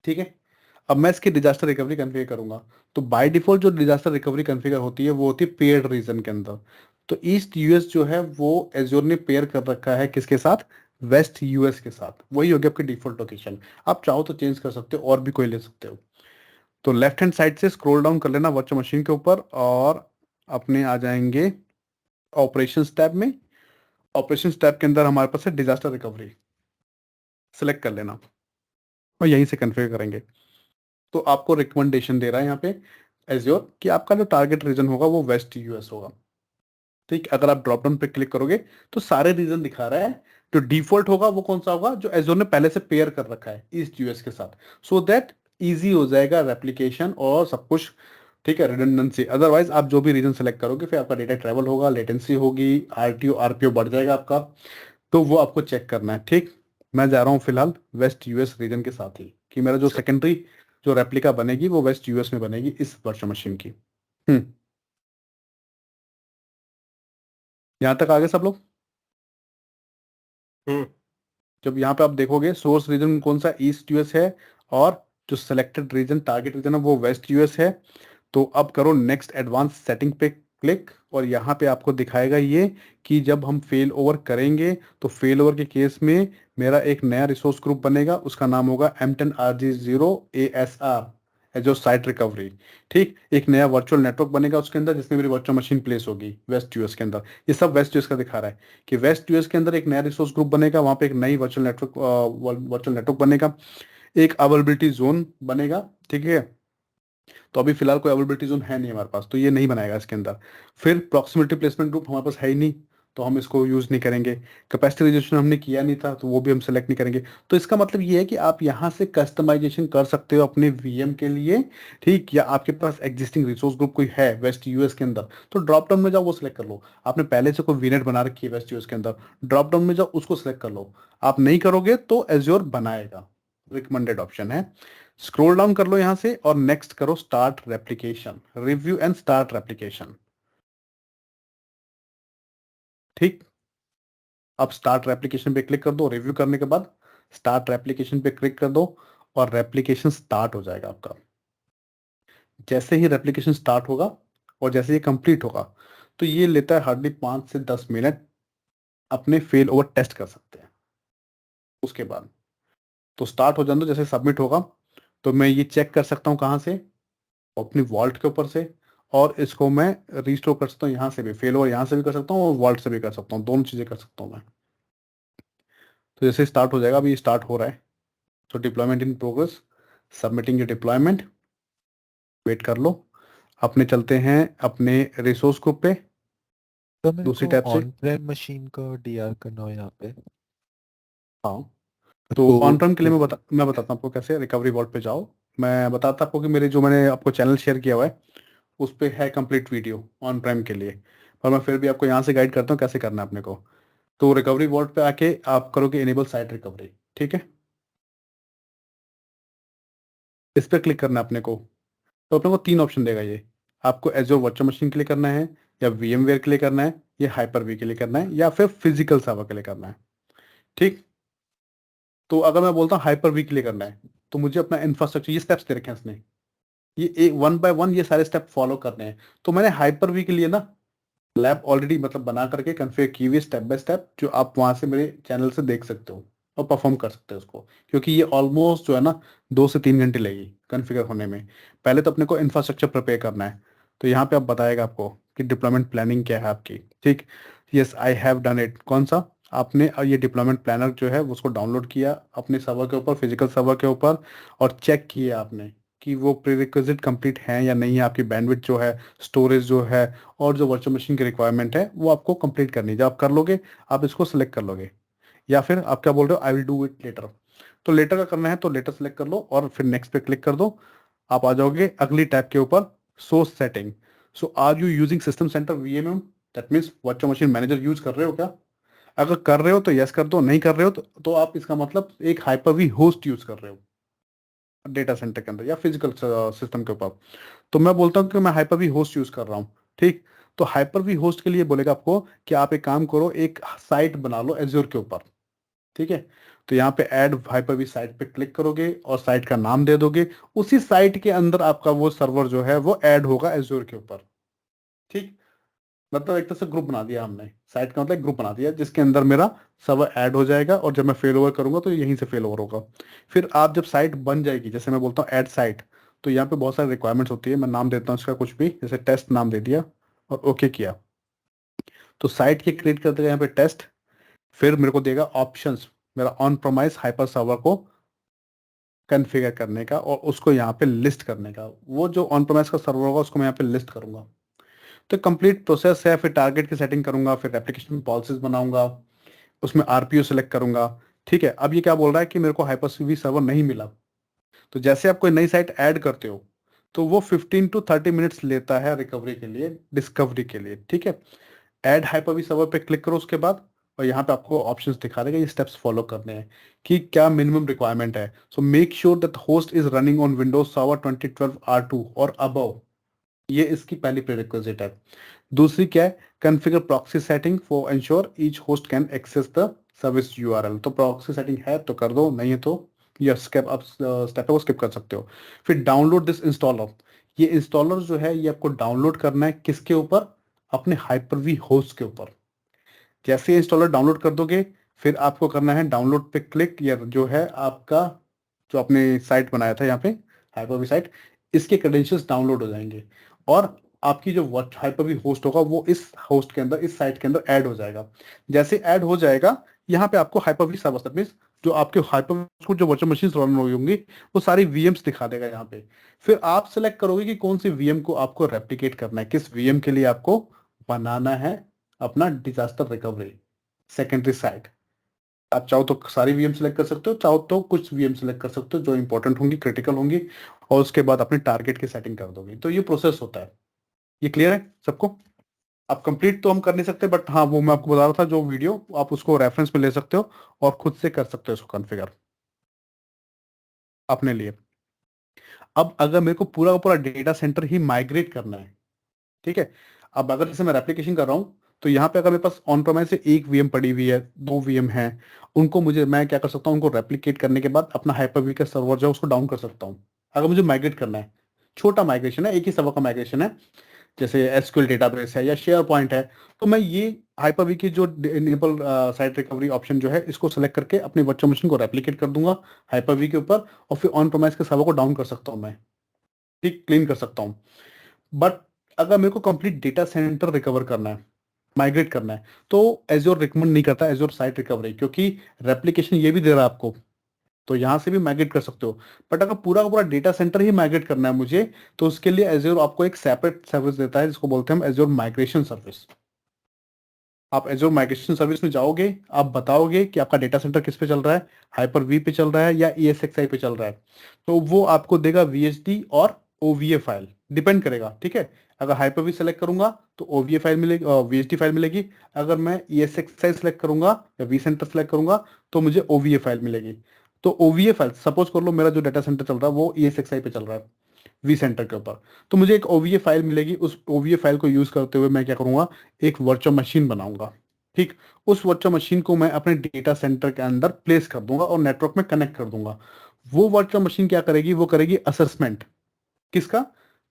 ठीक है। अब मैं इसकी डिजास्टर रिकवरी कन्फिगर करूंगा, तो बाय डिफॉल्ट जो डिजास्टर रिकवरी कन्फिगर होती है वो होती है पेयर्ड रीजन के अंदर। तो ईस्ट US जो है वो एज्योर ने पेयर कर रखा है किसके साथ, वेस्ट US के साथ, वही होगी आपकी डिफॉल्ट लोकेशन। आप चाहो तो चेंज कर सकते हो और भी कोई ले सकते हो। तो लेफ्ट हैंड साइड से स्क्रॉल डाउन कर लेना वर्चुअल मशीन के ऊपर, और अपने आ जाएंगे ऑपरेशंस टैब में। ऑपरेशंस टैब के अंदर हमारे पास है डिजास्टर रिकवरी, सेलेक्ट कर लेना और यहीं से कन्फिगर करेंगे। तो आपको रिकमेंडेशन दे रहा है यहाँ पे एज्योर कि आपका जो टारगेट रीजन होगा वो वेस्ट US होगा, ठीक। अगर आप ड्रॉप डाउन पे क्लिक करोगे तो सारे रीजन दिखा रहा है। जो डिफॉल्ट होगा वो कौन सा होगा, जो एज्योर ने पहले से पेयर कर रखा है ईस्ट US के साथ, सो दैट इजी हो जाएगा रेप्लिकेशन और सब कुछ, ठीक है, रिडंडेंसी। अदरवाइज आप जो भी रीजन सेलेक्ट करोगे फिर आपका डेटा ट्रैवल होगा, लेटेंसी होगी, RTO RPO बढ़ जाएगा आपका, तो वो आपको चेक करना है, ठीक। मैं जा रहा हूँ फिलहाल वेस्ट US रीजन के साथ ही, कि मेरा जो सेकेंडरी जो रेप्लिका बनेगी वो वेस्ट US में बनेगी इस वर्चुअल मशीन की। यहाँ तक आगे सब लोग। जब यहाँ पे आप देखोगे सोर्स रीजन कौन सा ईस्ट US है, और जो सिलेक्टेड रीजन टारगेट रीजन है वो वेस्ट US है। तो अब करो नेक्स्ट एडवांस सेटिंग पे क्लिक, और यहाँ पे आपको दिखाएगा ये कि जब हम फेल ओवर करेंगे तो फेल ओवर के केस में मेरा एक नया रिसोर्स ग्रुप बनेगा, उसका नाम होगा M10RG0 ASR, जो साइट रिकवरी, ठीक। एक नया वर्चुअल नेटवर्क बनेगा उसके अंदर, जिसमें मेरी वर्चुअल मशीन प्लेस होगी वेस्ट US के अंदर। ये सब वेस्ट US का दिखा रहा है कि वेस्ट US के अंदर एक नया रिसोर्स ग्रुप बनेगा, वहां पे एक नई वर्चुअल नेटवर्क बनेगा, एक अवेलेबिलिटी जोन बनेगा, ठीक है। तो अभी फिलहाल कोई अवेलेबिलिटी जोन है नहीं हमारे पास, तो ये नहीं बनाएगा इसके अंदर। फिर प्रॉक्सिमिटी प्लेसमेंट ग्रुप हमारे पास है ही नहीं, तो हम इसको यूज़ नहीं करेंगे। कैपेसिटी रिजर्वेशन हमने किया नहीं था, तो वो भी हम सेलेक्ट नहीं करेंगे। तो इसका मतलब ये है कि आप यहाँ से कस्टमाइजेशन कर सकते हो अपने VM के लिए, ठीक। या आपके पास एग्जिस्टिंग रिसोर्स ग्रुप कोई है वेस्ट US के अंदर, तो ड्रॉप डाउन में जाओ वो सिलेक्ट कर लो। आपने पहले से कोई VNet बना रखी है वेस्ट US के अंदर, ड्रॉप डाउन में जाओ उसको सिलेक्ट कर लो। आप नहीं करोगे तो एज्योर बनाएगा, रिकमेंडेड ऑप्शन है। स्क्रॉल डाउन कर लो यहां से और नेक्स्ट करो start replication, review and start replication, ठीक। अब स्टार्ट रेप्लिकेशन पे क्लिक कर दो, रिव्यू करने के बाद स्टार्ट रेप्लिकेशन पे क्लिक कर दो, और रेप्लिकेशन स्टार्ट हो जाएगा आपका। जैसे ही रेप्लिकेशन स्टार्ट होगा और जैसे ही कंप्लीट होगा, तो ये लेता है हार्डली 5 से 10 मिनट, अपने फेल ओवर टेस्ट कर सकते हैं। उसके बाद तो स्टार्ट हो जाने दो, जैसे सबमिट होगा तो मैं ये चेक कर सकता हूँ कहाँ से, अपनी वॉल्ट के ऊपर से, और इसको मैं रिस्टोर कर सकता हूँ यहाँ से भी, फेल ओवर यहाँ से भी कर सकता हूँ और वॉल्ट से भी कर सकता हूँ, दोनों चीज़ें कर सकता हूँ मैं। तो जैसे स्टार्ट हो जाएगा, अभी स्टार्ट हो रहा है, तो deployment in progress, submitting your deployment, wait कर लो। अपने चलते हैं अपने रिसोर्स ग्रुप पे,
तो मेरे
दूसरी
को
टैब से।
ऑन प्रेम मशीन का DR करना हो यहाँ पे,
हाँ, तो
तो
ऑन प्रेम के लिए मैं
कैसे?
मैं बताता हूँ आपको कैसे। रिकवरी वॉल्ट पे जाओ, मैं बताता आपको कि मेरे जो मैंने आपको चैनल शेयर किया हुआ है उस पे है कंप्लीट वीडियो ऑन प्राइम के लिए, पर मैं फिर भी आपको यहाँ से गाइड करता हूँ कैसे करना है अपने को। तो रिकवरी वॉल्ट पे आके आप करोगे इनेबल साइट रिकवरी, ठीक है। इस पर क्लिक करना है अपने को, तो अपने को 3 ऑप्शन देगा ये। आपको एजोर वर्चुअल मशीन के लिए करना है, या VMware के लिए करना है, या हाइपर-V के लिए करना है, या फिर फिजिकल सर्वर के लिए करना है, ठीक। तो अगर मैं बोलता हूँ हाइपर-V के लिए करना है, तो मुझे अपना इंफ्रास्ट्रक्चर, ये स्टेप्स दे रखे हैं इसने, ये एक 1 बाय 1 ये सारे स्टेप फॉलो करने हैं। तो मैंने हाइपर-V के लिए ना लैब ऑलरेडी मतलब बना करके कन्फिगर की हुई स्टेप बाय स्टेप, जो आप वहां से मेरे चैनल से देख सकते हो, और परफॉर्म कर सकते हैं उसको, क्योंकि ये ऑलमोस्ट जो है ना 2 से 3 घंटे लगेगी कॉन्फ़िगर होने में। पहले तो अपने को इंफ्रास्ट्रक्चर प्रिपेयर करना है, तो यहाँ पे आप बताएगा आपको कि डिप्लॉयमेंट प्लानिंग क्या है आपकी। ठीक, yes I have done it. कौन सा? आपने ये डिप्लॉयमेंट प्लानर जो है उसको डाउनलोड किया अपने सर्वर के ऊपर, फिजिकल सर्वर के ऊपर, और चेक किया आपने कि वो प्रीरिक्विजिट कंप्लीट हैं या नहीं है, आपकी बैंडविड्थ जो है, स्टोरेज जो है, और जो वर्चुअल मशीन की रिक्वायरमेंट है वो आपको कंप्लीट करनी है। जब आप कर लोगे आप इसको सेलेक्ट कर लोगे, या फिर आप क्या बोल रहे हो, I will do it later. तो लेटर का करना है तो लेटर सेलेक्ट कर लो और फिर नेक्स्ट पे क्लिक कर दो। आप आ जाओगे अगली टैब के ऊपर, source setting. So are you using system center VMM, that means virtual machine manager use कर रहे हो क्या? अगर कर रहे हो तो यस कर दो, नहीं कर रहे हो तो आप इसका मतलब एक हाइपर वी होस्ट यूज कर रहे हो डेटा सेंटर के अंदर या फिजिकल सिस्टम के ऊपर। तो मैं बोलता हूँ कि मैं हाइपर वी होस्ट यूज कर रहा हूँ। ठीक, तो हाइपर वी होस्ट के लिए बोलेगा आपको कि आप एक काम करो, एक साइट बना लो एज्योर के ऊपर। ठीक है, तो यहाँ पे ऐड हाइपर वी साइट पे क्लिक करोगे और साइट का नाम दे दोगे। उसी साइट के अंदर आपका वो सर्वर जो है वो ऐड होगा एज्योर के ऊपर। ठीक, मतलब एक तरह से ग्रुप बना दिया हमने, साइट का मतलब ग्रुप बना दिया जिसके अंदर मेरा सर्वर ऐड हो जाएगा, और जब मैं फेल ओवर करूंगा तो यहीं से फेल ओवर होगा। फिर आप जब साइट बन जाएगी, जैसे मैं बोलता हूँ ऐड साइट, तो यहाँ पे बहुत सारी रिक्वायरमेंट्स होती है। मैं नाम देता हूँ इसका कुछ भी, जैसे टेस्ट नाम दे दिया और ओके किया, तो साइट के क्रिएट कर देगा यहाँ पे टेस्ट। फिर मेरे को देगा ऑप्शंस मेरा ऑन प्रोमाइस हाइपर सर्वर को कॉन्फ़िगर करने का और उसको यहाँ पे लिस्ट करने का। वो जो ऑन प्रोमाइस का सर्वर होगा उसको मैं यहाँ पे लिस्ट करूंगा। तो कंप्लीट प्रोसेस है। फिर टारगेट की सेटिंग करूंगा, फिर एप्लीकेशन पॉलिसीज बनाऊंगा, उसमें आरपीओ सेलेक्ट करूंगा। ठीक है, अब ये क्या बोल रहा है कि मेरे को हाइपर-वी सर्वर नहीं मिला। तो जैसे आप कोई नई साइट ऐड करते हो तो वो 15 टू 30 मिनट्स लेता है रिकवरी के लिए, डिस्कवरी के लिए। ठीक है, ऐड हाइपर-वी सर्वर पे क्लिक करो उसके बाद, और यहाँ पे आपको ऑप्शंस दिखा देगा, ये स्टेप्स फॉलो करने हैं कि क्या मिनिमम रिक्वायरमेंट है। So make sure that host is running on Windows server 2012 R2 और अबव, ये इसकी पहली प्रीरिक्विजिट है। दूसरी क्या है, configure proxy setting for ensure each host can access the service URL. तो प्रॉक्सी सेटिंग है तो कर दो, नहीं है तो ये स्टेप आप स्टेप को स्किप कर सकते हो। फिर डाउनलोड दिस इंस्टॉलर, ये इंस्टॉलर जो है ये आपको डाउनलोड करना है किसके ऊपर, अपने हाइपर वी होस्ट के ऊपर। जैसे इंस्टॉलर डाउनलोड कर दोगे फिर आपको करना है डाउनलोड पे क्लिक, या जो है आपका जो आपने साइट बनाया था यहाँ पे हाइपर वी साइट, इसके क्रेडेंशियल्स डाउनलोड हो जाएंगे और आपकी जो हाइपर वी होस्ट होगा वो इस होस्ट के अंदर, इस साइट के अंदर ऐड हो जाएगा। जैसे ऐड हो जाएगा यहाँ पे आपको हाइपर वी सर्वर मींस जो आपके हाइपर जो वर्चुअल मशीन रन होंगी वो सारी वीएम्स दिखा देगा यहाँ पे। फिर आप सेलेक्ट करोगे कि कौन सी वीएम को आपको रेप्लिकेट करना है, किस वीएम के लिए आपको बनाना है अपना डिजास्टर रिकवरी सेकेंडरी साइट। आप चाहो तो सारी वीएम सेलेक्ट कर सकते हो, चाहो तो कुछ वीएम सेलेक्ट कर सकते हो जो इंपॉर्टेंट होंगी, क्रिटिकल होंगी, और उसके बाद अपने टारगेट की सेटिंग कर दोगे। तो ये प्रोसेस होता है। ये क्लियर है सबको? आप कंप्लीट तो हम कर नहीं सकते, बट हाँ वो मैं आपको बता रहा था जो वीडियो, आप उसको रेफरेंस में ले सकते हो और खुद से कर सकते हो इसको कॉन्फ़िगर अपने लिए। अब अगर मेरे को पूरा का पूरा डेटा सेंटर ही माइग्रेट करना है, ठीक है, अब अगर जैसे मैं रेप्लिकेशन कर रहा हूँ तो यहाँ पे अगर मेरे पास ऑन प्रेमाइस से एक वीएम पड़ी हुई है, 2 वीएम है, उनको मैं क्या कर सकता हूँ, उनको रेप्लिकेट करने के बाद अपना हाइपर वी का सर्वर जो है उसको डाउन कर सकता हूँ। अगर मुझे माइग्रेट करना है, छोटा माइग्रेशन है, एक ही सर्वर का माइग्रेशन है, जैसे एसक्यूएल डेटाबेस है या शेयर पॉइंट है, तो मैं ये हाइपर वी की जो इनेबल साइट रिकवरी ऑप्शन जो है इसको सेलेक्ट करके अपनी वर्चुअल मशीन को रेप्लिकेट कर दूंगा हाइपर वी के ऊपर, और फिर ऑन प्रेमाइस के सर्वर को डाउन कर सकता हूँ मैं, ठीक, क्लीन कर सकता हूँ। बट अगर मेरे को कंप्लीट डेटा सेंटर रिकवर करना है, माइग्रेट करना है, तो एज्योर रिकमेंड नहीं करता एज्योर साइट रिकवरी, क्योंकि रेप्लिकेशन ये भी दे रहा है आपको, तो यहाँ से भी माइग्रेट कर सकते हो। बट अगर पूरा का पूरा डेटा सेंटर ही माइग्रेट करना है मुझे, तो उसके लिए एज्योर आपको एक सेपरेट सर्विस देता है जिसको बोलते हैं हम एज्योर माइग्रेशन सर्विस। आप एज्योर माइग्रेशन सर्विस में जाओगे, आप बताओगे कि आपका डेटा सेंटर किस पे चल रहा है, हाइपर वी पे चल रहा है या ESXi पे चल रहा है, तो वो आपको देगा VHD और OVA फाइल, डिपेंड करेगा। ठीक है, अगर हाइपर वी सेलेक्ट करूंगा तो OVA फाइल मिलेगी, VHD फाइल मिलेगी। अगर मैं ESXi सेलेक्ट करूंगा या वी सेंटर सेलेक्ट करूंगा तो मुझे OVA फाइल मिलेगी। तो OVA फाइल, सपोज कर लो मेरा जो डाटा सेंटर चल रहा है वो ESXi पे चल रहा है वी सेंटर के ऊपर, तो मुझे एक OVA फाइल मिलेगी। उस OVA फाइल को यूज करते हुए मैं क्या करूंगा, एक वर्चुअल मशीन बनाऊंगा। ठीक, उस वर्चुअल मशीन को मैं अपने डेटा सेंटर के अंदर प्लेस कर दूंगा और नेटवर्क में कनेक्ट कर दूंगा। वो वर्चुअल मशीन क्या करेगी, वो करेगी असेसमेंट किसका,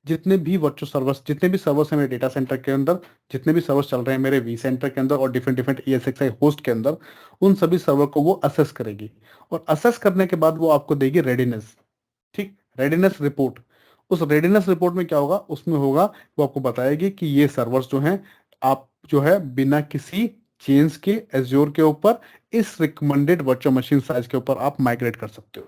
जितने भी वर्चुअल सर्वर्स, जितने भी सर्वर्स हैं मेरे डेटा सेंटर के अंदर, जितने भी सर्वर्स चल रहे हैं मेरे वी सेंटर के अंदर और डिफरेंट डिफरेंट ESXi होस्ट के अंदर, उन सभी सर्वर को वो असेस करेगी और असेस करने के बाद वो आपको देगी रेडीनेस। ठीक, रेडीनेस रिपोर्ट। उस रेडीनेस रिपोर्ट में क्या होगा, उसमें होगा वो आपको बताएगी कि ये सर्वर्स जो हैं आप जो है बिना किसी चेंज के एज्योर के ऊपर इस रिकमेंडेड वर्चुअल मशीन साइज के ऊपर आप माइग्रेट कर सकते हो।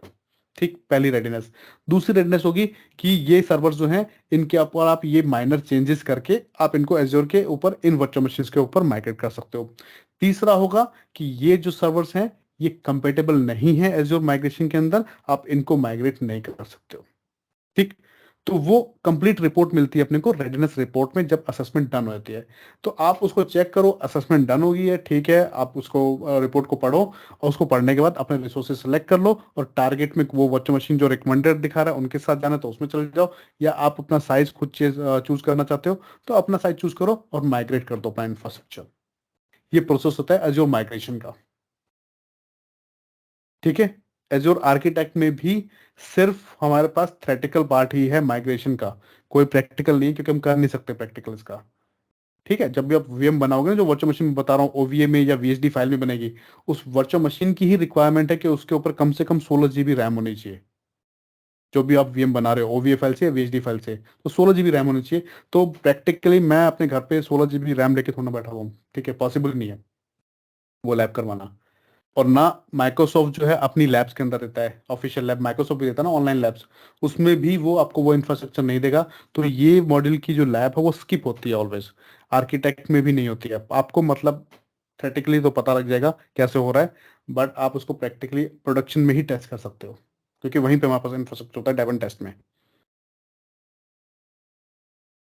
ठीक, पहली रेडीनेस। दूसरी रेडीनेस होगी कि ये सर्वर्स जो हैं इनके ऊपर आप ये माइनर चेंजेस करके आप इनको एज्योर के ऊपर इन वर्चुअल मशीन्स के ऊपर माइग्रेट कर सकते हो। तीसरा होगा कि ये जो सर्वर्स हैं ये कंपेटेबल नहीं है एज्योर माइग्रेशन के अंदर, आप इनको माइग्रेट नहीं कर सकते हो। ठीक, तो वो कंप्लीट रिपोर्ट मिलती है अपने को रेडीनेस रिपोर्ट में जब असेसमेंट डन होती है। तो आप उसको चेक करो, असेसमेंट डन हो गई है, ठीक है, आप उसको रिपोर्ट को पढ़ो और उसको पढ़ने के बाद अपने रिसोर्सेज सेलेक्ट कर लो और टारगेट में वो वर्चुअल मशीन जो रिकमेंडेड दिखा रहा है उनके साथ जाना तो उसमें चले जाओ, या आप अपना साइज खुद चूज करना चाहते हो तो अपना साइज चूज करो और माइग्रेट कर दो अपना इंफ्रास्ट्रक्चर। ये प्रोसेस होता है एज्योर माइग्रेशन का। ठीक है, एज्योर आर्किटेक्ट में भी सिर्फ हमारे पास थ्योरेटिकल पार्ट ही है माइग्रेशन का, कोई प्रैक्टिकल नहीं है क्योंकि हम कर नहीं सकते प्रैक्टिकल इसका। ठीक है, जब भी आप VM बनाओगे ना, जो वर्चुअल मशीन बता रहा हूँ OVA में या VHD फाइल में बनेगी, उस वर्चुअल मशीन की ही रिक्वायरमेंट है कि उसके ऊपर कम से कम 16 GB रैम होनी चाहिए। जो भी आप VM बना रहे हो OVA फाइल से या VHD फाइल से, तो 16 GB रैम होनी चाहिए। तो प्रैक्टिकली मैं अपने घर पे 16 GB रैम लेके थोड़ा बैठा हुआ हूँ, ठीक है, पॉसिबल नहीं है वो लैब करवाना। और ना माइक्रोसॉफ्ट जो है अपनी लैब्स के अंदर देता है, ऑफिशियल लैब माइक्रोसॉफ्ट भी देता है ना, ऑनलाइन लैब्स, उसमें भी वो आपको वो इंफ्रास्ट्रक्चर नहीं देगा। तो ये मॉड्यूल की जो लैब है वो स्किप होती है ऑलवेज, आर्किटेक्ट में भी नहीं होती है। आपको मतलब थेरेटिकली तो पता लग जाएगा कैसे हो रहा है, बट आप उसको प्रैक्टिकली प्रोडक्शन में ही टेस्ट कर सकते हो क्योंकि वहीं पे हमारे पास इंफ्रास्ट्रक्चर होता है डेवन टेस्ट में।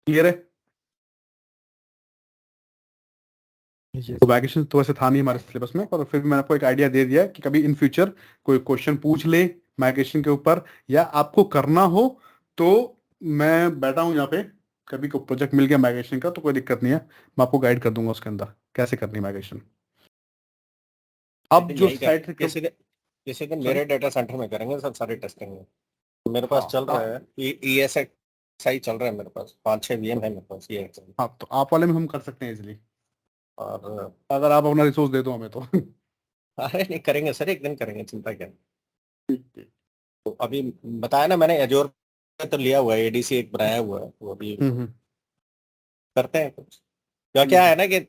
क्लियर है? तो वैकेशन तो वैसे था नहीं हमारे सिलेबस में, पर फिर मैंने आपको एक आइडिया दे दिया कि कभी इन फ्यूचर कोई क्वेश्चन पूछ ले माइग्रेशन के ऊपर या आपको करना हो तो मैं बैठा हूँ यहाँ पे, कभी कोई प्रोजेक्ट मिल गया माइग्रेशन का तो कोई दिक्कत नहीं है, मैं आपको गाइड कर दूंगा उसके अंदर कैसे करनी है माइग्रेशन। अब जो साइट
किसी दिन मेरे डेटा सेंटर में करेंगे सब सारी टेस्टिंग। मेरे पास चल रहा है ESXi चल रहा है, मेरे पास 5-6 VM है मेरे पास ये।
हाँ, तो आप वाले में हम कर सकते हैं इजिली,
और
अगर आप अपना रिसोर्स दे दो हमें तो।
अरे नहीं करेंगे सर, एक दिन करेंगे, चिंता क्या। तो अभी बताया ना मैंने, एजोर तो लिया हुआ है, ADC एक बनाया हुआ है, वो अभी करते हैं कुछ। क्या है ना कि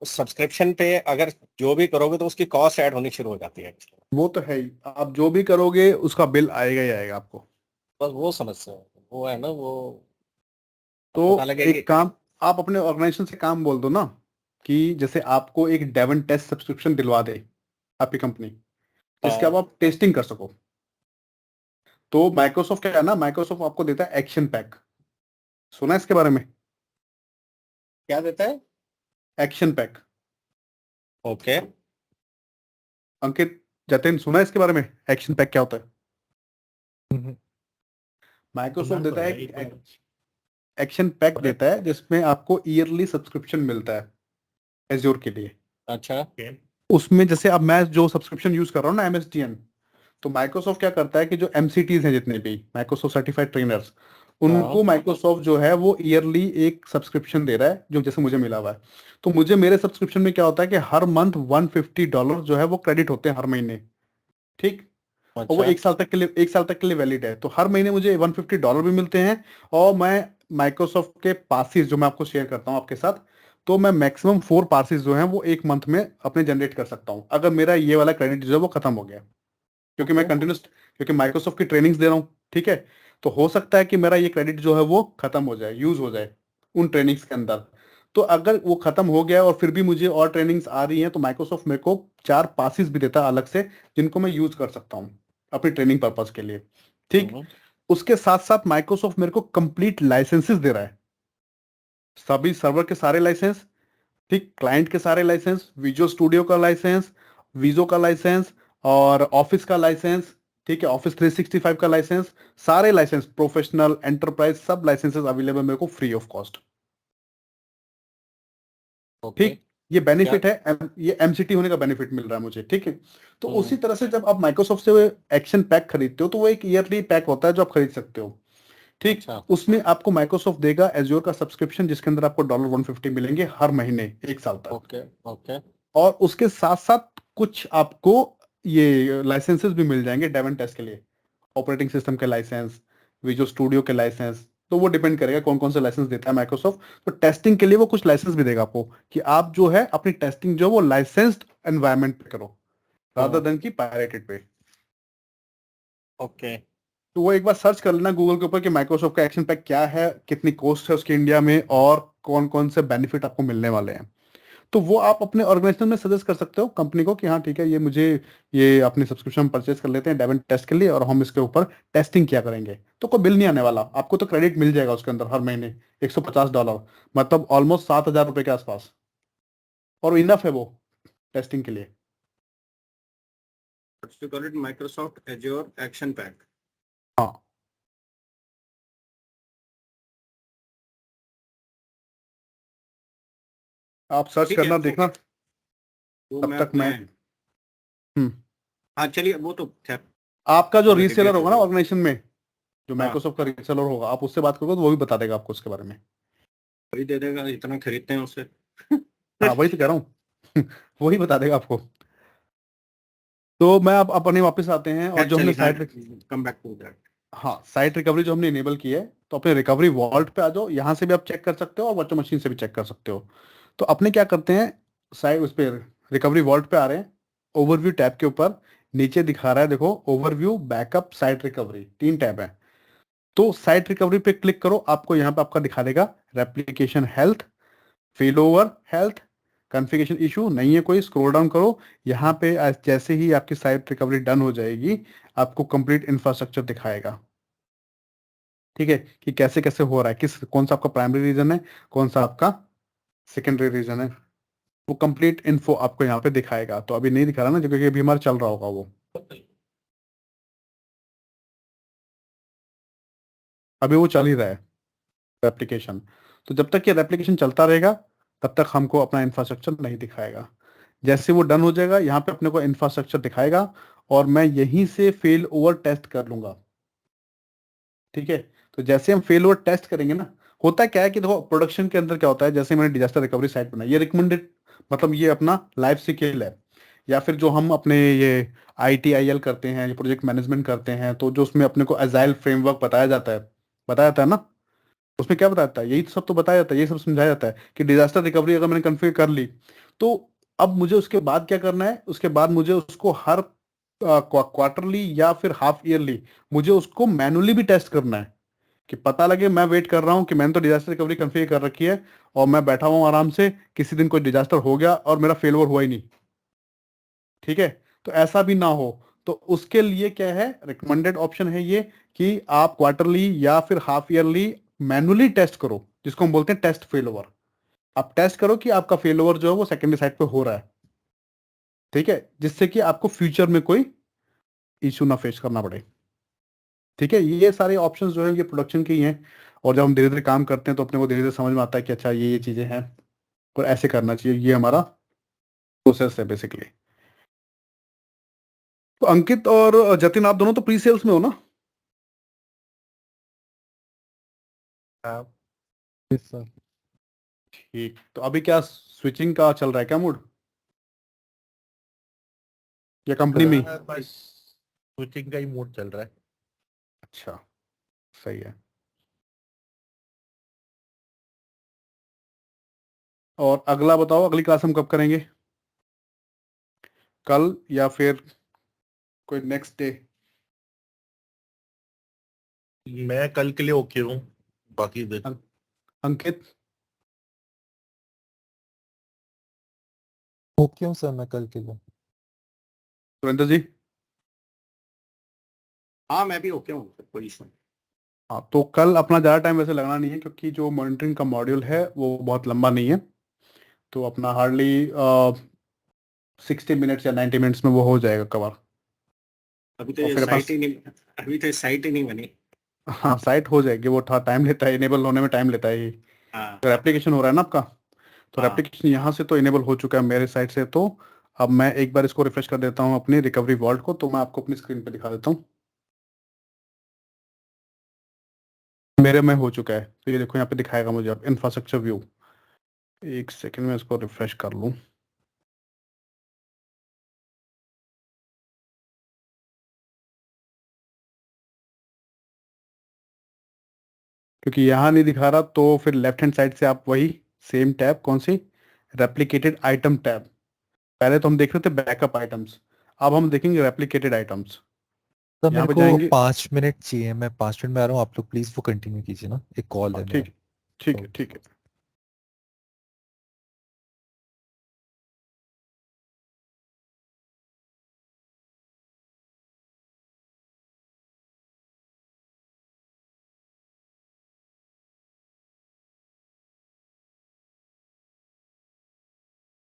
सब्सक्रिप्शन पे अगर जो भी करोगे तो उसकी कॉस्ट ऐड होनी शुरू हो जाती है।
वो तो है ही, आप जो भी करोगे उसका बिल आएगा ही आएगा आपको,
बस वो समस्या है, वो है ना वो।
तो
पता लगे
एक काम, आप अपने ऑर्गेनाइजेशन से काम बोल दो ना कि जैसे आपको एक डेवन टेस्ट सब्सक्रिप्शन दिलवा दे आपकी कंपनी, जिसके अब आप टेस्टिंग कर सको। तो माइक्रोसॉफ्ट क्या है ना, माइक्रोसॉफ्ट आपको देता है एक्शन पैक, सुना है इसके बारे में?
क्या देता है?
Action pack.
ओके।
अंकित, जतिन, सुना है इसके बारे में एक्शन पैक क्या होता है? माइक्रोसॉफ्ट देता है एक्शन पैक देता है जिसमें आपको ईयरली सब्सक्रिप्शन मिलता है एज्योर के लिए।
अच्छा।
उसमें जैसे अब मैं जो सब्सक्रिप्शन यूज कर रहा हूँ ना MSDN, तो माइक्रोसॉफ्ट क्या करता है कि जो MCTs हैं जितने भी माइक्रोसॉफ्ट सर्टिफाइड ट्रेनर्स, उनको माइक्रोसॉफ्ट जो है वो ईयरली एक सब्सक्रिप्शन दे रहा है जो जैसे मुझे मिला हुआ है। तो मुझे मेरे सब्सक्रिप्शन में क्या होता है कि हर मंथ $150 जो है वो क्रेडिट होते हैं हर महीने। ठीक, और वो
अच्छा।
एक साल तक के लिए वैलिड है। तो हर महीने मुझे $150 भी मिलते हैं और मैं माइक्रोसॉफ्ट के पासेस जो मैं आपको शेयर करता हूँ आपके साथ, तो मैं मैक्सिमम 4 पासेस जो हैं वो एक मंथ में अपने जनरेट कर सकता हूँ अगर मेरा ये वाला क्रेडिट जो है वो खत्म हो गया, क्योंकि मैं कंटिन्यूस, क्योंकि माइक्रोसॉफ्ट की ट्रेनिंग्स दे रहा हूँ। ठीक है, तो हो सकता है कि मेरा ये क्रेडिट जो है वो खत्म हो जाए, यूज हो जाए उन ट्रेनिंग्स के अंदर। तो अगर वो खत्म हो गया और फिर भी मुझे और ट्रेनिंग्स आ रही हैं तो माइक्रोसॉफ्ट मेरे को 4 पासेस भी देता है अलग से, जिनको मैं यूज कर सकता हूँ अपनी ट्रेनिंग पर्पज के लिए। ठीक, उसके साथ साथ माइक्रोसॉफ्ट मेरे को कंप्लीट लाइसेंसेस दे रहा है, सभी सर्वर के सारे लाइसेंस, ठीक, क्लाइंट के सारे लाइसेंस, विजुअल स्टूडियो का लाइसेंस, विजो का लाइसेंस और ऑफिस का लाइसेंस, ठीक है, ऑफिस 365 का लाइसेंस, सारे लाइसेंस प्रोफेशनल एंटरप्राइज सब लाइसेंसेस अवेलेबल मेरे को फ्री ऑफ कॉस्ट। ठीक, ये बेनिफिट है, ये MCT होने का बेनिफिट मिल रहा है मुझे। ठीक है, तो उसी तरह से जब आप माइक्रोसॉफ्ट से एक्शन पैक खरीदते हो तो वो एक ईयरली पैक होता है जो आप खरीद सकते हो। ठीक।
अच्छा
उसमें आपको माइक्रोसॉफ्ट देगा एज्योर का सब्सक्रिप्शन, जिसके अंदर आपको $150 मिलेंगे हर महीने 1 साल तक।
ओके ओके
और उसके साथ साथ कुछ आपको ये लाइसेंसेस भी मिल जाएंगे डेवन टेस्ट के लिए, ऑपरेटिंग सिस्टम के लाइसेंस, विजुअल स्टूडियो के लाइसेंस। तो वो डिपेंड करेगा कौन कौन से लाइसेंस देता है माइक्रोसॉफ्ट। तो टेस्टिंग के लिए वो कुछ लाइसेंस भी देगा आपको कि आप जो है अपनी टेस्टिंग जो है वो लाइसेंस्ड एनवायरनमेंट पे करो रादर देन की पायरेटेड पे।
ओके
तो वो एक बार सर्च कर लेना गूगल के ऊपर कि माइक्रोसॉफ्ट का एक्शन पैक क्या है, कितनी कॉस्ट है उसकी इंडिया में, और कौन कौन से बेनिफिट आपको मिलने वाले हैं। तो वो आप अपने ऑर्गेनाइजेशन में सजेस्ट कर सकते हो कंपनी को कि हाँ ठीक है, ये मुझे ये अपनी सब्सक्रिप्शन परचेज कर लेते हैं डेवन टेस्ट के लिए, और हम इसके ऊपर टेस्टिंग क्या करेंगे। तो कोई बिल नहीं आने वाला आपको, तो क्रेडिट मिल जाएगा उसके अंदर हर महीने $150, मतलब ऑलमोस्ट $7,000 के आसपास, और इनफ है वो टेस्टिंग के लिए।
What's call it Microsoft azure action pack.
हाँ, आप सर्च
ठीक है
करना देखना।
वो
तब
मैं
तक
अपने
मैं हम्म
हाँ चलिए वो तो खैर
आपका जो
already
रीसेलर
get
होगा ना
it।
ऑर्गेनाइजेशन में, जो
हाँ
माइक्रोसॉफ्ट का रीसेलर होगा, आप उससे बात करोगे तो वो भी बता देगा आपको उसके बारे में।
वही दे देगा, इतना खरीदते हैं उससे।
हाँ वही तो कह रहा हूँ वही बता देगा आपको। तो मैं आप अपने वापस आते हैं, और
खैर
जो हमने
चलिए हाँ,
site,
come back to that.
हाँ साइट रिकवरी जो हमने इनेबल की है, तो अपने रिकवरी वॉल्ट पे आ जाओ। यहाँ से भी आप चेक कर सकते हो और वर्चुअल मशीन से भी चेक कर सकते हो। तो अपने क्या करते हैं, साइट उस पर रिकवरी वॉल्ट पे आ रहे हैं, ओवरव्यू टैब के ऊपर नीचे दिखा रहा है देखो, overview, backup, site recovery, 3 tab है। तो साइट रिकवरी पे क्लिक करो, आपको यहाँ पे आपका दिखा देगा replication health, fail over health, configuration issue नहीं है कोई। स्क्रॉल डाउन करो, यहाँ पे जैसे ही आपकी साइट रिकवरी डन हो जाएगी, आपको कंप्लीट इंफ्रास्ट्रक्चर दिखाएगा। ठीक है, कि कैसे कैसे हो रहा है, किस कौन सा आपका प्राइमरी रीजन है, कौन सा आपका सेकेंडरी रीजन है, वो कंप्लीट इन्फो आपको यहाँ पे दिखाएगा। तो अभी नहीं दिखा रहा ना, क्योंकि अभी हमारा चल रहा होगा वो, अभी वो चल ही रहा है रेप्लिकेशन। तो जब तक ये रेप्लिकेशन चलता रहेगा, तब तक हमको अपना इंफ्रास्ट्रक्चर नहीं दिखाएगा। जैसे वो डन हो जाएगा, यहाँ पे अपने को इंफ्रास्ट्रक्चर दिखाएगा, और मैं यहीं से फेल ओवर टेस्ट कर लूंगा। ठीक है, तो जैसे हम फेल ओवर टेस्ट करेंगे ना, होता क्या है कि देखो प्रोडक्शन के अंदर क्या होता है, जैसे मैंने डिजास्टर रिकवरी साइट बनाई, ये रिकमेंडेड, मतलब ये अपना लाइफ स्किल है। या फिर जो हम अपने ये ITIL करते हैं, ये प्रोजेक्ट मैनेजमेंट करते हैं, तो जो उसमें अपने को एजाइल फ्रेमवर्क बताया जाता है ना, उसमें क्या बताया जाता है, यही तो सब तो बताया जाता है, यही सब समझाया जाता है कि डिजास्टर रिकवरी अगर मैंने कन्फिगर कर ली, तो अब मुझे उसके बाद क्या करना है, उसके बाद मुझे उसको हर क्वार्टरली या फिर हाफ ईयरली मुझे उसको मैनुअली भी टेस्ट करना है, कि पता लगे मैं वेट कर रहा हूँ कि मैंने तो डिजास्टर रिकवरी कन्फिगर कर रखी है, और मैं बैठा हुआ हूँ आराम से, किसी दिन कोई डिजास्टर हो गया और मेरा फेलओवर हुआ ही नहीं। ठीक है, तो ऐसा भी ना हो। तो उसके लिए क्या है, रिकमेंडेड ऑप्शन है ये, कि आप क्वार्टरली या फिर हाफ ईयरली मैनुअली टेस्ट करो, जिसको हम बोलते हैं टेस्ट फेल ओवर। आप टेस्ट करो कि आपका फेल ओवर जो है वो सेकेंडरी साइड पे हो रहा है। ठीक है, जिससे कि आपको फ्यूचर में कोई इशू ना फेस करना पड़े। ठीक है, ये सारे ऑप्शंस जो है ये प्रोडक्शन के ही हैं, और जब हम धीरे धीरे काम करते हैं तो अपने को धीरे धीरे समझ में आता है कि अच्छा ये चीजें हैं, और ऐसे करना चाहिए, ये हमारा प्रोसेस है बेसिकली। तो अंकित और जतिन, आप दोनों तो प्री सेल्स में हो ना?
हाँ
Yes, sir.
ठीक, तो अभी क्या स्विचिंग का चल रहा है क्या मूड, या कंपनी में ही?
हाँ, बस स्विचिंग का ही मूड चल रहा है।
अच्छा, सही है। और अगला बताओ, अगली क्लास हम कब करेंगे, कल या फिर कोई नेक्स्ट डे?
मैं कल के लिए ओके हूँ, बाकी देख।
अंकित?
ओके हूँ सर मैं कल के लिए।
सुरेंद्र जी?
हाँ मैं भी ओके हूँ, कोई इशू नहीं।
हाँ, तो कल अपना ज़्यादा टाइम वैसे लगना नहीं है, क्योंकि जो मॉनिटरिंग का मॉड्यूल है वो बहुत लंबा नहीं है। तो अपना हार्डली 60 मिनट्स या 90 मिनट्स में वो हो जाएगा कवर।
अभी तो
और
ये
फिर अपना
साइट ही नहीं, अभी तो साइट ही नहीं बनी।
हाँ साइट हो जाएगी, वो थोड़ा टाइम लेता है, इनेबल होने में टाइम लेता है ये।
हाँ
तो एप्लीकेशन हो रहा है ना आपका, तो
हाँ
एप्लीकेशन यहाँ से तो इनेबल हो चुका है मेरे साइड से। तो अब मैं एक बार इसको रिफ्रेश कर देता हूँ अपनी रिकवरी वॉल्ट को, तो मैं आपको अपनी स्क्रीन पे दिखा देता हूँ। मेरे में हो चुका है, तो ये देखो यहाँ पे दिखाएगा मुझे अब इंफ्रास्ट्रक्चर व्यू। एक सेकंड में इसको रिफ्रेश कर लूँ। क्योंकि यहाँ नहीं दिखा रहा, तो फिर लेफ्ट हैंड साइड से आप वही सेम टैब, कौन सी, रेप्लिकेटेड आइटम टैब। पहले तो हम देख रहे थे बैकअप आइटम्स, अब हम देखेंगे रेप्लिकेटेड आइटम्स।
तो
यहाँ
मेरे
पे
को
जाएंगे।
5 मिनट चाहिए, मैं 5 मिनट में आ रहा हूँ, आप लोग प्लीज वो कंटिन्यू कीजिए ना, एक कॉल है मेरा।
ठीक ठीक है ठीक है।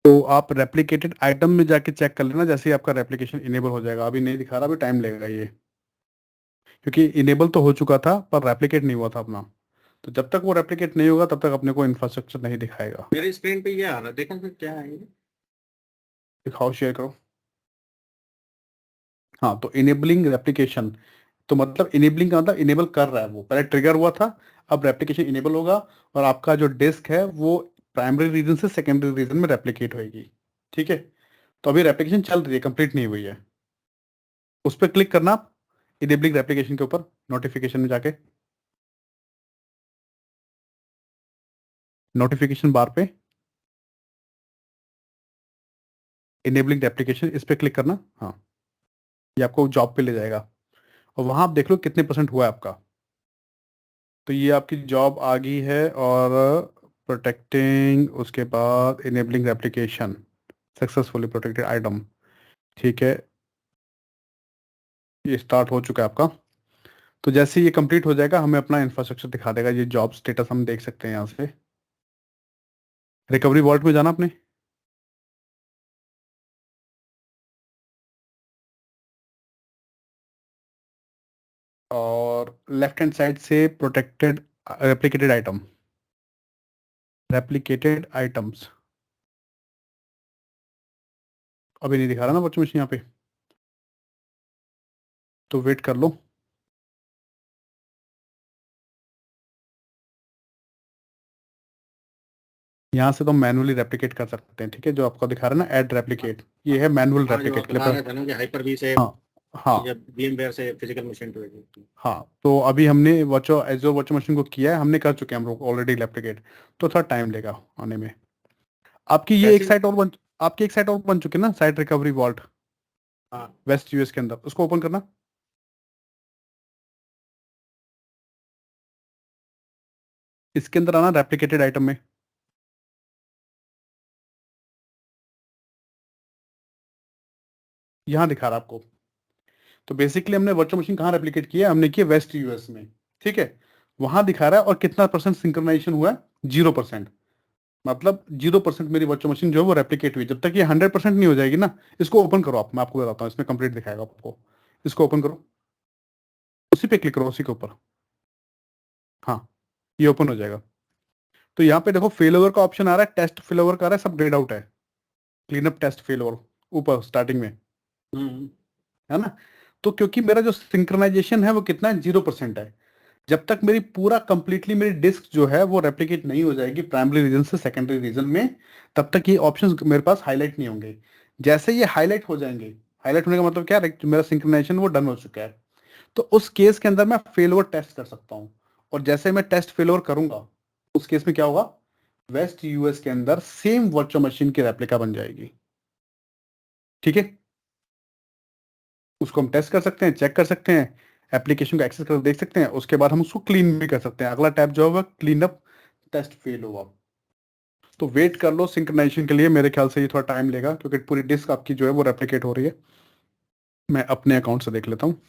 तो आप रेप्लिकेटेड आइटम में जाके चेक कर लेना, जैसे ही आपका रेप्लिकेशन इनेबल हो जाएगा। अभी नहीं दिखा रहा, अभी टाइम लगेगा ये, क्योंकि इनेबल तो हो चुका था पर रेप्लिकेट नहीं हुआ था अपना। तो जब तक वो रेप्लिकेट नहीं होगा तब तक अपने को इंफ्रास्ट्रक्चर नहीं दिखाएगा।
मेरे स्क्रीन पे ये आ रहा है, देखो फिर क्या है ये।
दिखाओ, शेयर करो। हाँ, तो इनेबलिंग रेप्लिकेशन, तो मतलब इनेबलिंग का मतलब इनेबल कर रहा है वो, पहले ट्रिगर हुआ था, अब रेप्लिकेशन इनेबल होगा और आपका जो डिस्क है वो प्राइमरी रीजन से सेकेंडरी रीजन में रेप्लिकेट होएगी। ठीक है, तो अभी रेप्लिकेशन चल रही है, कंप्लीट नहीं हुई है। उस पर क्लिक करना आप इनेबलिंग रेप्लिकेशन के ऊपर, नोटिफिकेशन में जाके, नोटिफिकेशन बार पे इनेबलिंग रेप्लिकेशन, इस पे क्लिक करना। हाँ, ये आपको जॉब पे ले जाएगा और वहां आप देख लो कितने % हुआ है आपका। तो ये आपकी जॉब आ गई है, और प्रोटेक्टिंग, उसके बाद enabling replication, successfully protected item. ठीक है, ये स्टार्ट हो चुका है आपका। तो जैसे ये कंप्लीट हो जाएगा हमें अपना इंफ्रास्ट्रक्चर दिखा देगा। ये जॉब स्टेटस हम देख सकते हैं यहाँ से। रिकवरी वॉल्ट में जाना आपने, और लेफ्ट हैंड साइड से protected replicated item, replicated items. अभी नहीं दिखा रहा ना बच्चों यहाँ पे, तो वेट कर लो। यहाँ से तो मैनुअली रेप्लिकेट कर सकते हैं। ठीक है, जो आपको दिखा रहा है ना ऐड रेप्लिकेट, ये है मैनुअल
हाँ, जो
रेप्लिकेट
आप
के लिए।
बता रहे थे ना कि हाइपर वी से
हाँ हाँ
या VMware से फिजिकल मशीन पे।
हाँ, तो अभी हमने वर्चुअल एजोर वर्चुअल मशीन को किया है, हमने कर चुके हैं हम लोग ऑलरेडी रेप्लिकेट, तो थोड़ा टाइम लेगा आने में। आपकी ये एक
कैसे?
साइट और बन, आपकी एक साइट और बन चुकी है ना, साइट रिकवरी वॉल्ट
हाँ,
वेस्ट यूएस के अंदर, उसको ओपन करना। इसके अंदर आना रेप्लिकेटेड आइटम में, यहाँ दिखा रहा है आपको। तो बेसिकली हमने वर्चुअल मशीन कहाँ रेप्लिकेट किया है, हमने किया वेस्ट यूएस में। ठीक है, वहां दिखा रहा है, और कितना % सिंक्रोनाइजेशन हुआ है, 0%। मतलब 0% मेरी वर्चुअल मशीन जो है वो रेप्लिकेट हुई। जब तक ये 100% नहीं हो जाएगी ना, इसको ओपन करो आप, मैं आपको बताता हूँ, इसमें कंप्लीट दिखाएगा आपको। इसको ओपन करो, उसी पे क्लिक करो, उसी के ऊपर। हाँ, ये ओपन हो जाएगा। तो यहाँ पे देखो फेल ओवर का ऑप्शन आ रहा है, टेस्ट फेल ओवर का आ रहा है, सब ग्रेड आउट है। Clean up test fail over ऊपर स्टार्टिंग में, है ना। तो क्योंकि मेरा जो सिंक्रोनाइजेशन है वो कितना है, 0% है। जब तक मेरी पूरा कंप्लीटली मेरी डिस्क जो है वो रेप्लिकेट नहीं हो जाएगी प्राइमरी रीजन से सेकेंडरी रीजन में, तब तक ये ऑप्शंस मेरे पास हाईलाइट नहीं होंगे। जैसे ये हाईलाइट हो जाएंगे, हाईलाइट होने का मतलब क्या है, मेरा सिंक्रोनाइजेशन वो डन हो चुका है, तो उस केस के अंदर मैं फेल ओवर टेस्ट कर सकता हूँ। और जैसे मैं टेस्ट फेल ओवर करूंगा, उस केस में क्या होगा, वेस्ट यूएस के अंदर सेम वर्चुअल मशीन की रेप्लिका बन जाएगी। ठीक है, उसको हम टेस्ट कर सकते हैं, चेक कर सकते हैं, एप्लीकेशन को एक्सेस कर देख सकते हैं, उसके बाद हम उसको क्लीन भी कर सकते हैं। अगला टैब जो होगा क्लीन अप टेस्ट फेल होगा। तो वेट कर लो सिंक्रोनाइजेशन के लिए, मेरे ख्याल से ये थोड़ा टाइम लेगा, क्योंकि पूरी डिस्क आपकी जो है वो रेप्लिकेट हो रही है। मैं अपने अकाउंट से देख लेता हूँ।